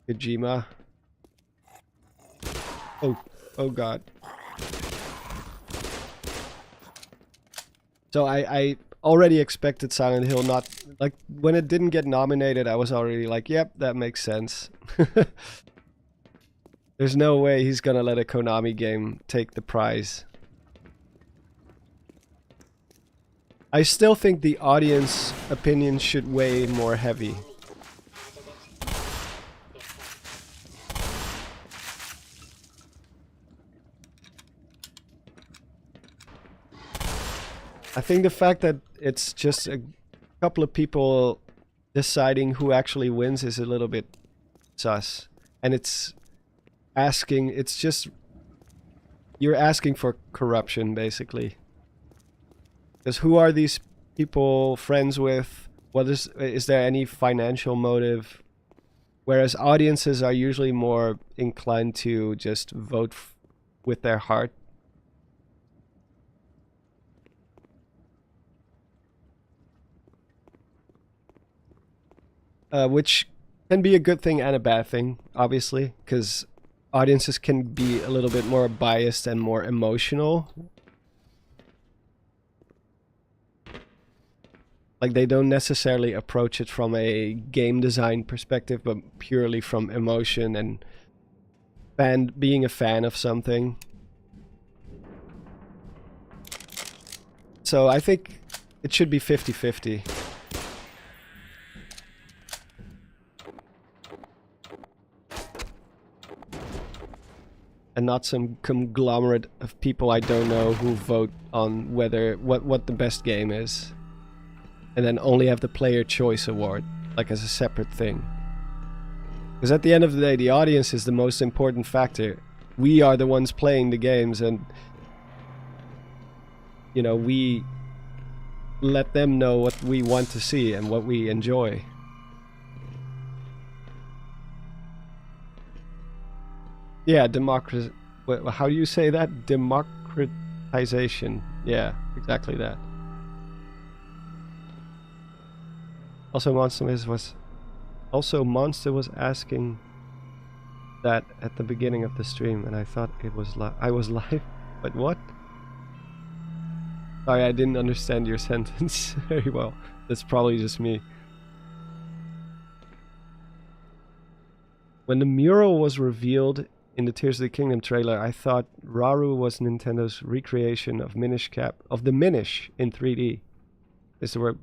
Kojima. Oh god. So I already expected Silent Hill not... Like, when it didn't get nominated, I was already like, yep, that makes sense. There's no way he's gonna let a Konami game take the prize. I still think the audience opinion should weigh more heavy. I think the fact that it's just a couple of people deciding who actually wins is a little bit sus. And it's just... You're asking for corruption, basically. Because who are these people friends with? Is there any financial motive? Whereas audiences are usually more inclined to just vote with their heart. Which can be a good thing and a bad thing, obviously, because audiences can be a little bit more biased and more emotional. Like, they don't necessarily approach it from a game design perspective, but purely from emotion and being a fan of something. So I think it should be 50-50. And not some conglomerate of people I don't know who vote on what the best game is. And then only have the player choice award, like as a separate thing. Because at the end of the day, the audience is the most important factor. We are the ones playing the games, and you know, we let them know what we want to see and what we enjoy. Yeah, how do you say that? Democratization. Yeah, exactly that. Also, Monster was asking that at the beginning of the stream, and I thought it was I was live. But what? Sorry, I didn't understand your sentence very well. That's probably just me. When the mural was revealed in the Tears of the Kingdom trailer, I thought Raru was Nintendo's recreation of the Minish in 3D.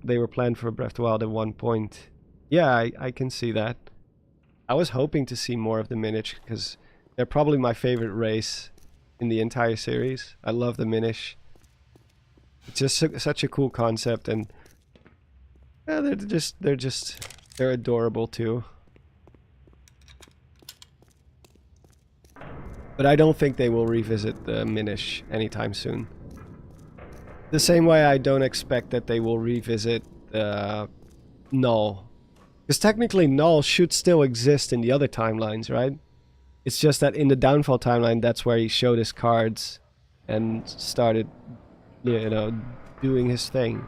They were planned for Breath of the Wild at one point. Yeah, I can see that. I was hoping to see more of the Minish, because they're probably my favorite race in the entire series. I love the Minish. It's just such a cool concept, and yeah, they're adorable too. But I don't think they will revisit the Minish anytime soon. The same way I don't expect that they will revisit Null. Because technically Null should still exist in the other timelines, right? It's just that in the Downfall timeline, that's where he showed his cards and started, you know, doing his thing.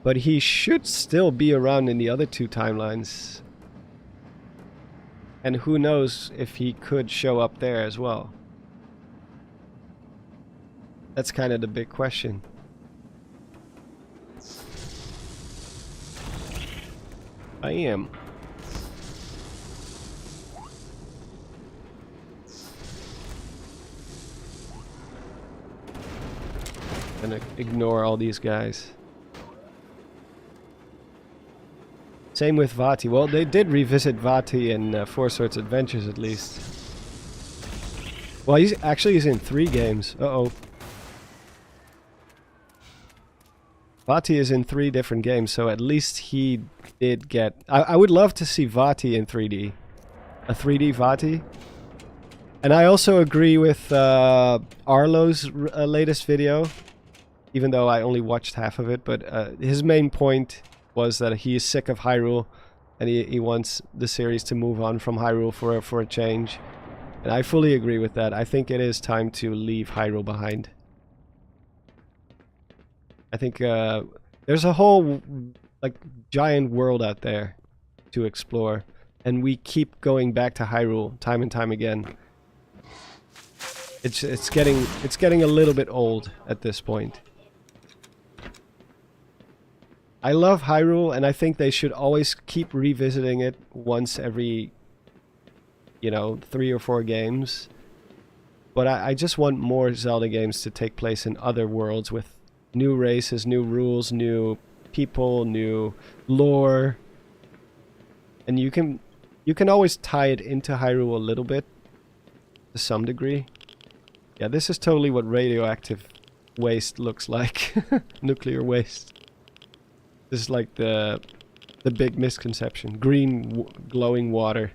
But he should still be around in the other two timelines. And who knows if he could show up there as well. That's kind of the big question. I am. Gonna ignore all these guys. Same with Vati. Well, they did revisit Vati in Four Swords Adventures at least. Well, he's in 3 games. Uh-oh. Vati is in 3 different games, so at least he did get... I would love to see Vati in 3D. A 3D Vati. And I also agree with Arlo's latest video, even though I only watched half of it, but his main point was that he is sick of Hyrule, and he wants the series to move on from Hyrule for a change. And I fully agree with that. I think it is time to leave Hyrule behind. I think there's a whole like giant world out there to explore, and we keep going back to Hyrule time and time again. It's getting a little bit old at this point. I love Hyrule, and I think they should always keep revisiting it once every, you know, 3 or 4 games. But I just want more Zelda games to take place in other worlds with new races, new rules, new people, new lore. And you can always tie it into Hyrule a little bit, to some degree. Yeah, this is totally what radioactive waste looks like. Nuclear waste. This is like the big misconception. Green glowing water.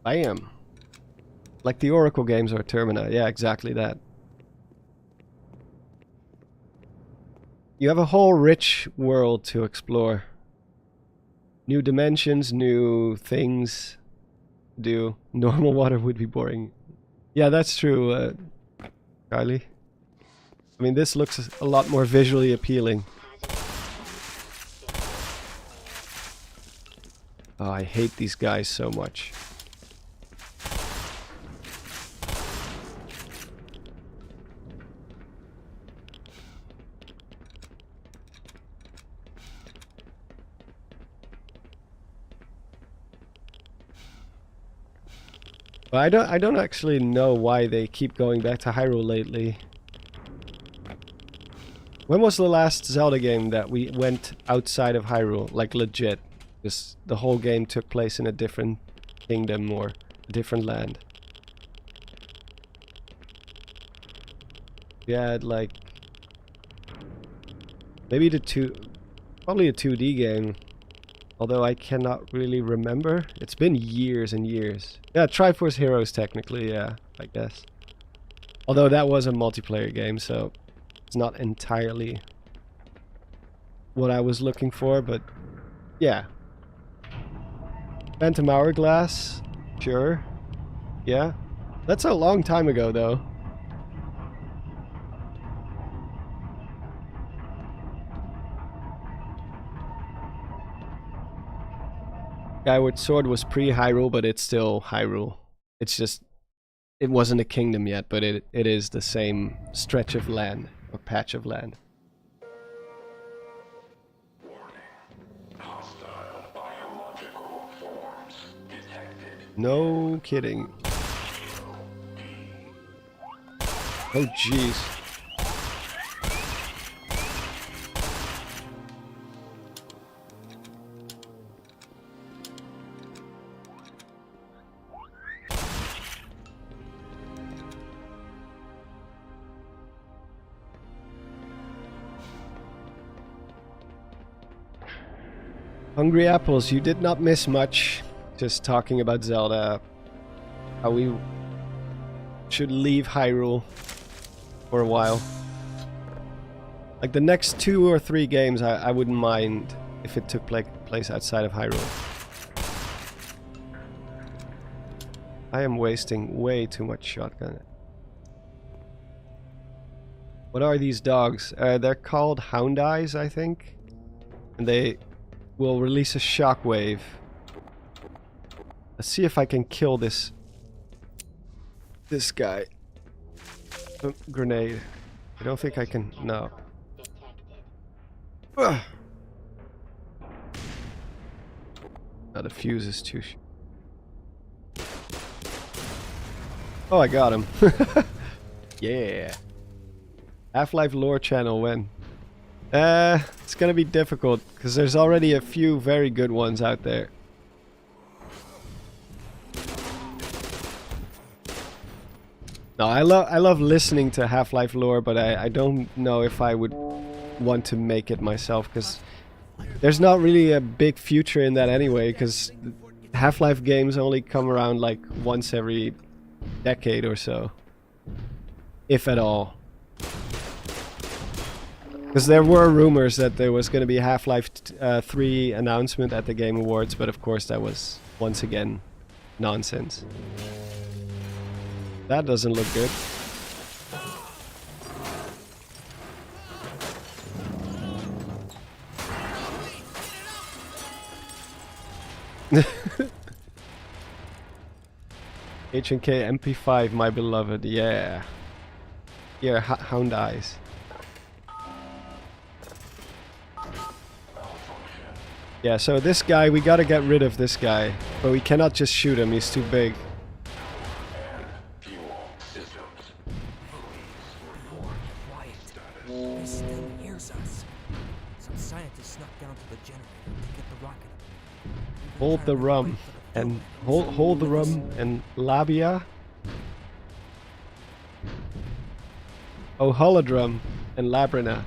Bam! Like the Oracle games or Termina. Yeah, exactly that. You have a whole rich world to explore. New dimensions, new things to do. Normal water would be boring. Yeah, that's true, Carly. I mean, this looks a lot more visually appealing. Oh, I hate these guys so much. But I don't actually know why they keep going back to Hyrule lately. When was the last Zelda game that we went outside of Hyrule, like legit? Because the whole game took place in a different kingdom or a different land. We had like maybe probably a 2D game. Although I cannot really remember. It's been years and years. Yeah, Triforce Heroes technically, yeah, I guess. Although that was a multiplayer game, so it's not entirely what I was looking for, but yeah. Phantom Hourglass, sure. Yeah. That's a long time ago, though. Skyward Sword was pre-Hyrule, but it's still Hyrule. It's just, it wasn't a kingdom yet, but it is the same stretch of land, or patch of land. No kidding. Oh jeez. Hungry Apples, you did not miss much. Just talking about Zelda. How we should leave Hyrule for a while. Like the next 2 or 3 games, I wouldn't mind if it took place outside of Hyrule. I am wasting way too much shotgun. What are these dogs? They're called Hound Eyes, I think. And they will release a shockwave. Let's see if I can kill this guy. Oh, grenade. I don't think I can. No. Ugh. Oh, the fuse is too. Oh, I got him. Yeah. Half-Life lore channel when? It's gonna be difficult because there's already a few very good ones out there. No, I love listening to Half-Life lore, but I don't know if I would want to make it myself because there's not really a big future in that anyway, because Half-Life games only come around like once every decade or so, if at all. Because there were rumors that there was going to be Half-Life 3 announcement at the Game Awards, but of course that was, once again, nonsense. That doesn't look good. H&K MP5, my beloved, yeah. Here, Hound Eyes. Yeah, so this guy, we gotta get rid of this guy. But we cannot just shoot him, he's too big. Quiet. He still hears us. Some scientists snuck down to the generator to get the rocket up. Hold the rum. And hold the rum and labia. Oh, holodrum and labrina.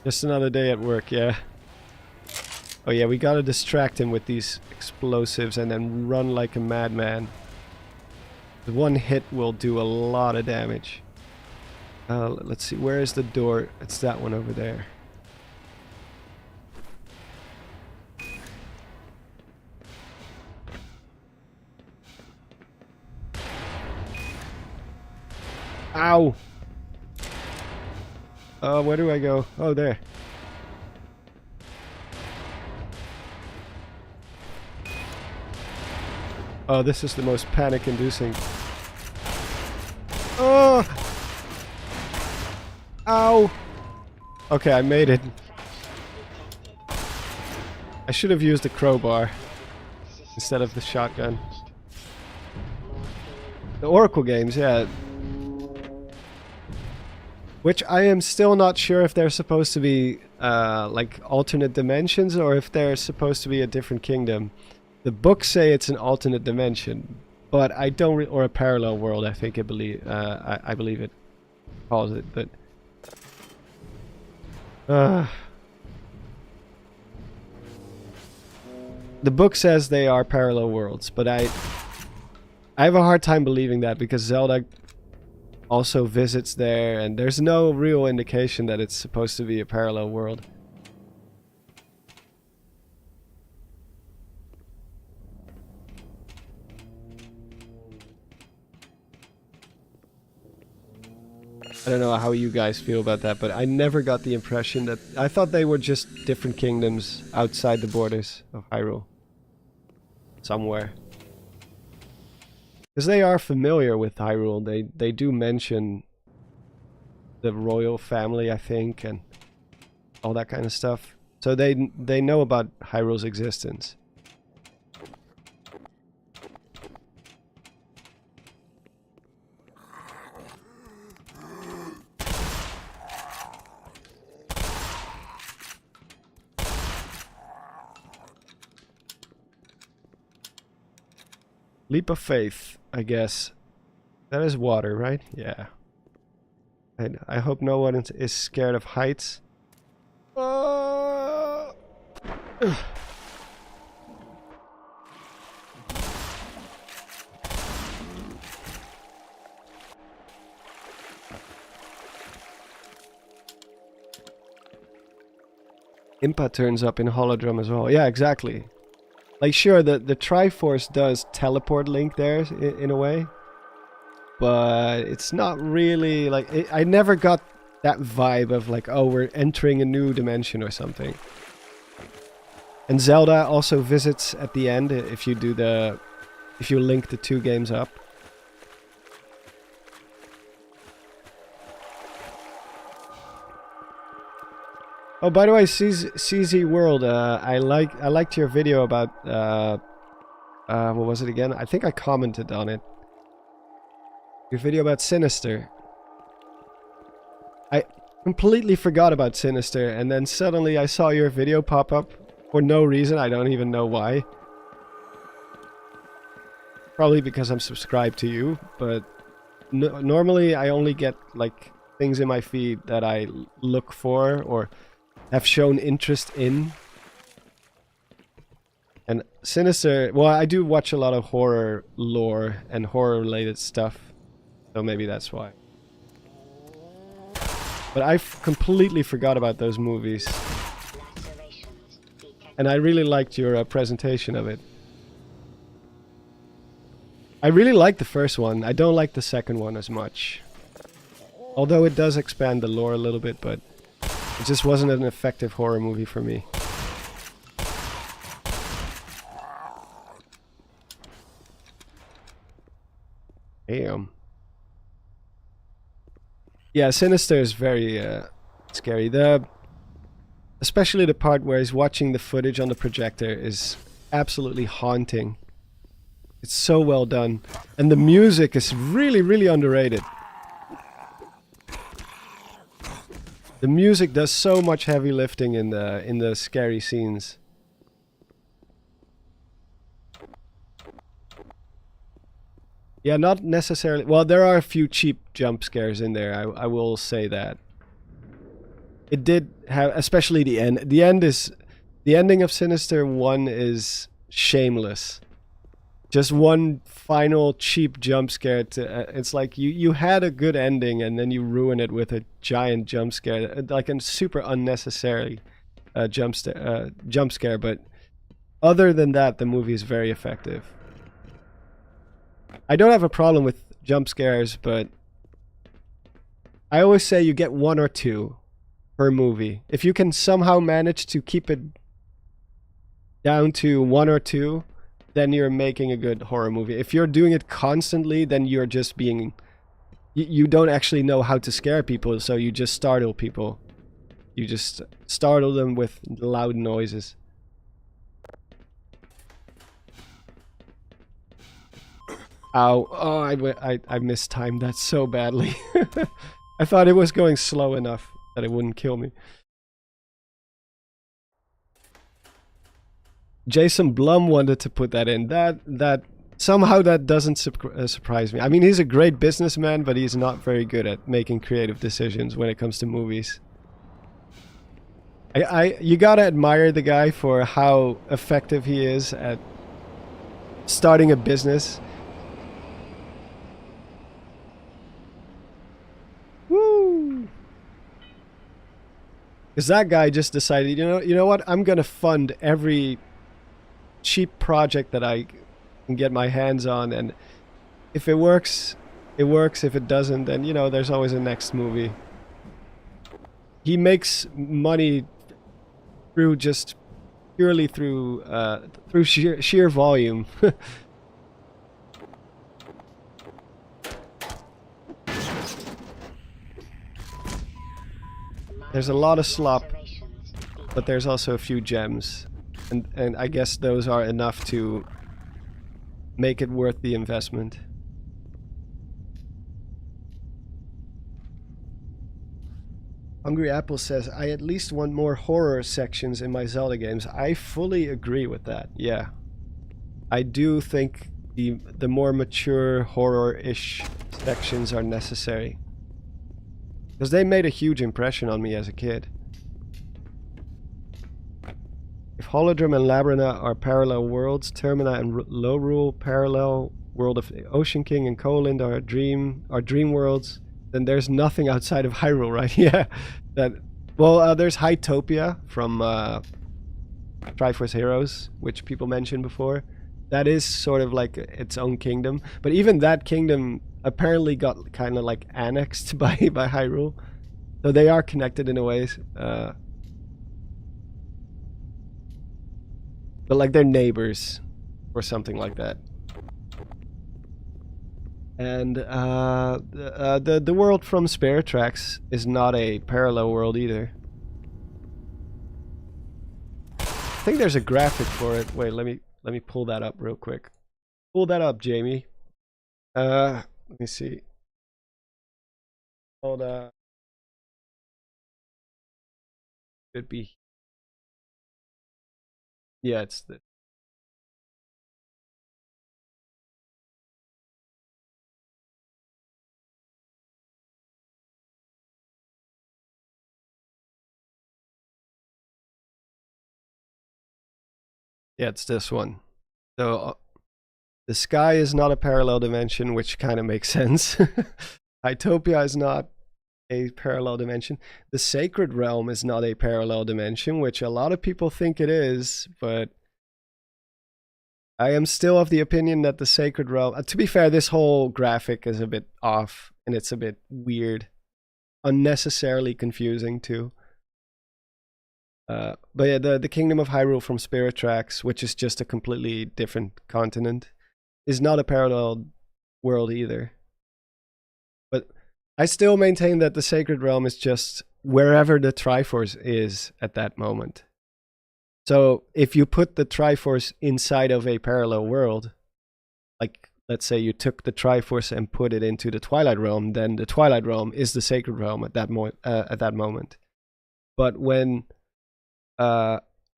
Just another day at work, yeah. Oh yeah, we gotta distract him with these explosives and then run like a madman. The one hit will do a lot of damage. Let's see, where is the door? It's that one over there. Ow! Where do I go? Oh, there. Oh, this is the most panic-inducing. Oh! Ow! Okay, I made it. I should have used the crowbar instead of the shotgun. The Oracle games, yeah. Which I am still not sure if they're supposed to be like alternate dimensions or if they're supposed to be a different kingdom. The books say it's an alternate dimension, but I don't or a parallel world. I think I believe it calls it, but the book says they are parallel worlds, but I have a hard time believing that because Zelda also visits there, and there's no real indication that it's supposed to be a parallel world. I don't know how you guys feel about that, but I never got the impression that... I thought they were just different kingdoms outside the borders of Hyrule. Somewhere. Because they are familiar with Hyrule. They do mention the royal family, I think, and all that kind of stuff. So they know about Hyrule's existence. Leap of faith, I guess. That is water, right? Yeah. I hope no one is scared of heights. Impa turns up in Holodrum as well. Yeah, exactly. Like, sure, the Triforce does teleport Link there in a way, but it's not really like I never got that vibe of like, oh, we're entering a new dimension or something. And Zelda also visits at the end if you link the two games up. Oh, by the way, CZ World, I liked your video about what was it again? I think I commented on it. Your video about Sinister. I completely forgot about Sinister, and then suddenly I saw your video pop up for no reason. I don't even know why. Probably because I'm subscribed to you, but normally I only get like things in my feed that I look for or have shown interest in. And Sinister, well, I do watch a lot of horror lore and horror related stuff, so maybe that's why. But I completely forgot about those movies. And I really liked your presentation of it. I really like the first one. I don't like the second one as much. Although it does expand the lore a little bit, but it just wasn't an effective horror movie for me. Damn. Yeah, Sinister is very scary. Especially the part where he's watching the footage on the projector is absolutely haunting. It's so well done. And the music is really, really underrated. The music does so much heavy lifting in the scary scenes. Yeah, not necessarily. Well, there are a few cheap jump scares in there. I will say that. It did have, especially the end. The ending of Sinister 1 is shameless. Just one final cheap jump scare. It's like you had a good ending and then you ruin it with a giant jump scare, like a super unnecessary jump scare. But other than that, the movie is very effective. I don't have a problem with jump scares, but I always say you get one or two per movie. If you can somehow manage to keep it down to one or two, then you're making a good horror movie. If you're doing it constantly, then you're just being... You don't actually know how to scare people, so you just startle people. You just startle them with loud noises. Ow. Oh, I mistimed that so badly. I thought it was going slow enough that it wouldn't kill me. Jason Blum wanted to put that in. Somehow that doesn't surprise me. I mean, he's a great businessman, but he's not very good at making creative decisions when it comes to movies. You gotta admire the guy for how effective he is at starting a business. Woo! Because that guy just decided, you know what? I'm gonna fund every cheap project that I can get my hands on, and if it works, it works. If it doesn't, then there's always a next movie. He makes money through just purely through sheer volume. There's a lot of slop, but there's also a few gems, and I guess those are enough to make it worth the investment. Hungry Apple says, I at least want more horror sections in my Zelda games. I fully agree with that, yeah. I do think the more mature horror-ish sections are necessary. Because they made a huge impression on me as a kid. If Holodrum and Labrina are parallel worlds, Termina and Lorule parallel world of Ocean King and Kolind are dream worlds, then there's nothing outside of Hyrule, right? Yeah. There's Hytopia from Triforce Heroes, which people mentioned before. That is sort of like its own kingdom, but even that kingdom apparently got kind of like annexed by Hyrule, so they are connected in a way. But like they're neighbors, or something like that. And the world from Spare Tracks is not a parallel world either. I think there's a graphic for it. Wait, let me pull that up real quick. Pull that up, Jamie. Let me see. Hold on. Could be. Yeah, it's the. Yeah, it's this one. So the sky is not a parallel dimension, which kind of makes sense. Hytopia is not a parallel dimension. The sacred realm is not a parallel dimension, which a lot of people think it is, but I am still of the opinion that the sacred realm... to be fair, this whole graphic is a bit off, and it's a bit weird. Unnecessarily confusing, too. But yeah, the Kingdom of Hyrule from Spirit Tracks, which is just a completely different continent, is not a parallel world either. But I still maintain that the Sacred Realm is just wherever the Triforce is at that moment. So if you put the Triforce inside of a parallel world, like let's say you took the Triforce and put it into the Twilight Realm, then the Twilight Realm is the Sacred Realm at that moment. But when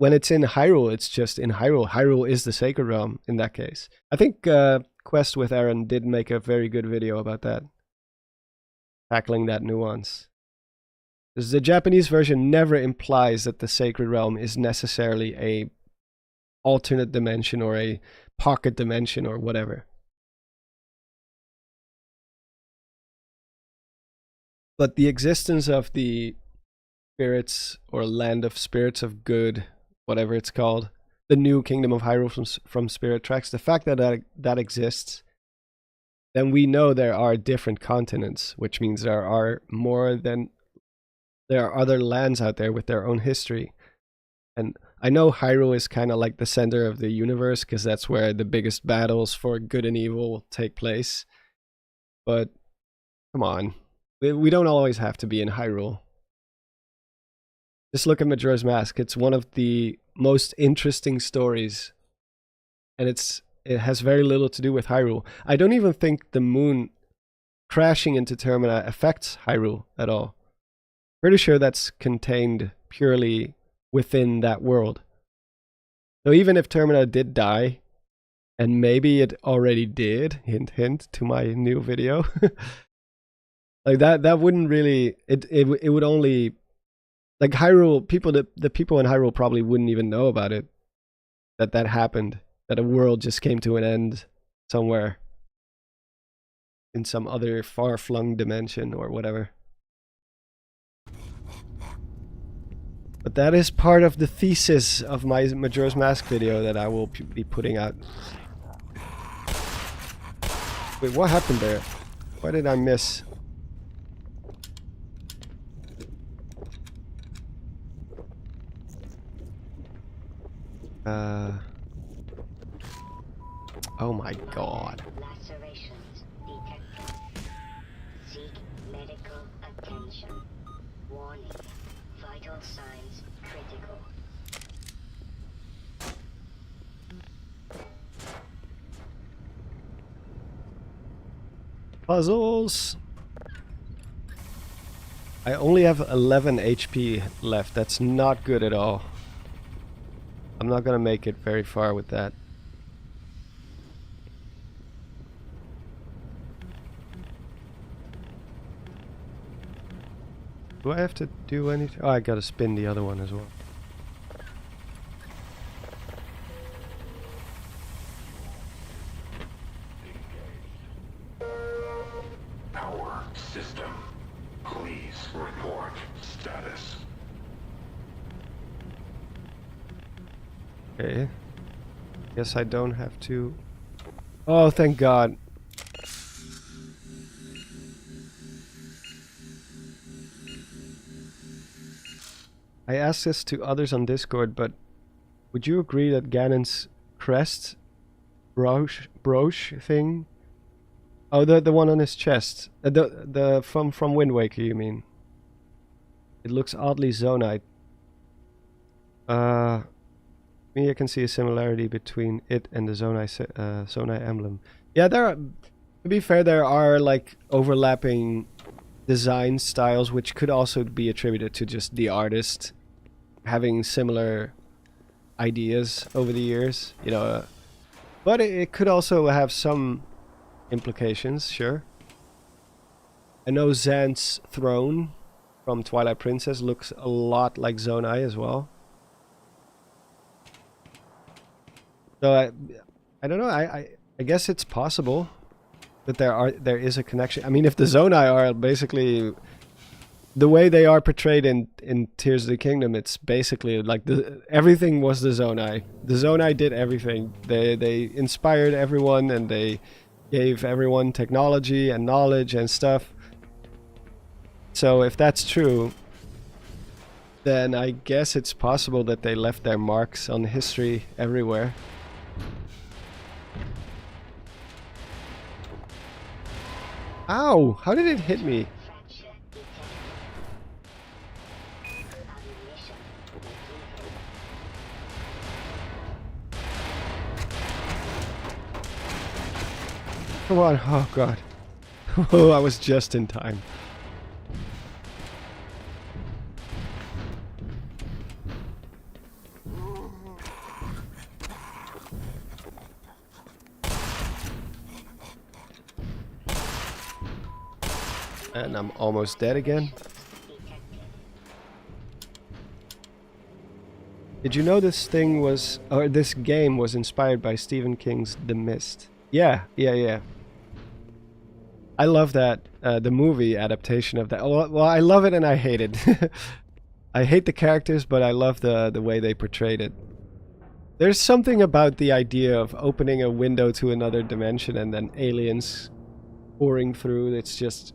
it's in Hyrule, it's just in Hyrule. Hyrule is the Sacred Realm in that case. I think Quest with Aaron did make a very good video about that, tackling that nuance. Because the Japanese version never implies that the Sacred Realm is necessarily a alternate dimension or a pocket dimension or whatever. But the existence of the spirits or land of spirits of good, whatever it's called, the new Kingdom of Hyrule from Spirit Tracks, the fact that that exists, then we know there are different continents, which means there are other lands out there with their own history. And I know Hyrule is kind of like the center of the universe because that's where the biggest battles for good and evil take place. But come on, we don't always have to be in Hyrule. Just look at Majora's Mask. It's one of the most interesting stories, and it has very little to do with Hyrule. I don't even think the moon crashing into Termina affects Hyrule at all. Pretty sure that's contained purely within that world. So even if Termina did die, and maybe it already did, hint hint to my new video, like that wouldn't really, it would only, like Hyrule, the people in Hyrule probably wouldn't even know about it, that happened, that a world just came to an end somewhere in some other far-flung dimension or whatever. But that is part of the thesis of my Majora's Mask video that I will be putting out. Wait, what happened there? Why did I miss? Oh my god. Lacerations detected. Seek medical attention. Warning. Vital signs critical. Puzzles. I only have 11 HP left. That's not good at all. I'm not gonna make it very far with that. Do I have to do anything? Oh, I gotta spin the other one as well. Power system. Please report status. Okay. Guess I don't have to. Oh, thank God. I asked this to others on Discord, but would you agree that Ganon's crest brooch thing? Oh, the one on his chest. The from Wind Waker, you mean? It looks oddly zonite. Me, I can see a similarity between it and the Zonai emblem. Yeah, there are, to be fair, there are like overlapping design styles which could also be attributed to just the artist having similar ideas over the years, you know, but it could also have some implications, sure. I know Zan's throne from Twilight Princess looks a lot like Zonai as well. So I don't know. I guess it's possible that there is a connection. I mean, if the Zonai are basically the way they are portrayed in Tears of the Kingdom, it's basically like everything was the Zonai. The Zonai did everything. They inspired everyone and they gave everyone technology and knowledge and stuff. So if that's true, then I guess it's possible that they left their marks on history everywhere. Ow! How did it hit me? Come on, oh god. Oh, I was just in time. And I'm almost dead again. Did you know this thing was, or this game was inspired by Stephen King's The Mist? Yeah. I love that, the movie adaptation of that. Well, I love it and I hate it. I hate the characters, but I love the way they portrayed it. There's something about the idea of opening a window to another dimension and then aliens pouring through. It's just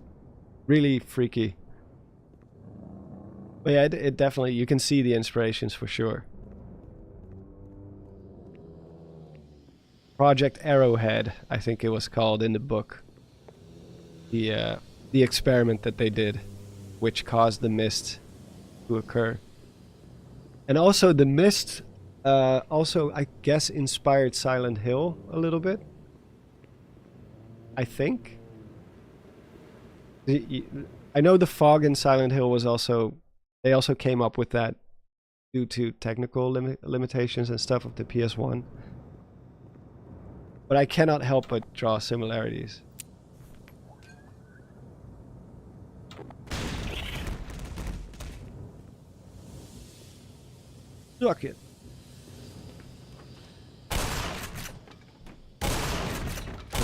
really freaky. But yeah, it definitely, you can see the inspirations for sure. Project Arrowhead, I think it was called in the book. The experiment that they did, which caused the mist to occur. And also the mist, also I guess inspired Silent Hill a little bit. I think. I know the fog in Silent Hill was also, they also came up with that due to technical limitations and stuff of the PS1. But I cannot help but draw similarities. Suck it.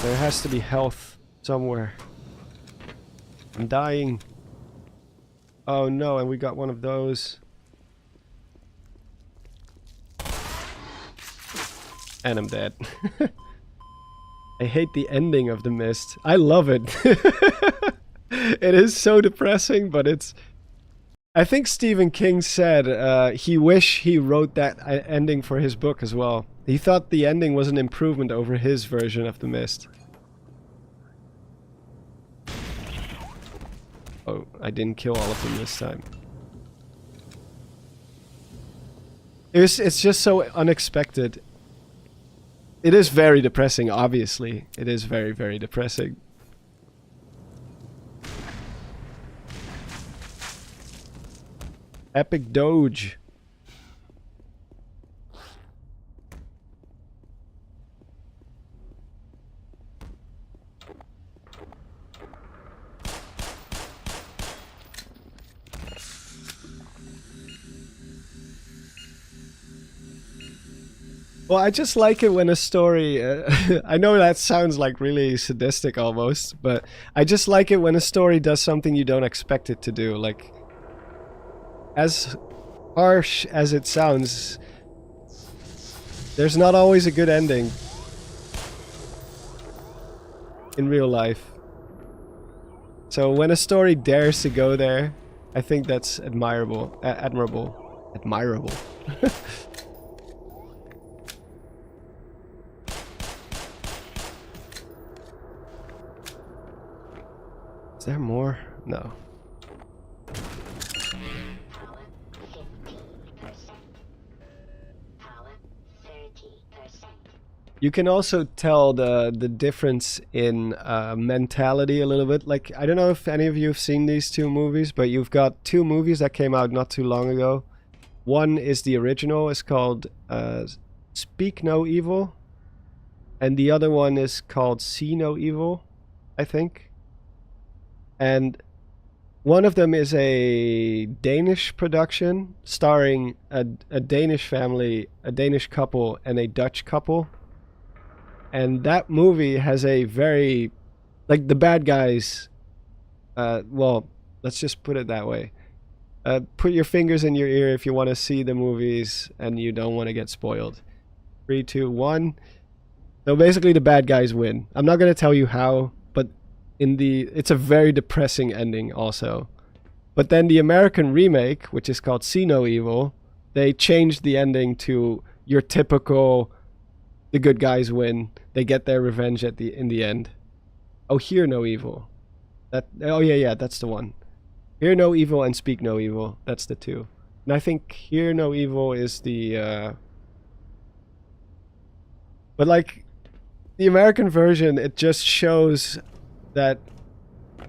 There has to be health somewhere. I'm dying. Oh no, and we got one of those. And I'm dead. I hate the ending of The Mist. I love it. It is so depressing, but it's... I think Stephen King said he wished he wrote that ending for his book as well. He thought the ending was an improvement over his version of The Mist. Oh, I didn't kill all of them this time. It's just so unexpected. It is very depressing, obviously. It is very, very depressing. Epic Doge. Well, I just like it when a story... I know that sounds like really sadistic almost, but I just like it when a story does something you don't expect it to do. Like, as harsh as it sounds, there's not always a good ending in real life. So when a story dares to go there, I think that's admirable. Admirable. Is there more? No. Power 15%. Power 30%. You can also tell the difference in mentality a little bit. Like, I don't know if any of you have seen these two movies, but you've got two movies that came out not too long ago. One is the original, it's called Speak No Evil. And the other one is called See No Evil, I think. And one of them is a Danish production starring a Danish family, a Danish couple, and a Dutch couple. And that movie has a very, like, the bad guys, well, let's just put it that way. Put your fingers in your ear if you want to see the movies and you don't want to get spoiled. 3, 2, 1. So basically the bad guys win. I'm not going to tell you how, but it's a very depressing ending also. But then the American remake, which is called See No Evil, they changed the ending to your typical the good guys win. They get their revenge in the end. Oh, Hear No Evil. Oh yeah, that's the one. Hear No Evil and Speak No Evil. That's the two. And I think Hear No Evil is the but like the American version, it just shows that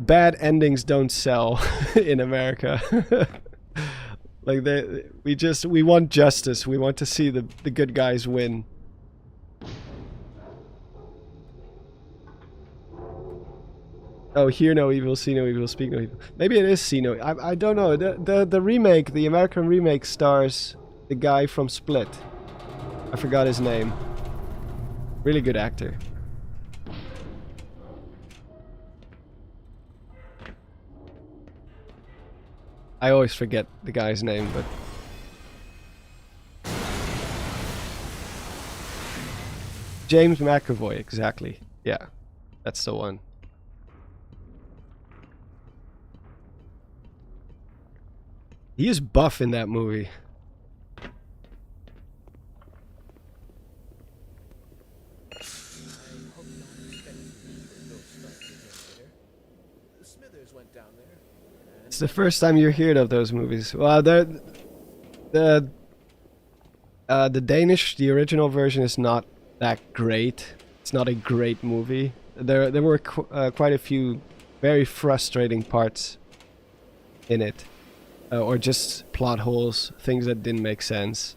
bad endings don't sell in America. Like we want justice. We want to see the good guys win. Oh, Hear No Evil, See No Evil, Speak No Evil. Maybe it is See No. I don't know. The remake, the American remake, stars the guy from Split. I forgot his name. Really good actor. I always forget the guy's name, but James McAvoy, exactly. Yeah, that's the one. He is buff in that movie. It's the first time you heard of those movies. Well, the Danish, the original version is not that great. It's not a great movie. There were quite a few very frustrating parts in it. Or just plot holes, things that didn't make sense.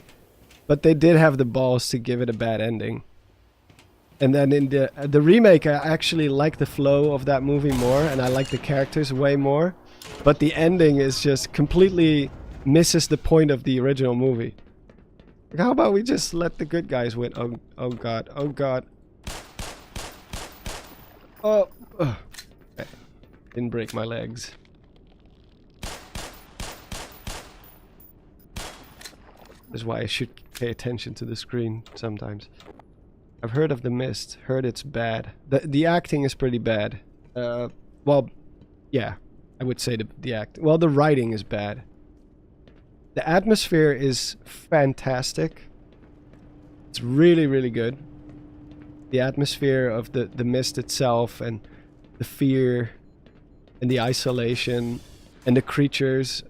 But they did have the balls to give it a bad ending. And then in the remake, I actually like the flow of that movie more, and I like the characters way more. But the ending is just completely misses the point of the original movie. Like, how about we just let the good guys win? Oh god, oh god. Oh, okay. Didn't break my legs. That's why I should pay attention to the screen sometimes. I've heard of The Mist. Heard it's bad. The acting is pretty bad. Well, yeah, I would say the act. Well, the writing is bad. The atmosphere is fantastic. It's really, really good. The atmosphere of the mist itself, and the fear, and the isolation, and the creatures.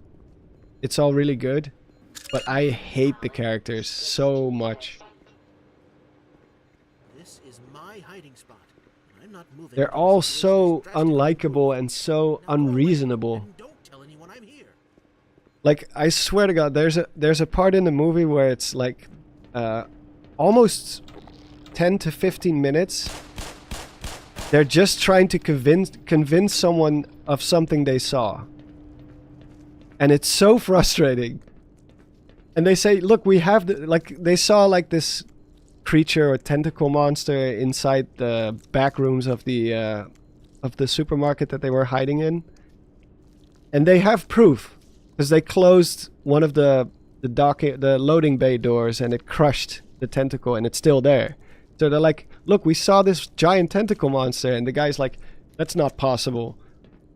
It's all really good. But I hate the characters so much. This is my hiding spot. I'm not moving. They're all so unlikable and so unreasonable. Don't tell anyone I'm here. Like, I swear to God, there's a part in the movie where it's like almost 10 to 15 minutes. They're just trying to convince someone of something they saw. And it's so frustrating. And they say, look, we have they saw like this creature or tentacle monster inside the back rooms of the supermarket that they were hiding in. And they have proof, because they closed one of the loading bay doors, and it crushed the tentacle, and it's still there. So they're like, look, we saw this giant tentacle monster, and the guy's like, that's not possible.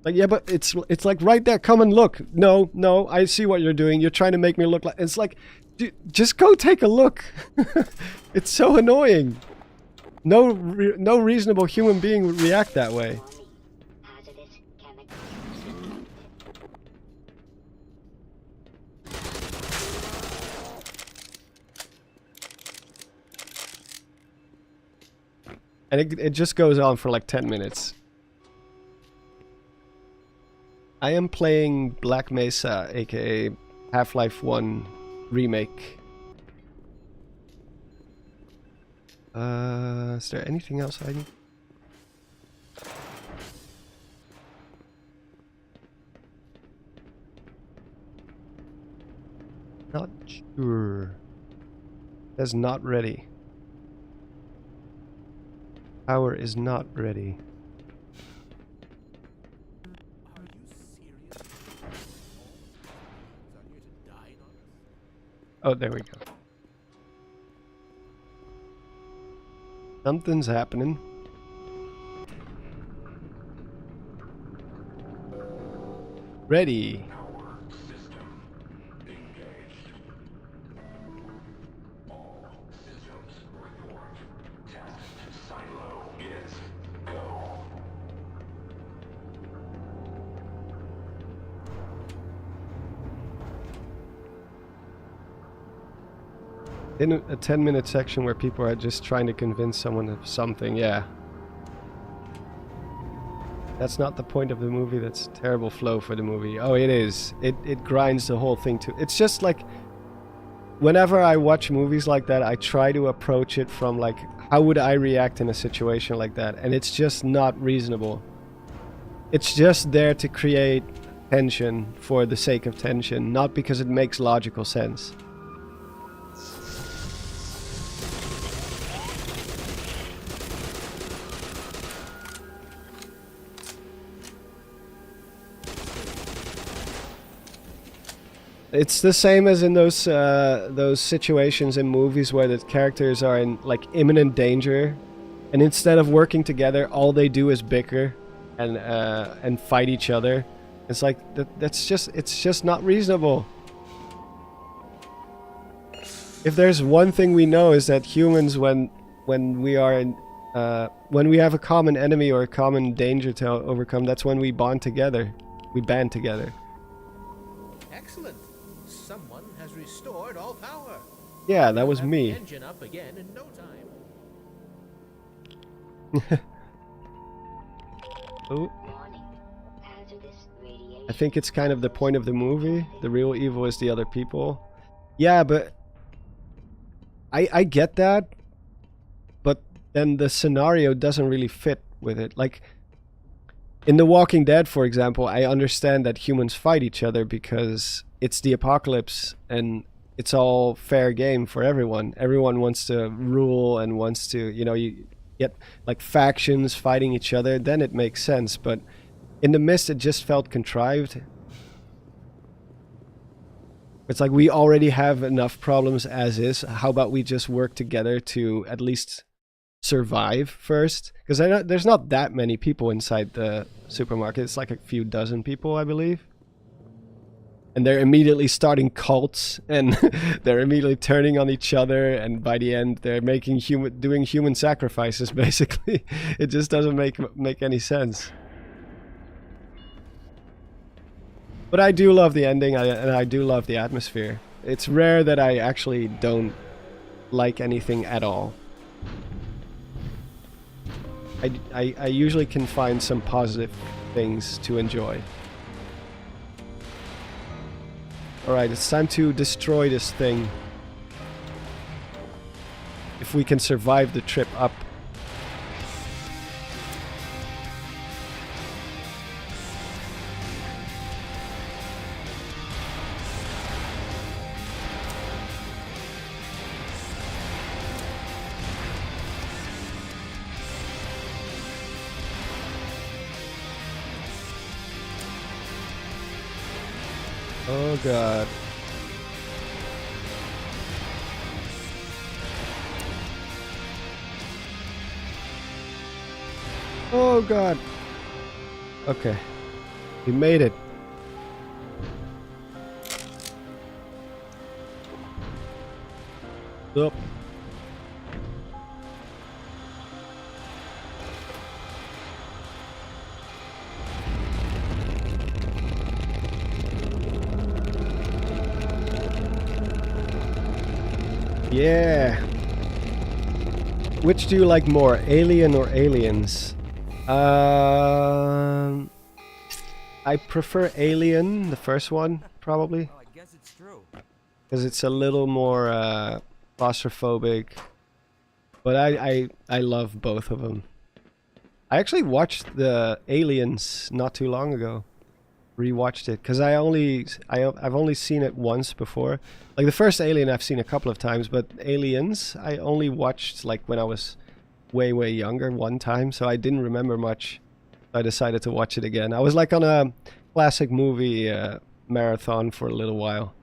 Like, yeah, but it's like right there. Come and look. No, I see what you're doing. You're trying to make me look like... It's like, just go take a look. It's so annoying. No reasonable human being would react that way. And it just goes on for like 10 minutes. I am playing Black Mesa, aka Half-Life 1 Remake. Is there anything else I need? Not sure. That's not ready. Power is not ready. Are you serious? All these are here to dine on us? Oh, there we go. Something's happening. Ready. Power system engaged. All systems report. Test silo is go. In a 10-minute section where people are just trying to convince someone of something, yeah. That's not the point of the movie. That's terrible flow for the movie. Oh, it is. It grinds the whole thing to... It's just like... Whenever I watch movies like that, I try to approach it from like, how would I react in a situation like that? And it's just not reasonable. It's just there to create tension for the sake of tension, not because it makes logical sense. It's the same as in those situations in movies where the characters are in like imminent danger, and instead of working together, all they do is bicker and fight each other. It's like it's just not reasonable. If there's one thing we know is that humans, when we are in when we have a common enemy or a common danger to overcome, that's when we bond together. We band together. Excellent. Someone has restored all power. Yeah, that was We'll have me. the engine up again in no time. Oh. Warning. Hazardous radiation. I think it's kind of the point of the movie. The real evil is the other people. Yeah, but I get that, but then the scenario doesn't really fit with it. Like in The Walking Dead, for example, I understand that humans fight each other because it's the apocalypse and it's all fair game for everyone. Everyone wants to rule and wants to, you know, you get like factions fighting each other, then it makes sense. But in The Mist, it just felt contrived. It's like we already have enough problems as is. How about we just work together to at least survive first? Because there's not that many people inside the supermarket. It's like a few dozen people, I believe. And they're immediately starting cults, and they're immediately turning on each other, and by the end they're doing human sacrifices, basically. It just doesn't make any sense. But I do love the ending, and I do love the atmosphere. It's rare that I actually don't like anything at all. I usually can find some positive things to enjoy. Alright, it's time to destroy this thing. If we can survive the trip up. Oh god. Oh god. Okay. We made it. Up. Yeah. Which do you like more, Alien or Aliens? I prefer Alien, the first one, probably. Well, I guess it's true. Because it's a little more claustrophobic. But I love both of them. I actually watched the Aliens not too long ago. rewatched it because I've only seen it once before. Like the first Alien I've seen a couple of times, but Aliens I only watched like when I was way younger one time, so I didn't remember much. I decided to watch it again. I was like on a classic movie marathon for a little while.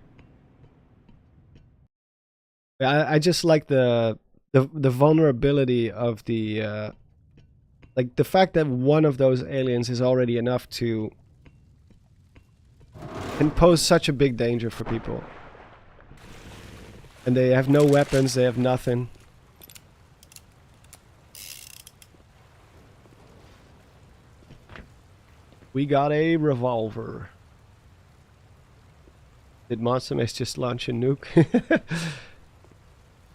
I just like the vulnerability of the like the fact that one of those aliens is already enough to can pose such a big danger for people. And they have no weapons, they have nothing. We got a revolver. Did Monster Maze just launch a nuke?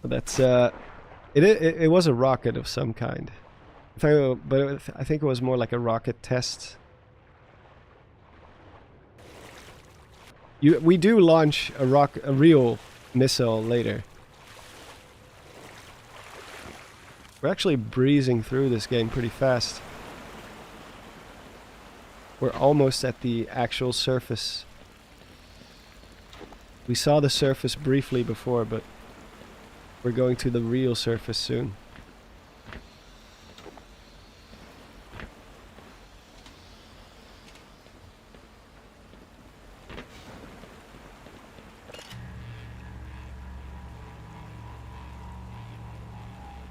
That's it was a rocket of some kind. I think it was more like a rocket test. We do launch a real missile later. We're actually breezing through this game pretty fast. We're almost at the actual surface. We saw the surface briefly before, but we're going to the real surface soon.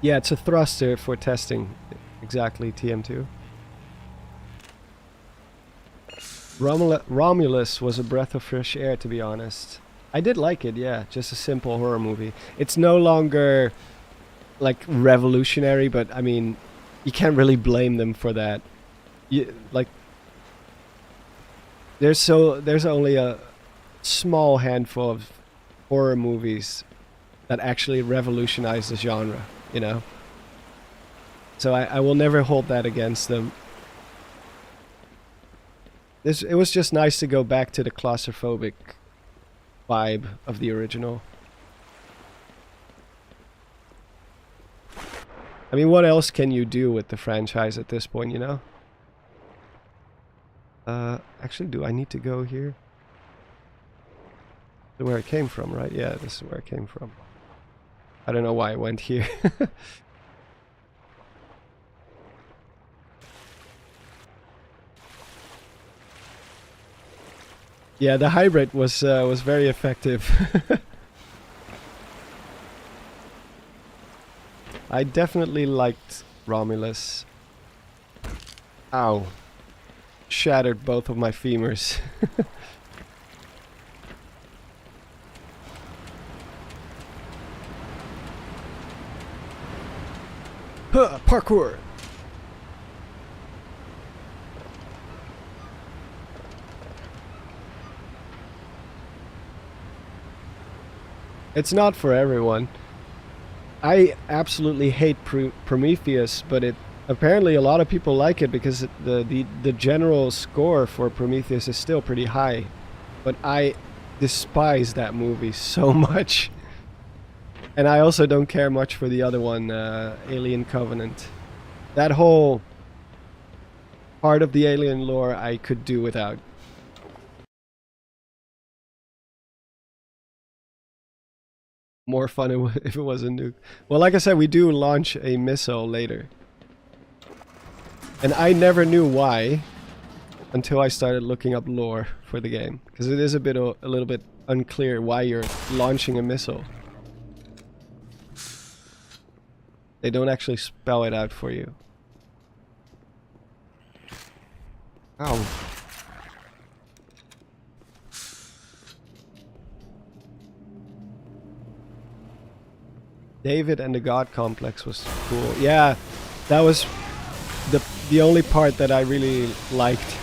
Yeah, it's a thruster for testing. Exactly, TM2. Romulus was a breath of fresh air, to be honest. I did like it, yeah. Just a simple horror movie. It's no longer like revolutionary, but I mean, you can't really blame them for that. There's only a small handful of horror movies that actually revolutionize the genre, you know? So I will never hold that against them. It was just nice to go back to the claustrophobic vibe of the original. I mean, what else can you do with the franchise at this point, you know? Actually, do I need to go here? This is where I came from, right? Yeah, this is where I came from. I don't know why I went here. Yeah, the hybrid was very effective. I definitely liked Romulus. Ow. Shattered both of my femurs. Huh, parkour! It's not for everyone. I absolutely hate Prometheus, but apparently a lot of people like it because the general score for Prometheus is still pretty high. But I despise that movie so much. And I also don't care much for the other one, Alien Covenant. That whole part of the Alien lore I could do without. More fun if it was a nuke. Well, like I said, we do launch a missile later. And I never knew why until I started looking up lore for the game. Because it is a little bit unclear why you're launching a missile. They don't actually spell it out for you. Ow. David and the God Complex was cool. Yeah, that was the only part that I really liked.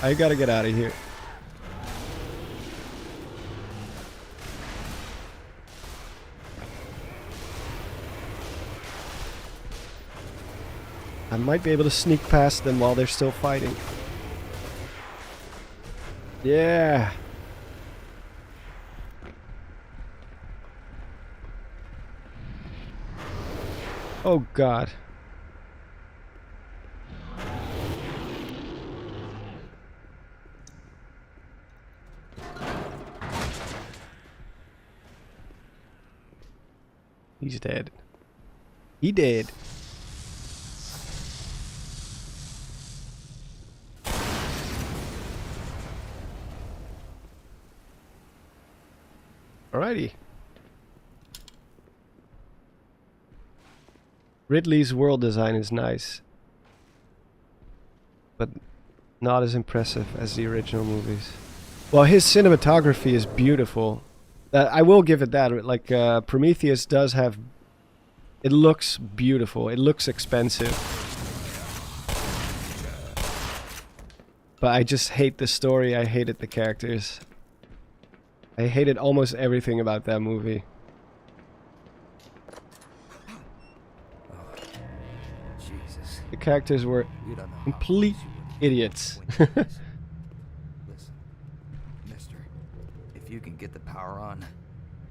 I gotta get out of here. I might be able to sneak past them while they're still fighting. Yeah. Oh God. He's dead. He did. Alrighty. Ridley's world design is nice, but not as impressive as the original movies. Well, his cinematography is beautiful. I will give it that. Like, Prometheus does have... It looks beautiful. It looks expensive. But I just hate the story. I hated the characters. I hated almost everything about that movie. Jesus. The characters were You don't know how complete close you were to idiots. when you listen, mister, if you can get the power on,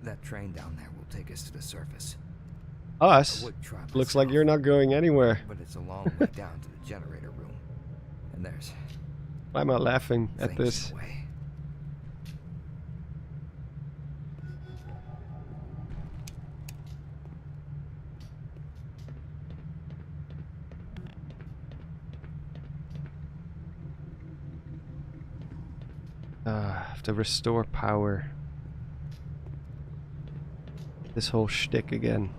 that train down there will take us to the surface. Us? I would try Looks like myself, you're not going anywhere. but it's a long way down to the generator room. And there's Why am I laughing at things this? in the way. Have to restore power. This whole shtick again.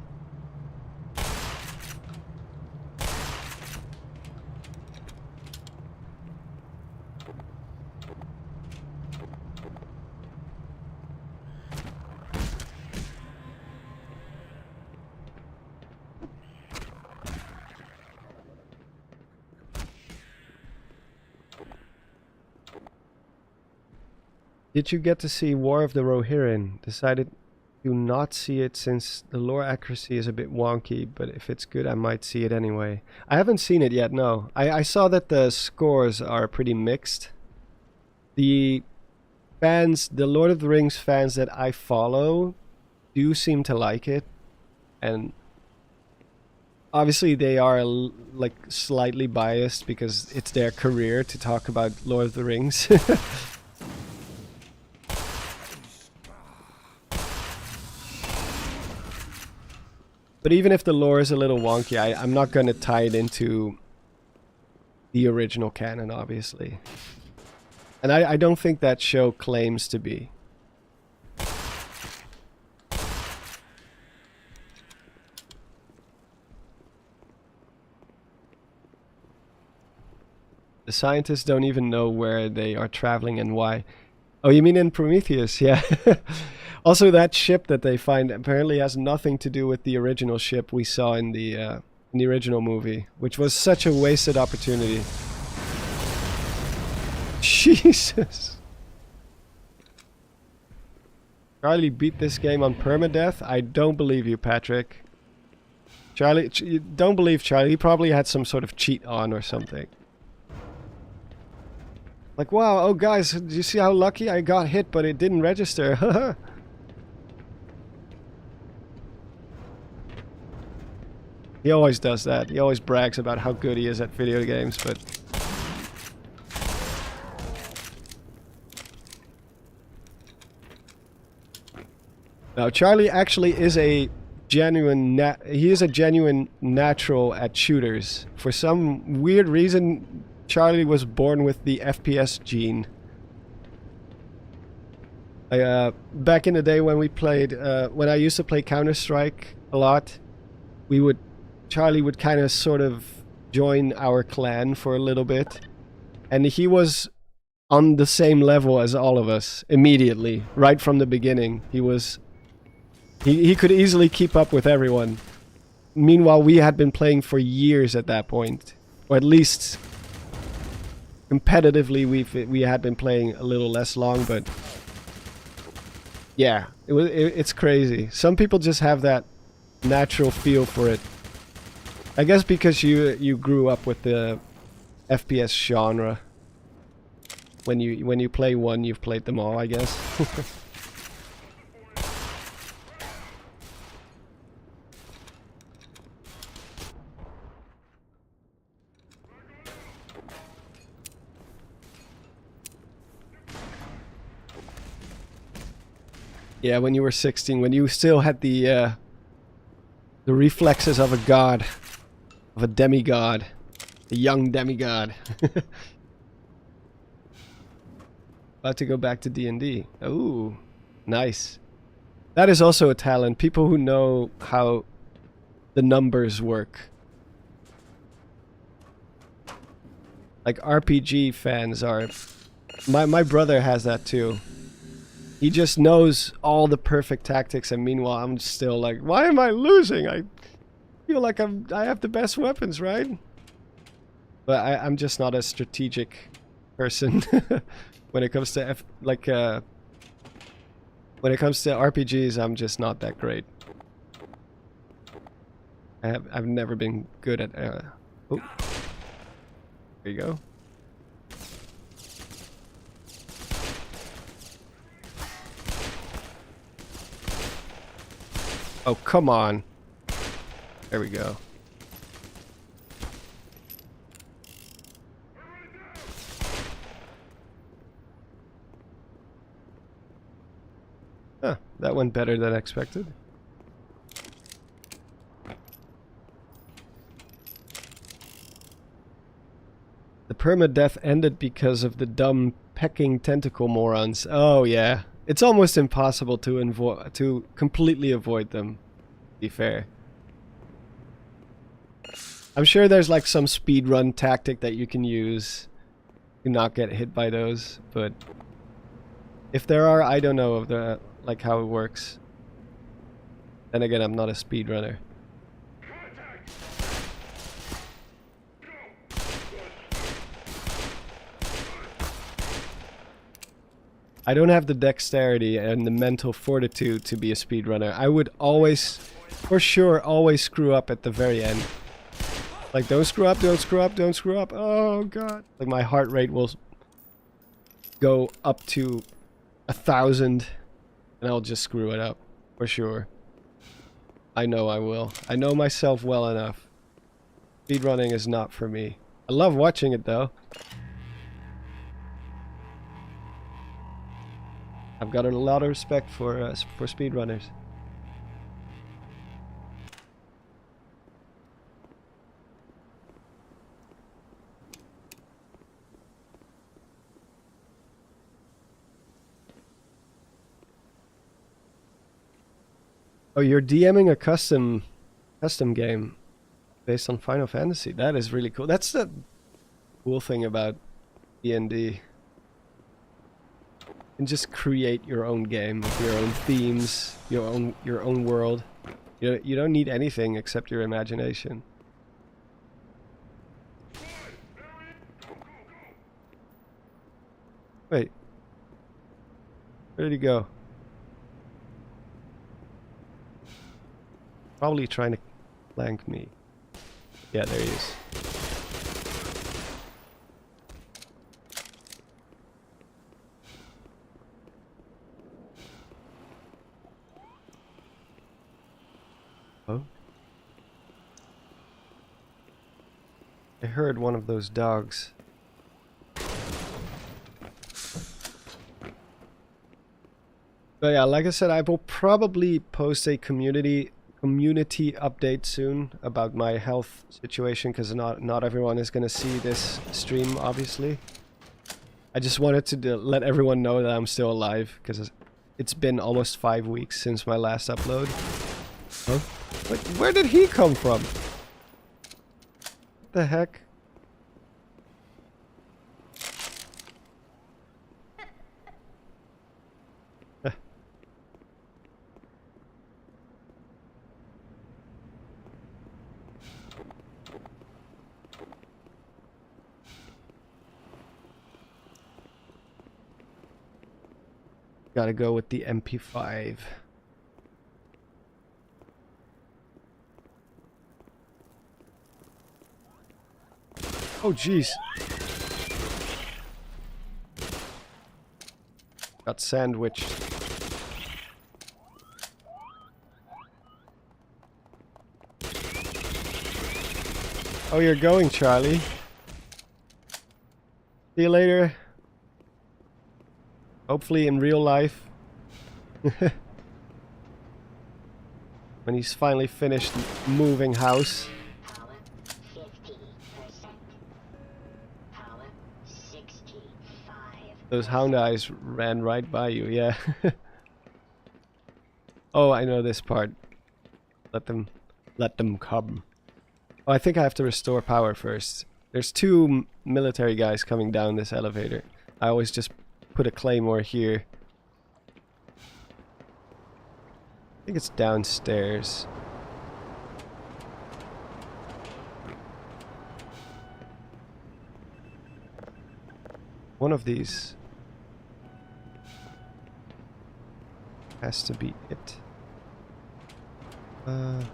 Did you get to see War of the Rohirrim? Decided to not see it since the lore accuracy is a bit wonky, but if it's good I might see it anyway. I haven't seen it yet, no. I saw that the scores are pretty mixed. The fans, the Lord of the Rings fans that I follow do seem to like it. And obviously they are like slightly biased because it's their career to talk about Lord of the Rings. But even if the lore is a little wonky, I'm not going to tie it into the original canon, obviously. And I don't think that show claims to be. The scientists don't even know where they are traveling and why. Oh, you mean in Prometheus? Yeah. Also, that ship that they find apparently has nothing to do with the original ship we saw in the original movie, which was such a wasted opportunity. Jesus. Charlie beat this game on permadeath? I don't believe you, Patrick. Charlie, don't believe Charlie. He probably had some sort of cheat on or something. Like, wow, oh guys, did you see how lucky I got hit, but it didn't register? He always does that. He always brags about how good he is at video games, but... No, Charlie actually is a genuine natural at shooters. For some weird reason, Charlie was born with the FPS gene. Back in the day when we played, when I used to play Counter-Strike a lot, Charlie would kind of sort of join our clan for a little bit. And he was on the same level as all of us immediately, right from the beginning. He could easily keep up with everyone. Meanwhile, we had been playing for years at that point. Or at least competitively we had been playing a little less long, but yeah, it's crazy. Some people just have that natural feel for it. I guess because you grew up with the FPS genre. When you play one, you've played them all, I guess. Yeah, when you were 16, when you still had the The reflexes of a god. Of a demigod. A young demigod. About to go back to D&D. Ooh, nice. That is also a talent. People who know how the numbers work. Like RPG fans are. My brother has that too. He just knows all the perfect tactics, and meanwhile I'm still like, why am I losing? I feel like I have the best weapons, right? But I'm just not a strategic person when it comes to when it comes to RPGs. I'm just not that great. I've never been good at. Oh, there you go. Oh, come on. There we go. Huh, that went better than expected. The permadeath ended because of the dumb pecking tentacle morons. Oh yeah. It's almost impossible to completely avoid them, to be fair. I'm sure there's like some speedrun tactic that you can use to not get hit by those, but if there are, I don't know of the like how it works. Then again, I'm not a speedrunner. I don't have the dexterity and the mental fortitude to be a speedrunner. I would always, for sure, always screw up at the very end. Like, don't screw up, don't screw up, don't screw up. Oh, God. Like, my heart rate will go up to 1,000, and I'll just screw it up, for sure. I know I will. I know myself well enough. Speedrunning is not for me. I love watching it, though. I've got a lot of respect for speedrunners. Oh, you're DMing a custom game based on Final Fantasy. That is really cool. That's the cool thing about D&D. And just create your own game with your own themes, your own world. You don't need anything except your imagination. Wait. Where did he go? Probably trying to flank me. Yeah, there he is. Oh. I heard one of those dogs. But yeah, like I said, I will probably post a community update soon about my health situation, because not everyone is gonna see this stream, obviously. I just wanted to let everyone know that I'm still alive, because it's been almost 5 weeks since my last upload. Huh? Wait, where did he come from? What the heck? Gotta go with the MP5. Oh, jeez. Got sandwiched. Oh, you're going, Charlie. See you later. Hopefully in real life. when he's finally finished moving house. Power 50%. Power 65. Those hound eyes ran right by you, yeah. Oh, I know this part. Let them come. Oh, I think I have to restore power first. There's two military guys coming down this elevator. I always just put a claymore here. I think it's downstairs. One of these has to be it. I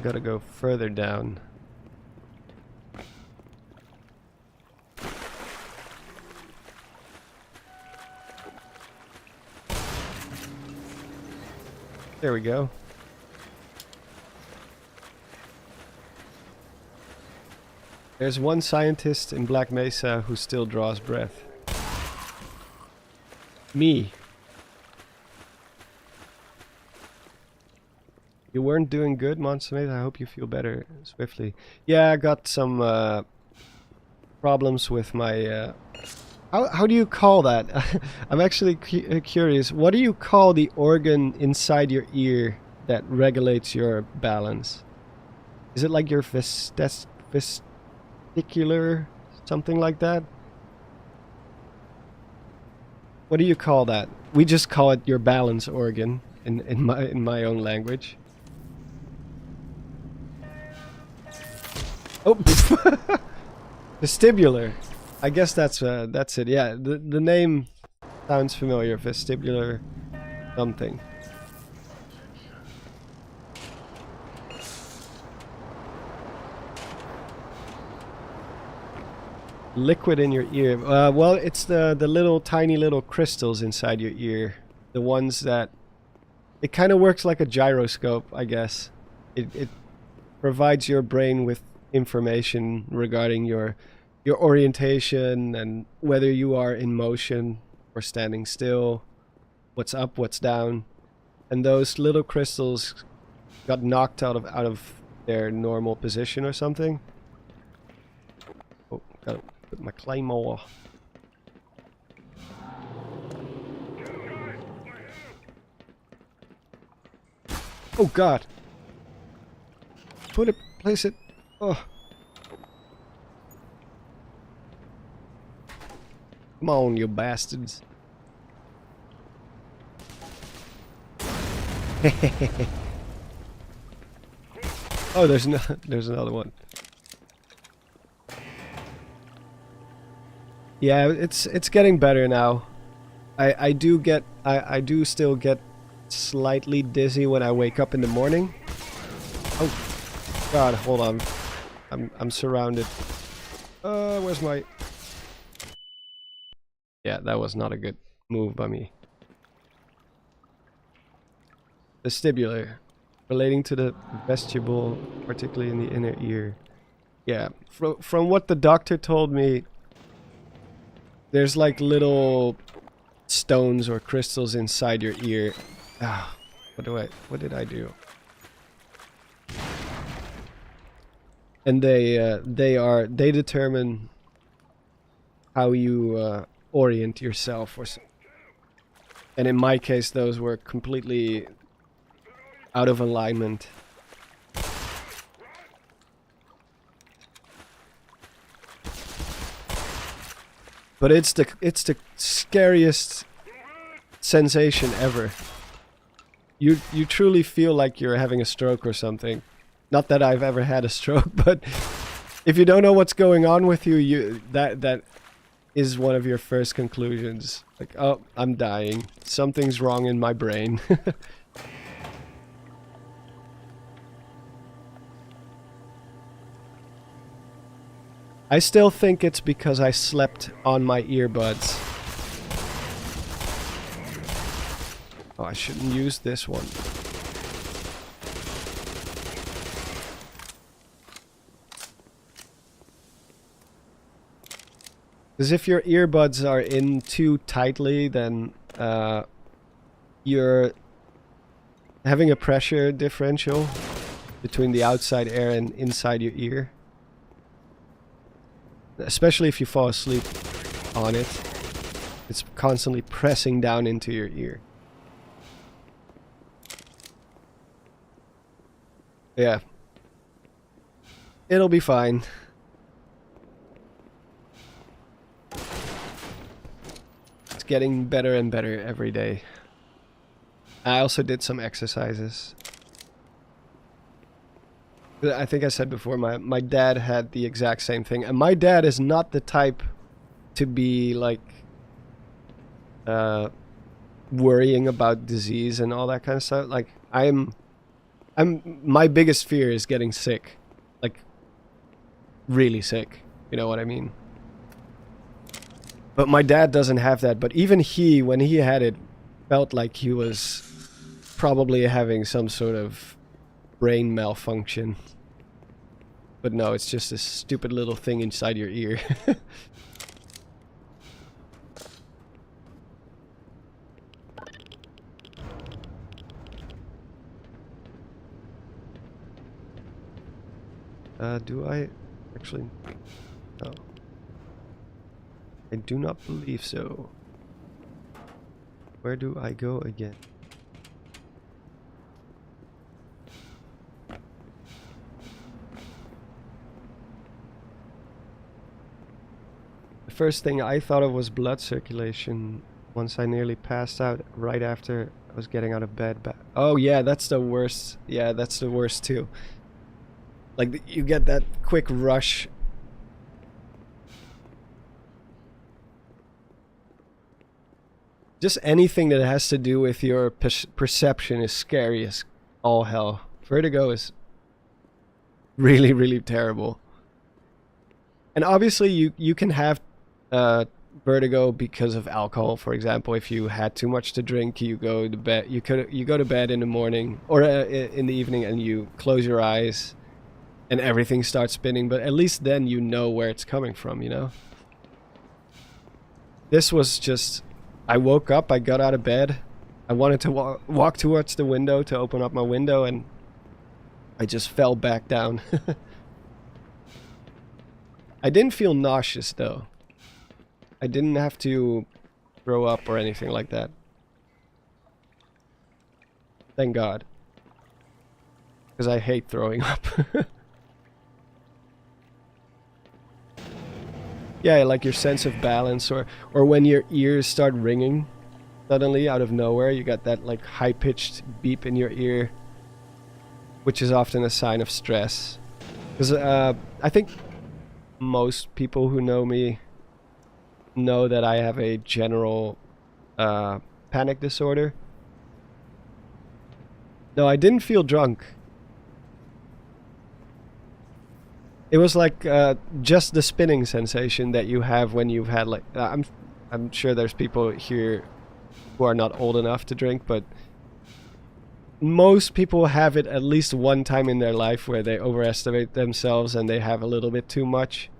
gotta go further down. There we go. There's one scientist in Black Mesa who still draws breath. Me. You weren't doing good, Monstermate. I hope you feel better swiftly. Yeah, I got some problems with my... How do you call that? I'm actually curious. What do you call the organ inside your ear that regulates your balance? Is it like your vestibular, something like that? What do you call that? We just call it your balance organ in my own language. Oh, vestibular. I guess that's it. Yeah, the name sounds familiar. Vestibular something. Liquid in your ear. Well, it's the little tiny little crystals inside your ear. The ones that... It kind of works like a gyroscope, I guess. It provides your brain with information regarding your orientation and whether you are in motion or standing still, what's up, what's down. And those little crystals got knocked out of their normal position or something. Oh, gotta put my claymore. Oh god. Put it, place it. Oh. Come on, you bastards. Oh, there's another one. Yeah, it's getting better now. I do still get slightly dizzy when I wake up in the morning. Oh god, hold on. I'm surrounded. Where's my... Yeah, that was not a good move by me. Vestibular, relating to the vestibule, particularly in the inner ear. Yeah, from what the doctor told me, there's like little stones or crystals inside your ear. Ah, what did I do? And they determine how you orient yourself, or so. And in my case, those were completely out of alignment. But it's the scariest sensation ever. You truly feel like you're having a stroke or something. Not that I've ever had a stroke, but if you don't know what's going on with you, that is one of your first conclusions. Like, oh, I'm dying. Something's wrong in my brain. I still think it's because I slept on my earbuds. Oh, I shouldn't use this one. Because if your earbuds are in too tightly, then you're having a pressure differential between the outside air and inside your ear. Especially if you fall asleep on it. It's constantly pressing down into your ear. Yeah. It'll be fine. It's getting better and better every day. I also did some exercises. I think I said before, my dad had the exact same thing. And my dad is not the type to be like worrying about disease and all that kind of stuff. Like my biggest fear is getting sick. Like really sick. You know what I mean? But my dad doesn't have that. But even he, when he had it, felt like he was probably having some sort of brain malfunction. But no, it's just this stupid little thing inside your ear. Do I actually? No. I do not believe so. Where do I go again? The first thing I thought of was blood circulation. Once I nearly passed out right after I was getting out of bed. Oh yeah, that's the worst. Yeah, that's the worst too. Like you get that quick rush. Just anything that has to do with your perception is scary as all hell. Vertigo is really, really terrible. And obviously you can have vertigo because of alcohol. For example, if you had too much to drink, you go to bed. You go to bed in the morning or in the evening, and you close your eyes, and everything starts spinning. But at least then you know where it's coming from. You know. This was just. I woke up. I got out of bed. I wanted to walk towards the window to open up my window, and I just fell back down. I didn't feel nauseous though. I didn't have to throw up or anything like that. Thank God. Because I hate throwing up. Yeah, like your sense of balance, or when your ears start ringing suddenly out of nowhere, you got that like high-pitched beep in your ear, which is often a sign of stress. Because I think most people who know me know that I have a general panic disorder. No, I didn't feel drunk. It was like just the spinning sensation that you have when you've had like I'm sure there's people here who are not old enough to drink, but most people have it at least one time in their life where they overestimate themselves and they have a little bit too much,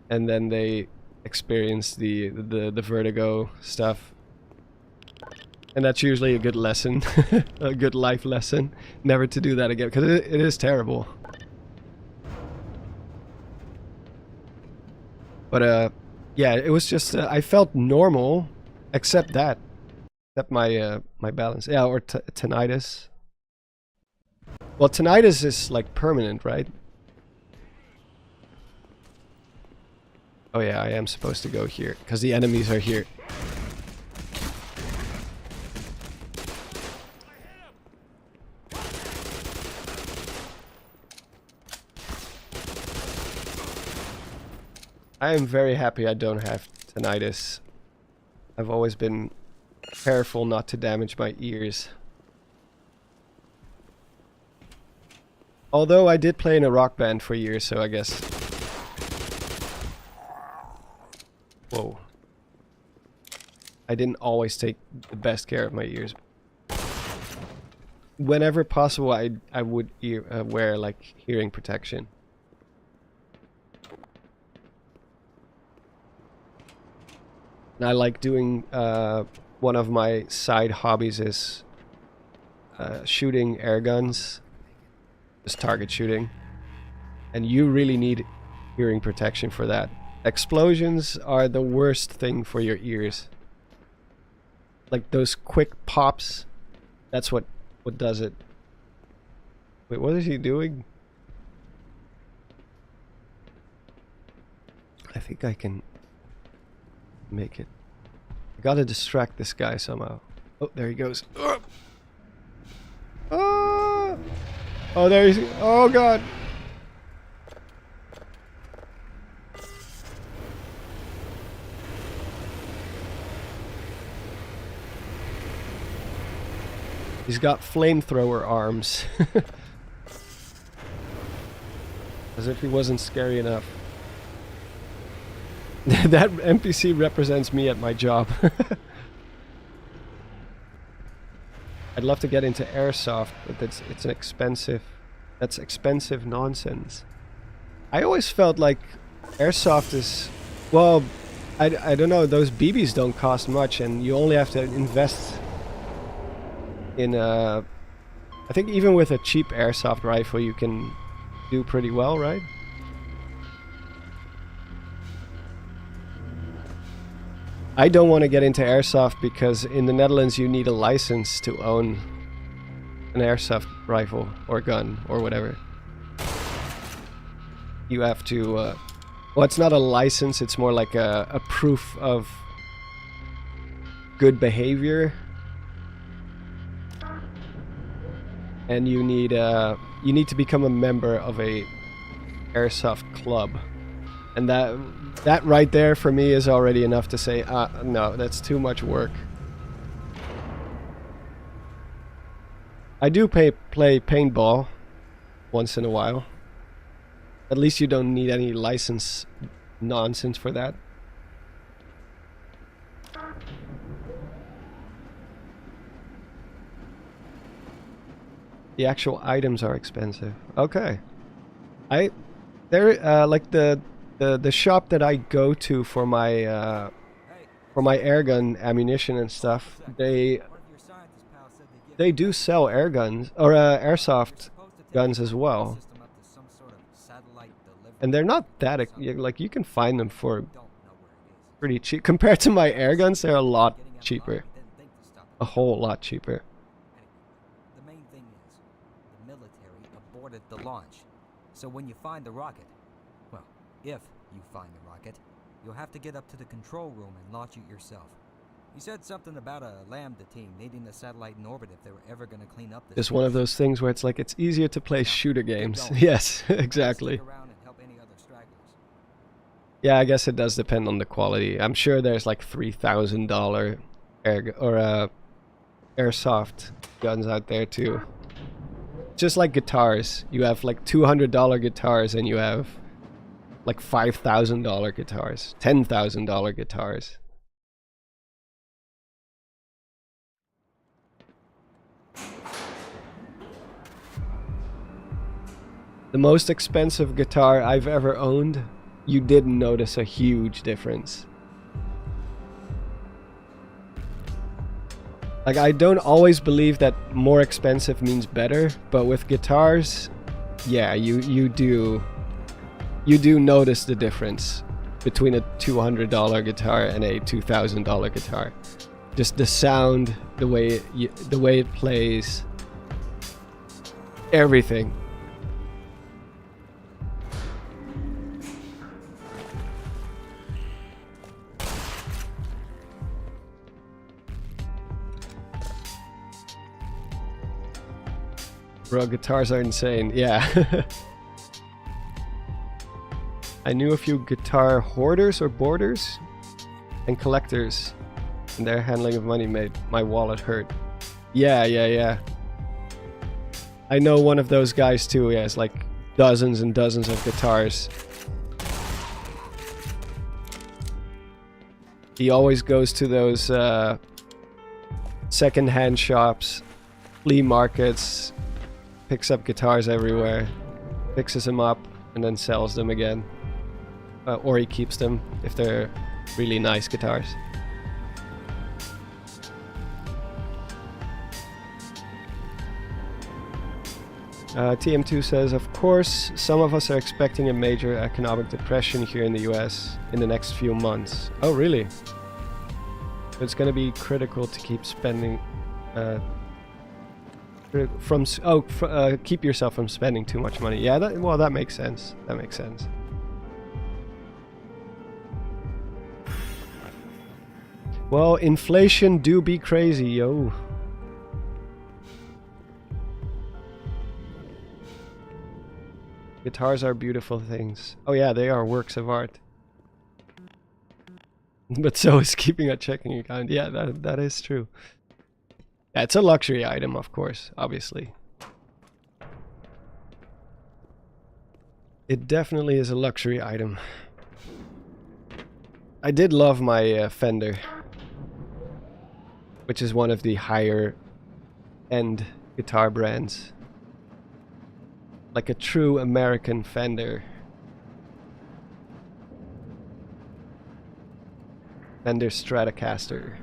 and then they experience the vertigo stuff. And that's usually a good lesson, a good life lesson, never to do that again, because it is terrible. But yeah, it was just I felt normal, except my my balance. Yeah, or tinnitus. Well, tinnitus is like permanent, right? Oh yeah, I am supposed to go here because the enemies are here. I am very happy I don't have tinnitus. I've always been careful not to damage my ears. Although I did play in a rock band for years, so I guess... Whoa. I didn't always take the best care of my ears. Whenever possible, I would wear like hearing protection. And I like doing, one of my side hobbies is shooting air guns, just target shooting. And you really need hearing protection for that. Explosions are the worst thing for your ears. Like those quick pops, that's what does it. Wait, what is he doing? I think I can make it. I gotta distract this guy somehow. Oh, there he goes. Ah! Oh, there he's. Oh, God. He's got flamethrower arms. As if he wasn't scary enough. That NPC represents me at my job. I'd love to get into airsoft, but it's an expensive. That's expensive nonsense. I always felt like airsoft is, well, I don't know. Those BBs don't cost much, and you only have to invest in I think even with a cheap airsoft rifle, you can do pretty well, right? I don't want to get into airsoft because in the Netherlands you need a license to own an airsoft rifle or gun or whatever. You have to, well, it's not a license, it's more like a proof of good behavior. And you need to become a member of a airsoft club. And that right there for me is already enough to say, no, that's too much work. I do play paintball once in a while. At least you don't need any license nonsense for that. The actual items are expensive. Okay. Like the shop that I go to for my airgun ammunition and stuff, they do sell air guns or airsoft guns as well, and they're not that like you can find them for pretty cheap compared to my air guns. They're a lot cheaper, a whole lot cheaper. The main thing is the military aborted the launch, so when you find the rocket, well, if you find the rocket, you'll have to get up to the control room and launch it yourself. You said something about a Lambda team needing the satellite in orbit if they were ever going to clean up this. It's one of those things where it's like it's easier to play shooter games. Yes, exactly. Yeah, I guess it does depend on the quality. I'm sure there's like $3,000 airsoft guns out there too. Just like guitars, you have like $200 guitars and you have like $5,000 guitars, $10,000 guitars. The most expensive guitar I've ever owned, you didn't notice a huge difference. Like, I don't always believe that more expensive means better, but with guitars, yeah, you do notice the difference between a $200 guitar and a $2,000 guitar. Just the sound, the way it plays, everything. Bro, guitars are insane. Yeah. I knew a few guitar hoarders or boarders and collectors, and their handling of money made my wallet hurt. Yeah. I know one of those guys too. He has like dozens and dozens of guitars. He always goes to those second-hand shops, flea markets, picks up guitars everywhere, fixes them up, and then sells them again. Or he keeps them if they're really nice guitars. TM2 says, of course, some of us are expecting a major economic depression here in the US in the next few months. Oh, really? It's going to be critical to keep spending... keep yourself from spending too much money. Yeah, that makes sense. That makes sense. Well, inflation do be crazy, yo. Guitars are beautiful things. Oh yeah, they are works of art. But so is keeping a checking account. Yeah, that is true. Yeah, it's a luxury item, of course, obviously. It definitely is a luxury item. I did love my Fender, which is one of the higher end guitar brands. Like a true American Fender. Fender Stratocaster.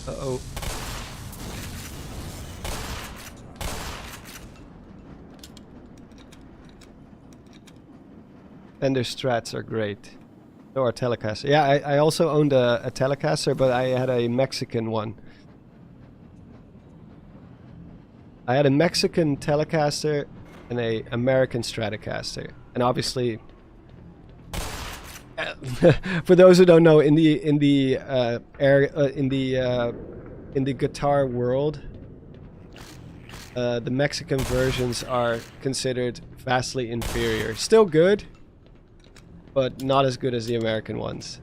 Uh-oh. Fender Strats are great. So are Telecaster. Yeah, I also owned a Telecaster, but I had a Mexican one. I had a Mexican Telecaster and a American Stratocaster. And obviously, for those who don't know, in the guitar world, the Mexican versions are considered vastly inferior. Still good, but not as good as the American ones.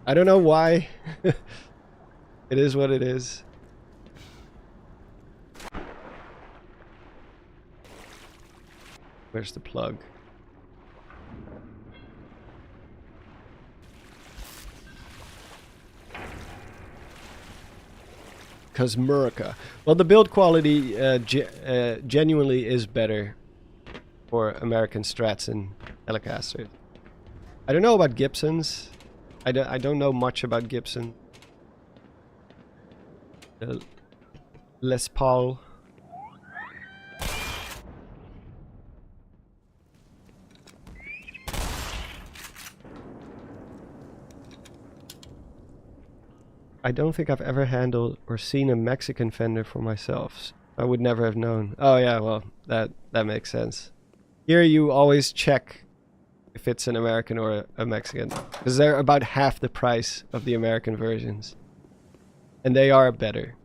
I don't know why. It is what it is. Where's the plug? Because Murica. Well, the build quality genuinely is better for American Strats and Telecasters. I don't know about Gibsons. I don't know much about Gibson. Les Paul. I don't think I've ever handled or seen a Mexican Fender for myself. I would never have known. Oh yeah, well, that makes sense. Here you always check if it's an American or a Mexican, because they're about half the price of the American versions. And they are better.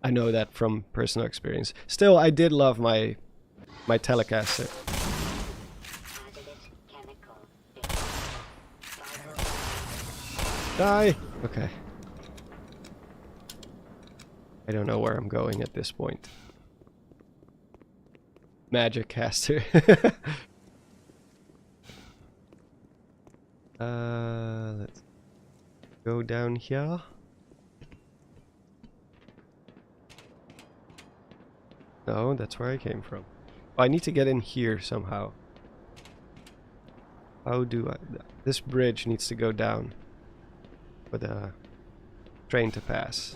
I know that from personal experience. Still, I did love my Telecaster. Die! Okay. I don't know where I'm going at this point. Magic caster. Let's go down here. No, that's where I came from. Oh, I need to get in here somehow. How do I... This bridge needs to go down for the train to pass.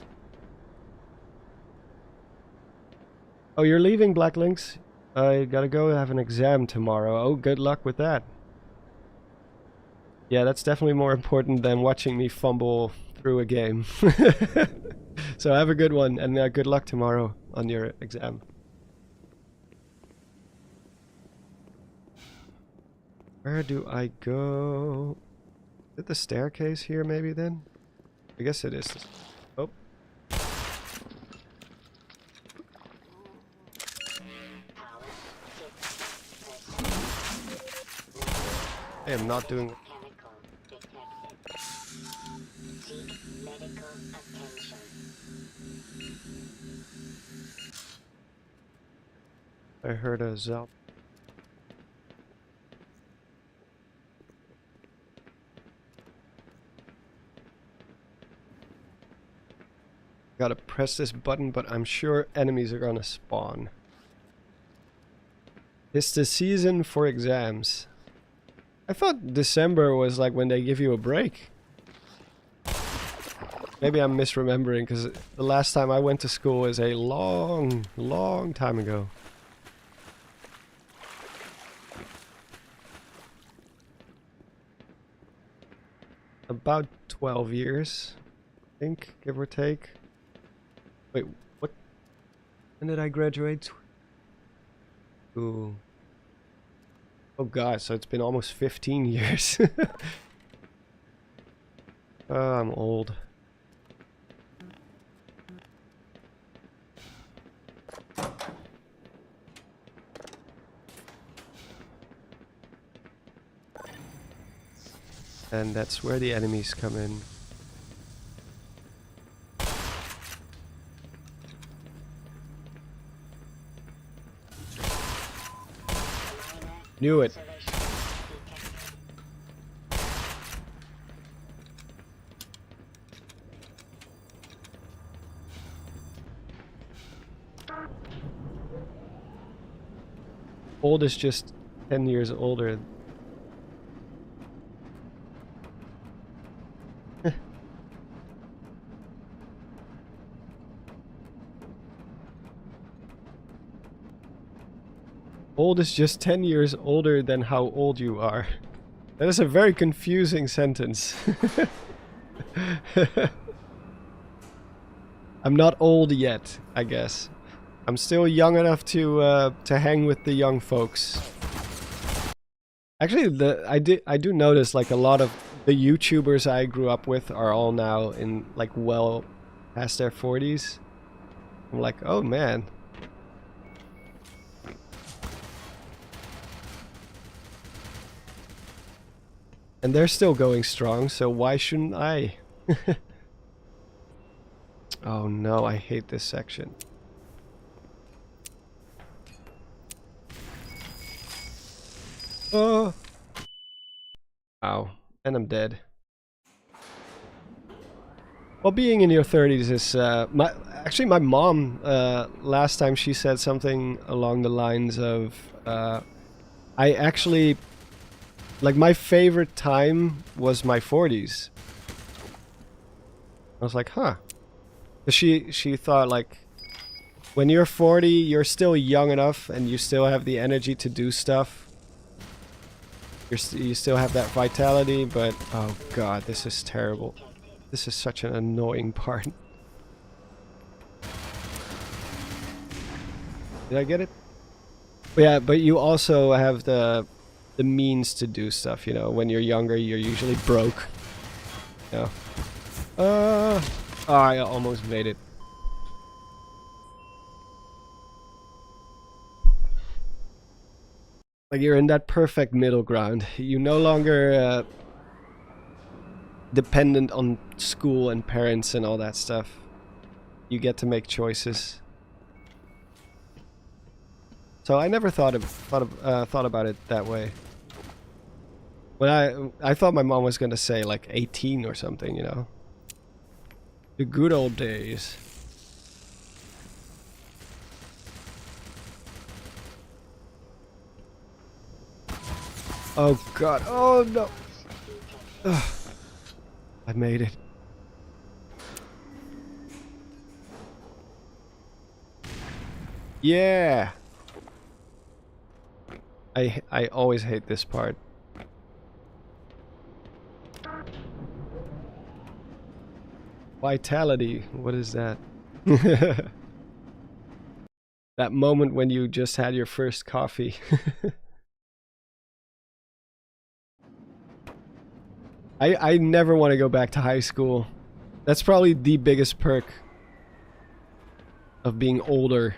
Oh, you're leaving, Black Lynx? I gotta go have an exam tomorrow. Oh, good luck with that. Yeah, that's definitely more important than watching me fumble through a game. So have a good one, and good luck tomorrow on your exam. Where do I go? Is it the staircase here, maybe, then? I guess it is. Oh. I am not doing... I heard a Zelda. Gotta press this button, but I'm sure enemies are gonna spawn. It's the season for exams. I thought December was like when they give you a break. Maybe I'm misremembering, because the last time I went to school is a long, long time ago. About 12 years, I think, give or take. Wait, what? When did I graduate? Ooh. Oh god, so it's been almost 15 years. Oh, I'm old. And that's where the enemies come in. Knew it. Old is just 10 years older. Old is just 10 years older than how old you are. That is a very confusing sentence. I'm not old yet, I guess. I'm still young enough to hang with the young folks. Actually, I do notice like a lot of the YouTubers I grew up with are all now in like well past their 40s. I'm like, oh man. And they're still going strong, so why shouldn't I? Oh no, I hate this section. Oh! Ow. And I'm dead. Well, being in your 30s is... actually, my mom, last time she said something along the lines of... I actually... Like, my favorite time was my 40s. I was like, huh. She thought, like, when you're 40, you're still young enough and you still have the energy to do stuff. You still have that vitality, but... Oh god, this is terrible. This is such an annoying part. Did I get it? But yeah, but you also have the means to do stuff, you know. When you're younger, you're usually broke. You know. Oh, I almost made it. Like, you're in that perfect middle ground. You no longer dependent on school and parents and all that stuff. You get to make choices. So I never thought about it that way. When I thought my mom was gonna say like 18 or something, you know. The good old days. Oh god, oh no. Ugh. I made it. Yeah. I always hate this part. Vitality, what is that? That moment when you just had your first coffee. I never want to go back to high school. That's probably the biggest perk of being older.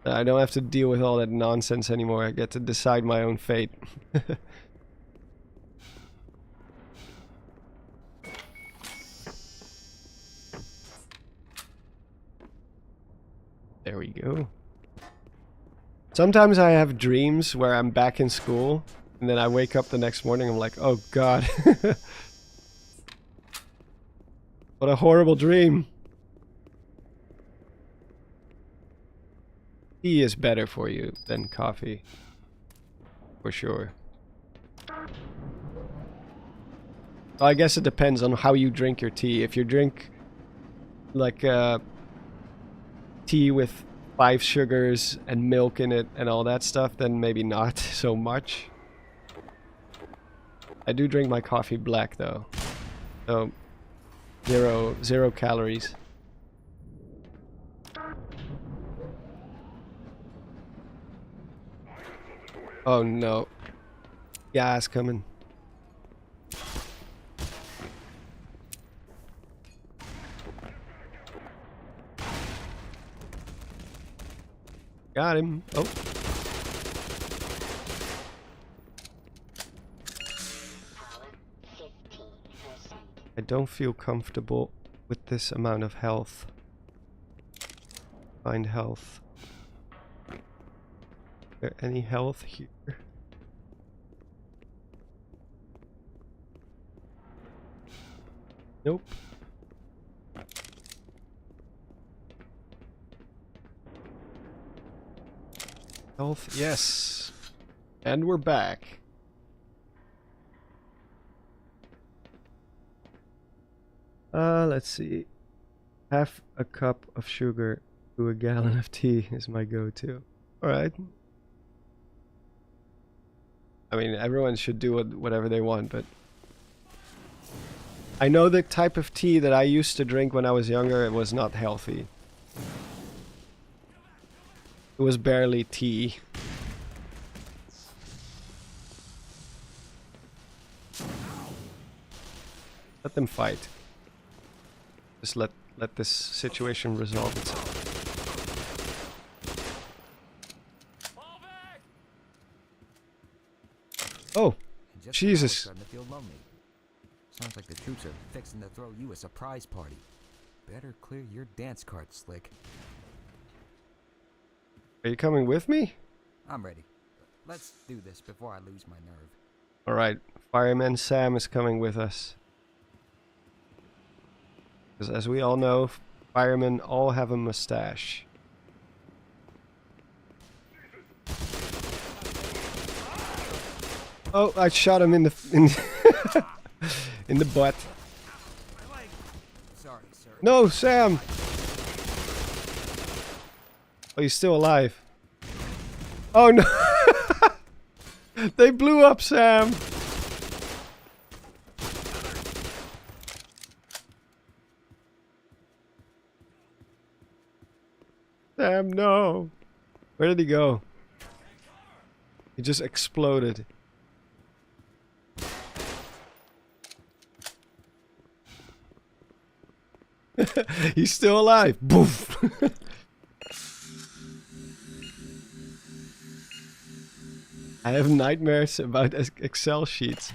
I don't have to deal with all that nonsense anymore. I get to decide my own fate. There we go. Sometimes I have dreams where I'm back in school, and then I wake up the next morning, I'm like, oh god. What a horrible dream. tea is better for you than coffee. For sure. Well, I guess it depends on how you drink your tea. If you drink like tea with 5 sugars and milk in it and all that stuff, then maybe not so much. I do drink my coffee black though, so zero calories. Oh no, gas coming. Got him. Oh. I don't feel comfortable with this amount of health. Find health. Is there any health here? Nope. Health, yes. And we're back. Let's see. Half a cup of sugar to a gallon of tea is my go-to. Alright. I mean, everyone should do whatever they want, but I know the type of tea that I used to drink when I was younger, it was not healthy. It was barely tea. Let them fight. Just let this situation resolve itself. Oh, Jesus. Starting to feel lonely. Sounds like the troops are fixing to throw you a surprise party. Better clear your dance card, Slick. Are you coming with me? I'm ready. Let's do this before I lose my nerve. Alright, Fireman Sam is coming with us. Because as we all know, firemen all have a mustache. Oh, I shot him in the in the butt. Sorry, sir. No, Sam! Oh, he's still alive. Oh no! They blew up Sam! Sam, no! Where did he go? He just exploded. He's still alive. Boof! I have nightmares about Excel sheets.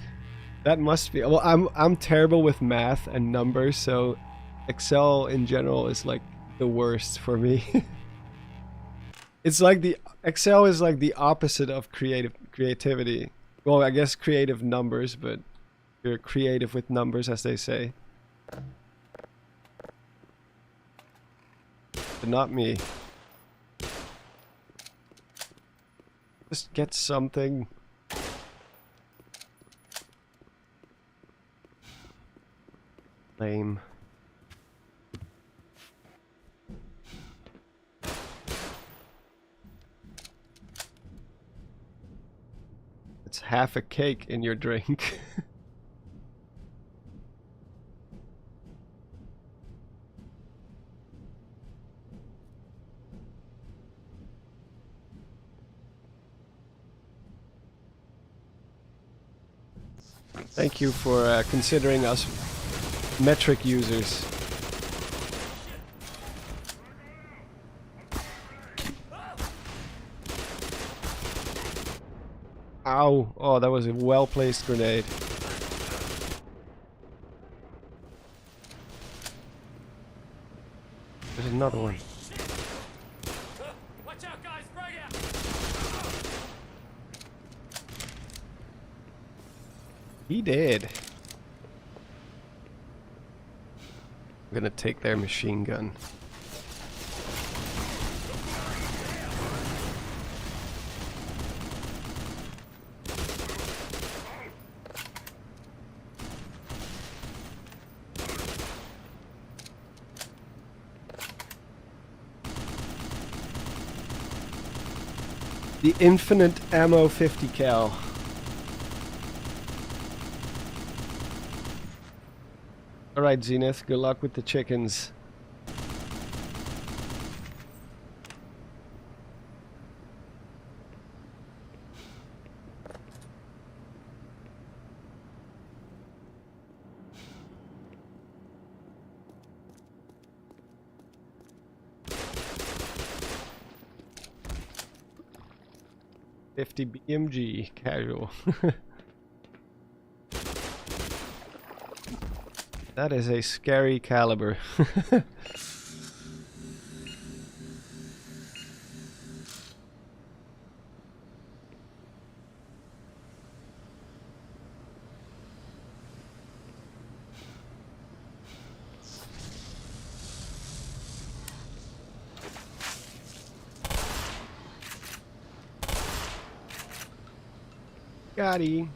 That must be. Well, I'm terrible with math and numbers, so Excel in general is like the worst for me. It's like the Excel is like the opposite of creativity. Well, I guess creative numbers, but you're creative with numbers, as they say. But not me. Just get something. Lame. It's half a cake in your drink. Thank you for considering us metric users. Ow! Oh, that was a well-placed grenade. There's another one. Watch out, guys! Frag out! He did. I'm gonna take their machine gun. The infinite ammo 50 cal. Alright, Zenith, good luck with the chickens. .50 BMG, casual. That is a scary caliber. Got him.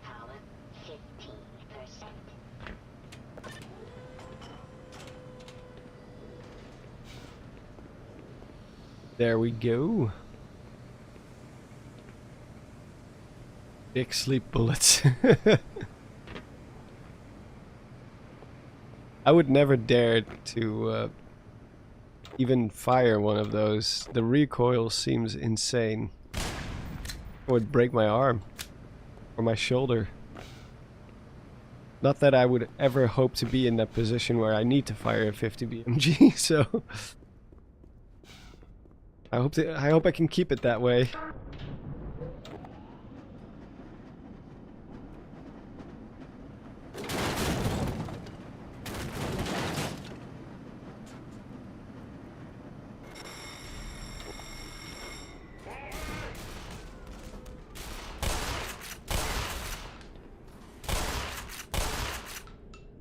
Power 15%. There we go. Big sleep bullets. I would never dare to even fire one of those. The recoil seems insane. It would break my arm or my shoulder. Not that I would ever hope to be in that position where I need to fire a 50 BMG, so I hope I can keep it that way.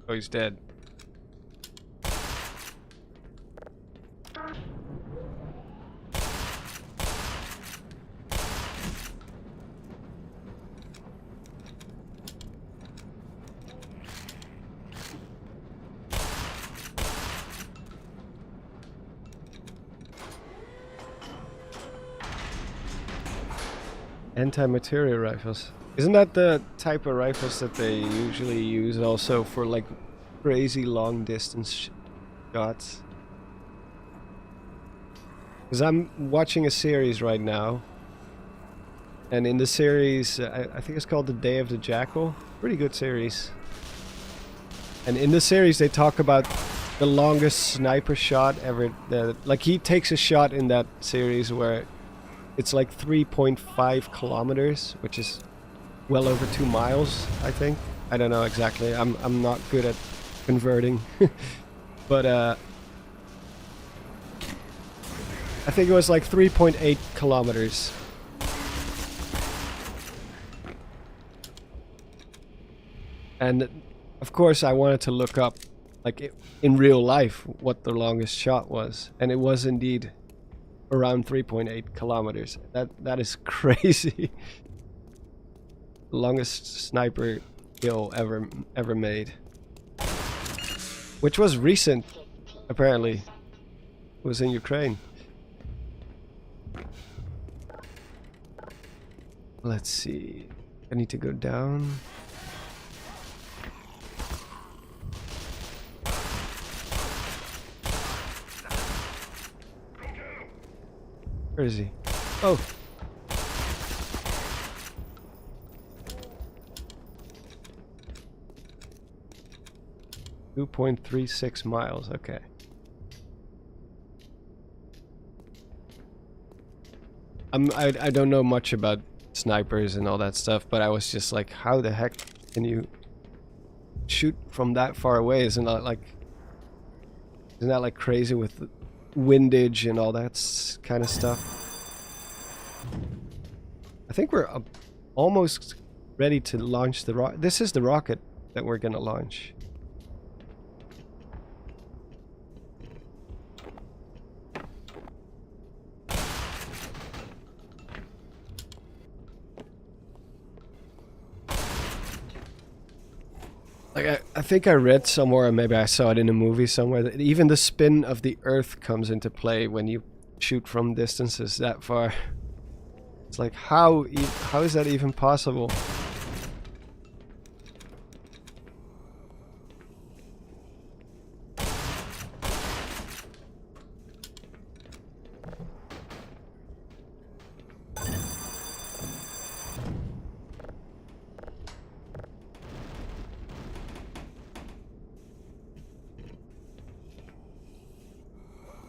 Oh, he's dead. Anti-material rifles. Isn't that the type of rifles that they usually use also for like crazy long distance shots? Because I'm watching a series right now, and in the series, I think it's called The Day of the Jackal. Pretty good series. And in the series, they talk about the longest sniper shot ever. Like he takes a shot in that series where it's like 3.5 kilometers, which is well over 2 miles, I think. I don't know exactly. I'm not good at converting. But I think it was like 3.8 kilometers. And of course I wanted to look up like in real life what the longest shot was, and it was indeed around 3.8 kilometers. That is crazy. Longest sniper kill ever made, which was recent. Apparently, it was in Ukraine. Let's see. I need to go down. Where is he? Oh. .36 miles. Okay. I don't know much about snipers and all that stuff, but I was just like, how the heck can you shoot from that far away? Isn't that like crazy with windage and all that kind of stuff? I think we're almost ready to launch the rocket. This is the rocket that we're gonna launch. Like I think I read somewhere, or maybe I saw it in a movie somewhere, that even the spin of the Earth comes into play when you shoot from distances that far. It's like how is that even possible?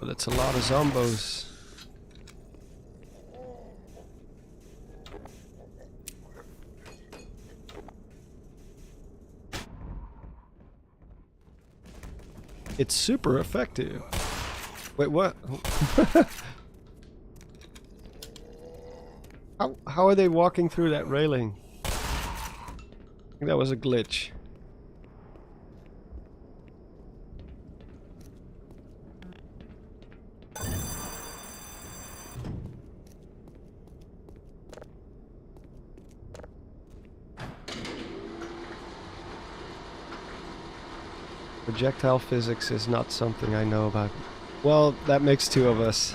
But it's a lot of zombos. It's super effective. Wait, what? How are they walking through that railing? I think that was a glitch. Projectile physics is not something I know about. Well, that makes two of us.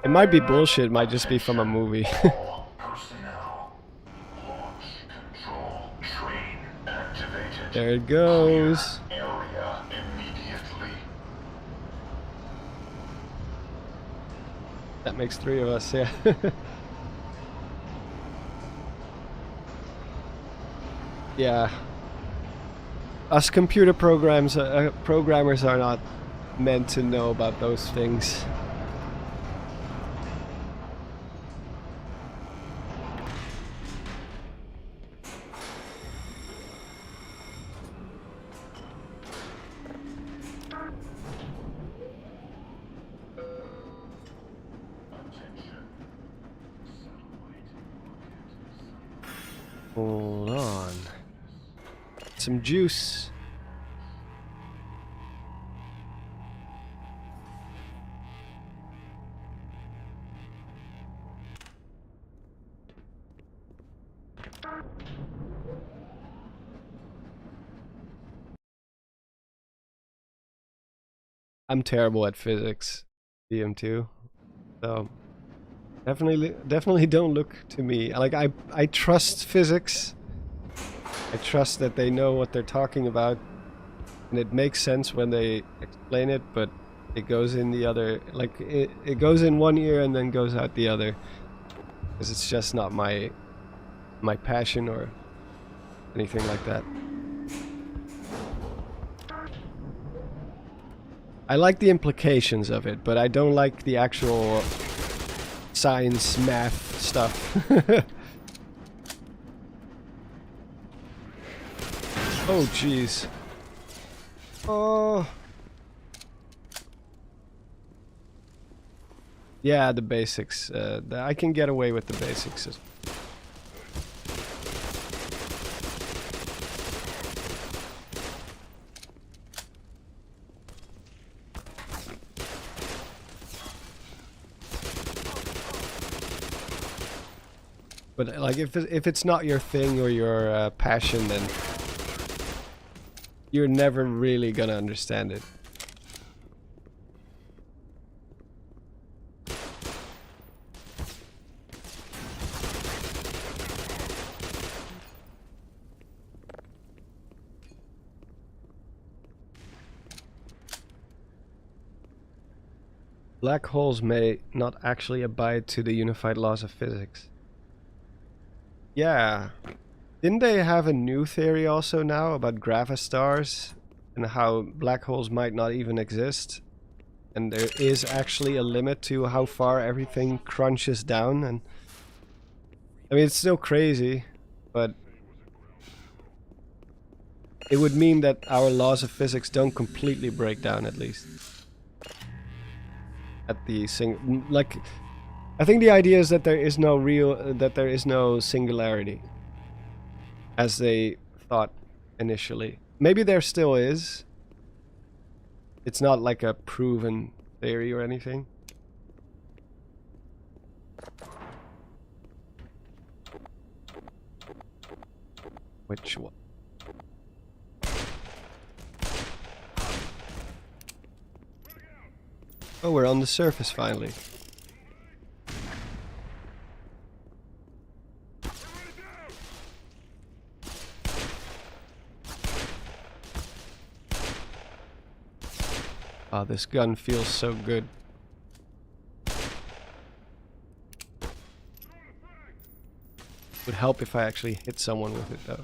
It might be bullshit, it might just be from a movie. Personnel. Launch control train activated. There it goes. Area immediately. That makes three of us, yeah. Yeah. Us computer programmers are not meant to know about those things. Hold on. Some juice. I'm terrible at physics, DM2. So definitely don't look to me. Like I trust physics. I trust that they know what they're talking about, and it makes sense when they explain it, but it goes in the other, like it goes in one ear and then goes out the other, because it's just not my passion or anything like that. I like the implications of it, but I don't like the actual science, math stuff. Oh, jeez. Oh. Yeah, the basics. I can get away with the basics. But like, if it's not your thing or your passion, then you're never really gonna understand it. Black holes may not actually abide to the unified laws of physics. Yeah. Didn't they have a new theory also now about gravastars and how black holes might not even exist? And there is actually a limit to how far everything crunches down, and I mean, it's still crazy, but it would mean that our laws of physics don't completely break down, at least. At the like, I think the idea is that there is no singularity, as they thought initially. Maybe there still is. It's not like a proven theory or anything. Which one? Oh, we're on the surface finally. Oh, this gun feels so good. Would help if I actually hit someone with it though.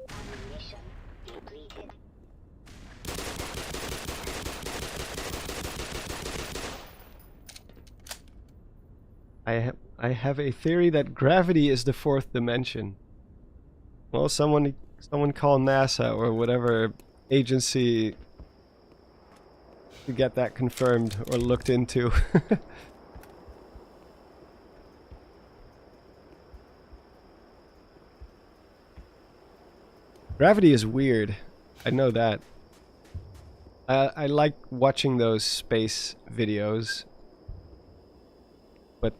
Ammunition depleted. I have a theory that gravity is the fourth dimension. Well, someone call NASA or whatever agency to get that confirmed or looked into. Gravity is weird. I know that. I like watching those space videos, but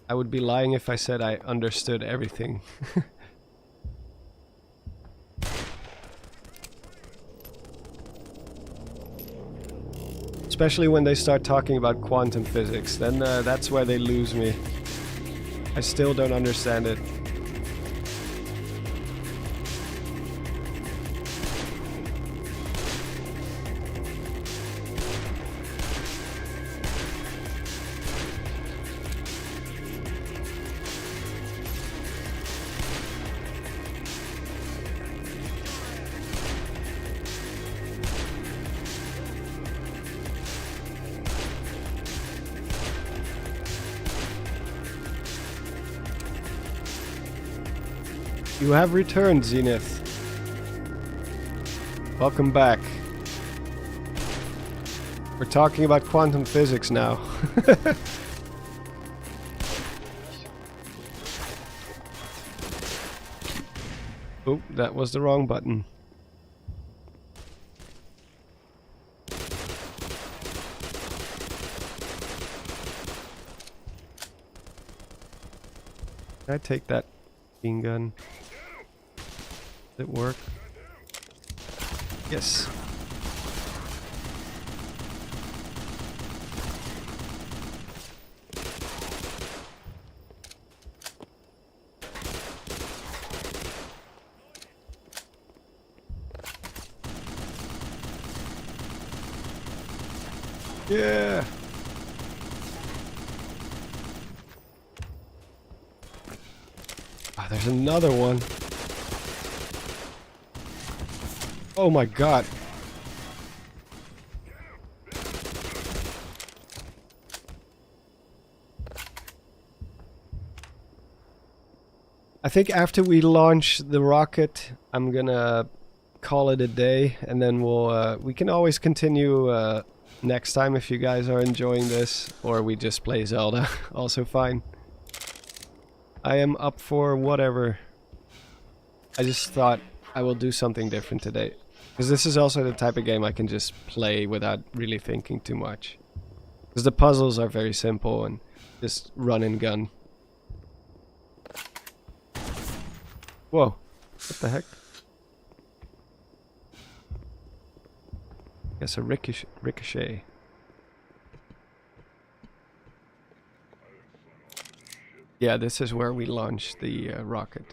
I would be lying if I said I understood everything. Especially when they start talking about quantum physics, then that's where they lose me. I still don't understand it. You have returned, Zenith. Welcome back. We're talking about quantum physics now. Oh, that was the wrong button. Can I take that machine gun? Does it work? Yes. Yeah. Ah, there's another one. Oh my god. I think after we launch the rocket, I'm gonna call it a day, and then we can always continue next time if you guys are enjoying this, or we just play Zelda. Also fine. I am up for whatever. I just thought I will do something different today. Because this is also the type of game I can just play without really thinking too much. Because the puzzles are very simple and just run and gun. Whoa. What the heck? Guess a ricochet. Yeah, this is where we launch the rocket.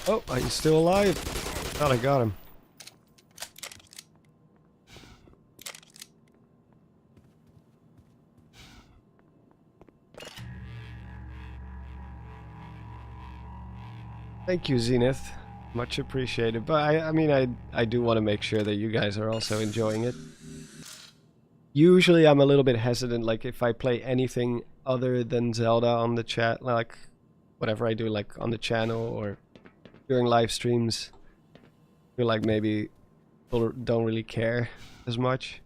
Oh, are you still alive? Thought I got him. Thank you, Zenith. Much appreciated. But I mean, I do want to make sure that you guys are also enjoying it. Usually I'm a little bit hesitant, like if I play anything other than Zelda on the chat, like whatever I do, like on the channel or during live streams, I feel like maybe people don't really care as much.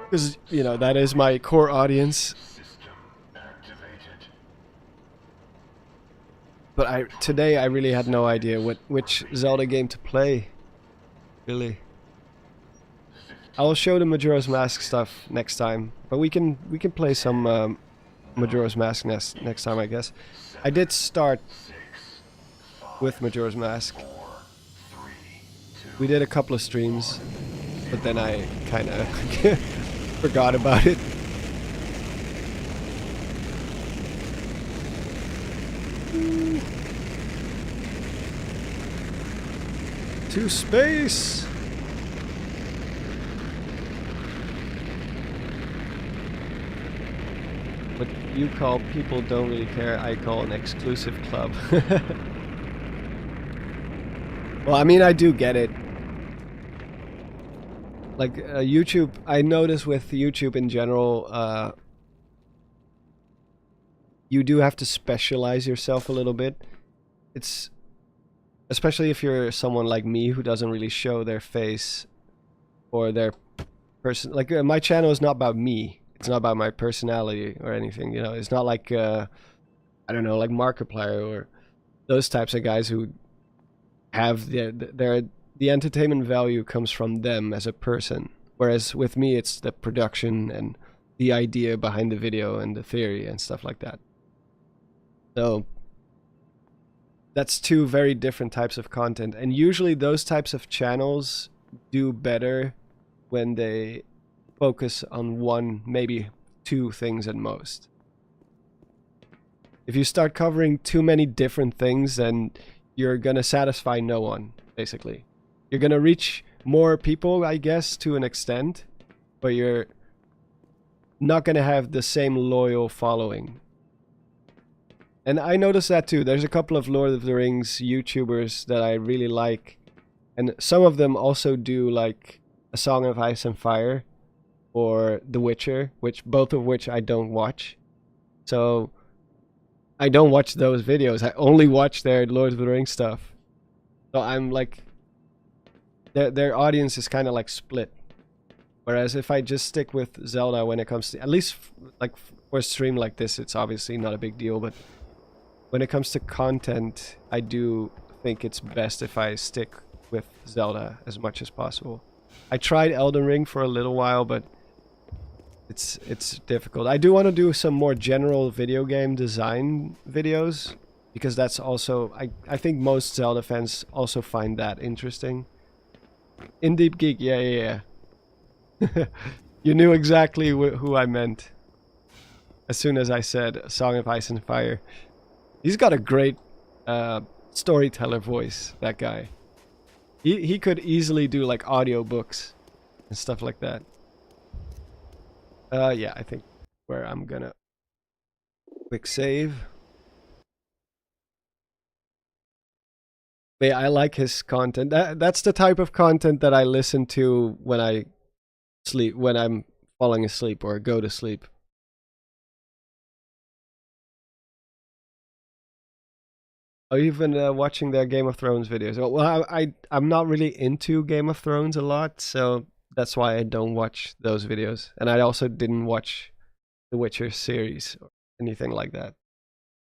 Because, you know, that is my core audience. System activated. But today I really had no idea which Zelda game to play. Really. I will show the Majora's Mask stuff next time, but we can play some Majora's Mask next time, I guess. I did start with Majora's Mask. We did a couple of streams, but then I kind of forgot about it. To space! What you call people don't really care, I call an exclusive club. Well, I mean, I do get it. Like, YouTube, I notice with YouTube in general, you do have to specialize yourself a little bit. It's... Especially if you're someone like me who doesn't really show their face or their person. Like, my channel is not about me. It's not about my personality or anything, you know. It's not like, I don't know, like Markiplier or those types of guys who have the entertainment value comes from them as a person. Whereas with me, it's the production and the idea behind the video and the theory and stuff like that. So that's two very different types of content, and usually those types of channels do better when they focus on one, maybe two things at most. If you start covering too many different things, then you're gonna satisfy no one, basically. You're gonna reach more people, I guess, to an extent, but you're not gonna have the same loyal following. And I noticed that too. There's a couple of Lord of the Rings YouTubers that I really like. And some of them also do like A Song of Ice and Fire or The Witcher, both of which I don't watch. So I don't watch those videos. I only watch their Lord of the Rings stuff. So I'm like, their audience is kind of like split. Whereas if I just stick with Zelda when it comes to, at least like for a stream like this, it's obviously not a big deal, but when it comes to content, I do think it's best if I stick with Zelda as much as possible. I tried Elden Ring for a little while, but it's difficult. I do want to do some more general video game design videos, because that's also, I think most Zelda fans also find that interesting. In Deep Geek, yeah. You knew exactly who I meant as soon as I said Song of Ice and Fire. He's got a great storyteller voice, that guy. He could easily do like audiobooks and stuff like that. Yeah, I think where I'm gonna quick save. But yeah, I like his content. That's the type of content that I listen to when I sleep, when I'm falling asleep or go to sleep. Oh, you've been watching their Game of Thrones videos. Well, I'm not really into Game of Thrones a lot, so that's why I don't watch those videos. And I also didn't watch the Witcher series or anything like that.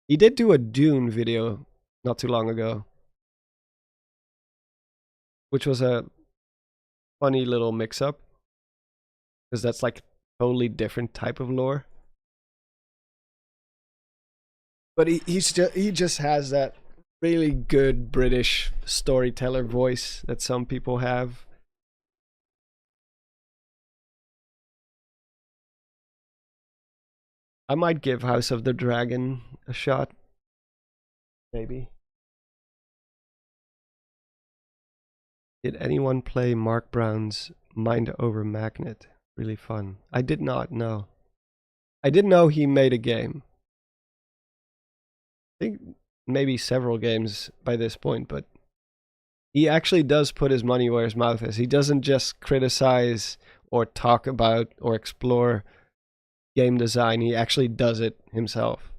He did do a Dune video not too long ago, which was a funny little mix-up, because that's like totally different type of lore. But he just has that really good British storyteller voice that some people have. I might give House of the Dragon a shot. Maybe. Did anyone play Mark Brown's Mind Over Magnet? Really fun. I did not know. I didn't know he made a game. I think maybe several games by this point, but he actually does put his money where his mouth is. He doesn't just criticize or talk about or explore game design. He actually does it himself.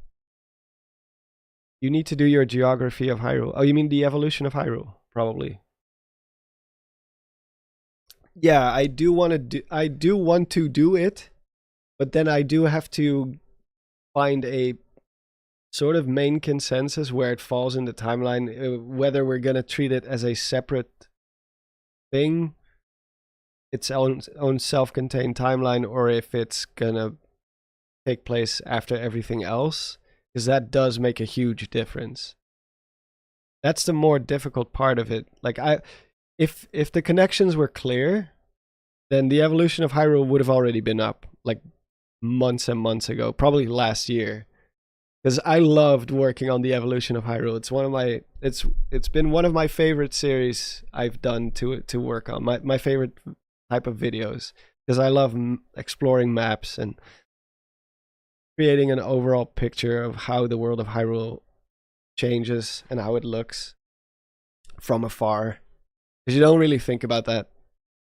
You need to do your geography of Hyrule. Oh, you mean the evolution of Hyrule? Probably. Yeah, I do want to do. I do want to do it, but then I do have to find a sort of main consensus where it falls in the timeline. Whether we're gonna treat it as a separate thing, its own self-contained timeline, or if it's gonna take place after everything else, because that does make a huge difference. That's the more difficult part of it. Like if the connections were clear, then the evolution of Hyrule would have already been up like months and months ago, probably last year. Because I loved working on the evolution of Hyrule. It's one of my it's been one of my favorite series I've done to work on. My favorite type of videos, because I love exploring maps and creating an overall picture of how the world of Hyrule changes and how it looks from afar. Because you don't really think about that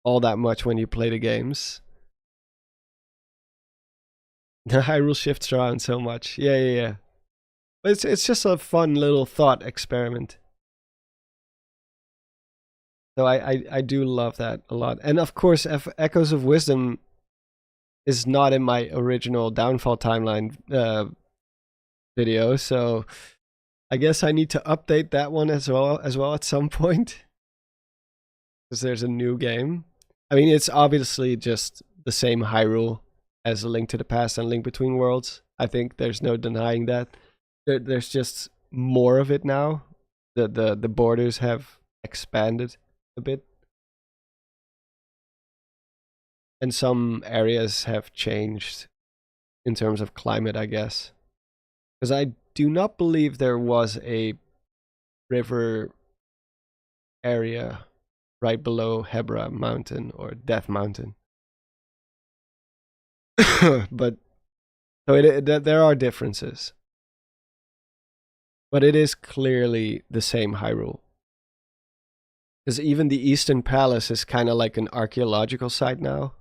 all that much when you play the games. The Hyrule shifts around so much. Yeah. But it's just a fun little thought experiment. So I do love that a lot. And of course, Echoes of Wisdom is not in my original Downfall timeline video, so I guess I need to update that one as well at some point. Because there's a new game. I mean, it's obviously just the same Hyrule as A Link to the Past and Link Between Worlds. I think there's no denying that. There's just more of it now. The borders have expanded a bit. And some areas have changed in terms of climate, I guess. Because I do not believe there was a river area right below Hebra Mountain or Death Mountain. But so there are differences. But it is clearly the same Hyrule. Because even the Eastern Palace is kind of like an archaeological site now.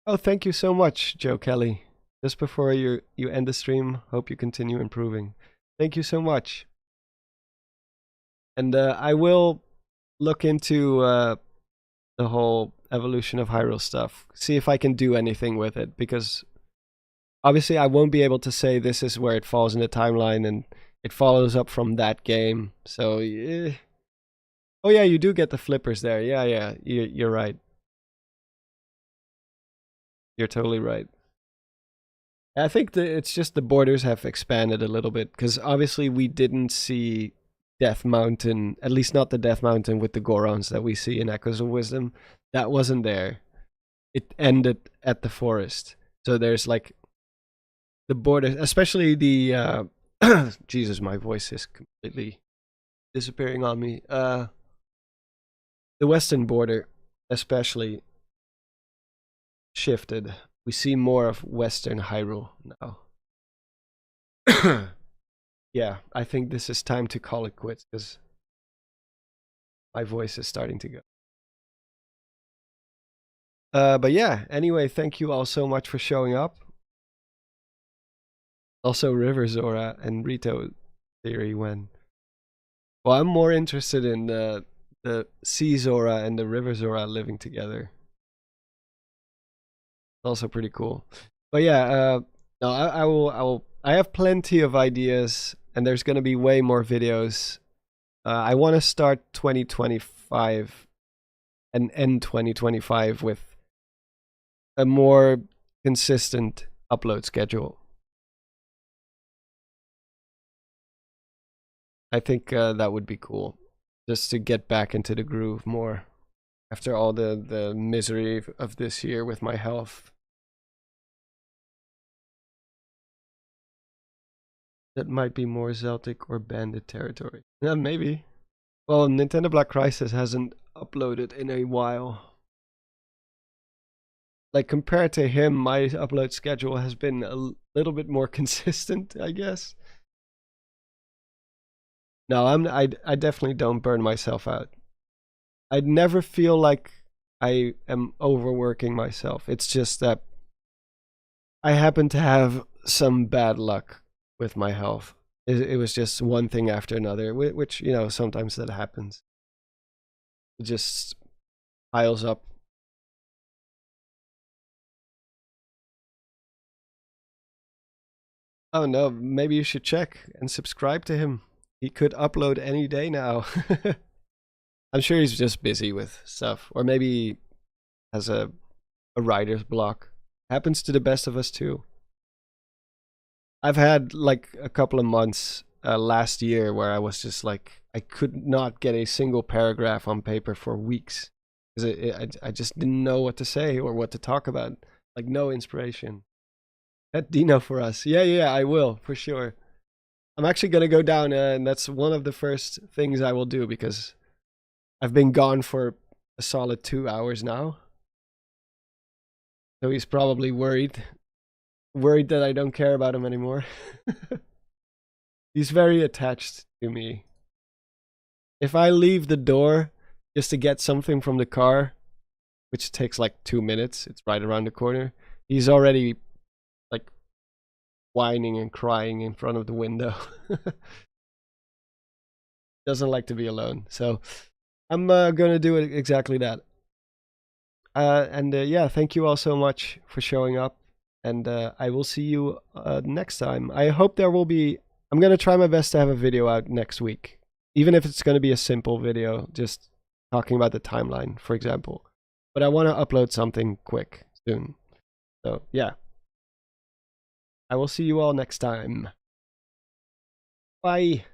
Oh, thank you so much, Joe Kelly. Just before you end the stream, hope you continue improving. Thank you so much. And I will look into the whole evolution of Hyrule stuff. See if I can do anything with it, because obviously I won't be able to say this is where it falls in the timeline and it follows up from that game. So, oh yeah, you do get the flippers there. Yeah, you're right. You're totally right. I think it's just the borders have expanded a little bit, because obviously we didn't see Death Mountain, at least not the Death Mountain with the Gorons that we see in Echoes of Wisdom. That wasn't there. It ended at the forest. So there's like the borders, especially the Jesus, my voice is completely disappearing on me. The western border especially shifted. We see more of Western Hyrule now. Yeah, I think this is time to call it quits, because my voice is starting to go. But yeah, anyway, thank you all so much for showing up. Also, River Zora and Rito theory when. Well, I'm more interested in the Sea Zora and the River Zora living together. Also pretty cool. But yeah, no, I have plenty of ideas, and there's gonna be way more videos. I want to start 2025 and end 2025 with a more consistent upload schedule. I think that would be cool, just to get back into the groove more after all the misery of this year with my health. That might be more Celtic or Bandit territory. Yeah, maybe. Well, Nintendo Black Crisis hasn't uploaded in a while. Like, compared to him, my upload schedule has been a little bit more consistent, I guess. No, I definitely don't burn myself out. I'd never feel like I am overworking myself. It's just that I happen to have some bad luck with my health. It was just one thing after another, which, you know, sometimes that happens. It just piles up. Oh no, maybe you should check and subscribe to him. He could upload any day now. I'm sure he's just busy with stuff, or maybe he has a writer's block. Happens to the best of us too. I've had like a couple of months last year where I was just like, I could not get a single paragraph on paper for weeks because I just didn't know what to say or what to talk about. Like, no inspiration. At Dino for us. Yeah, yeah, I will for sure. I'm actually gonna go down, and that's one of the first things I will do because I've been gone for a solid 2 hours now. So he's probably worried that I don't care about him anymore. He's very attached to me. If I leave the door just to get something from the car, which takes like 2 minutes, it's right around the corner, he's already like whining and crying in front of the window. Doesn't like to be alone. So I'm gonna do it exactly that. Yeah, thank you all so much for showing up. And I will see you next time. I hope there will be... I'm going to try my best to have a video out next week. Even if it's going to be a simple video, just talking about the timeline, for example. But I want to upload something quick soon. So, yeah. I will see you all next time. Bye.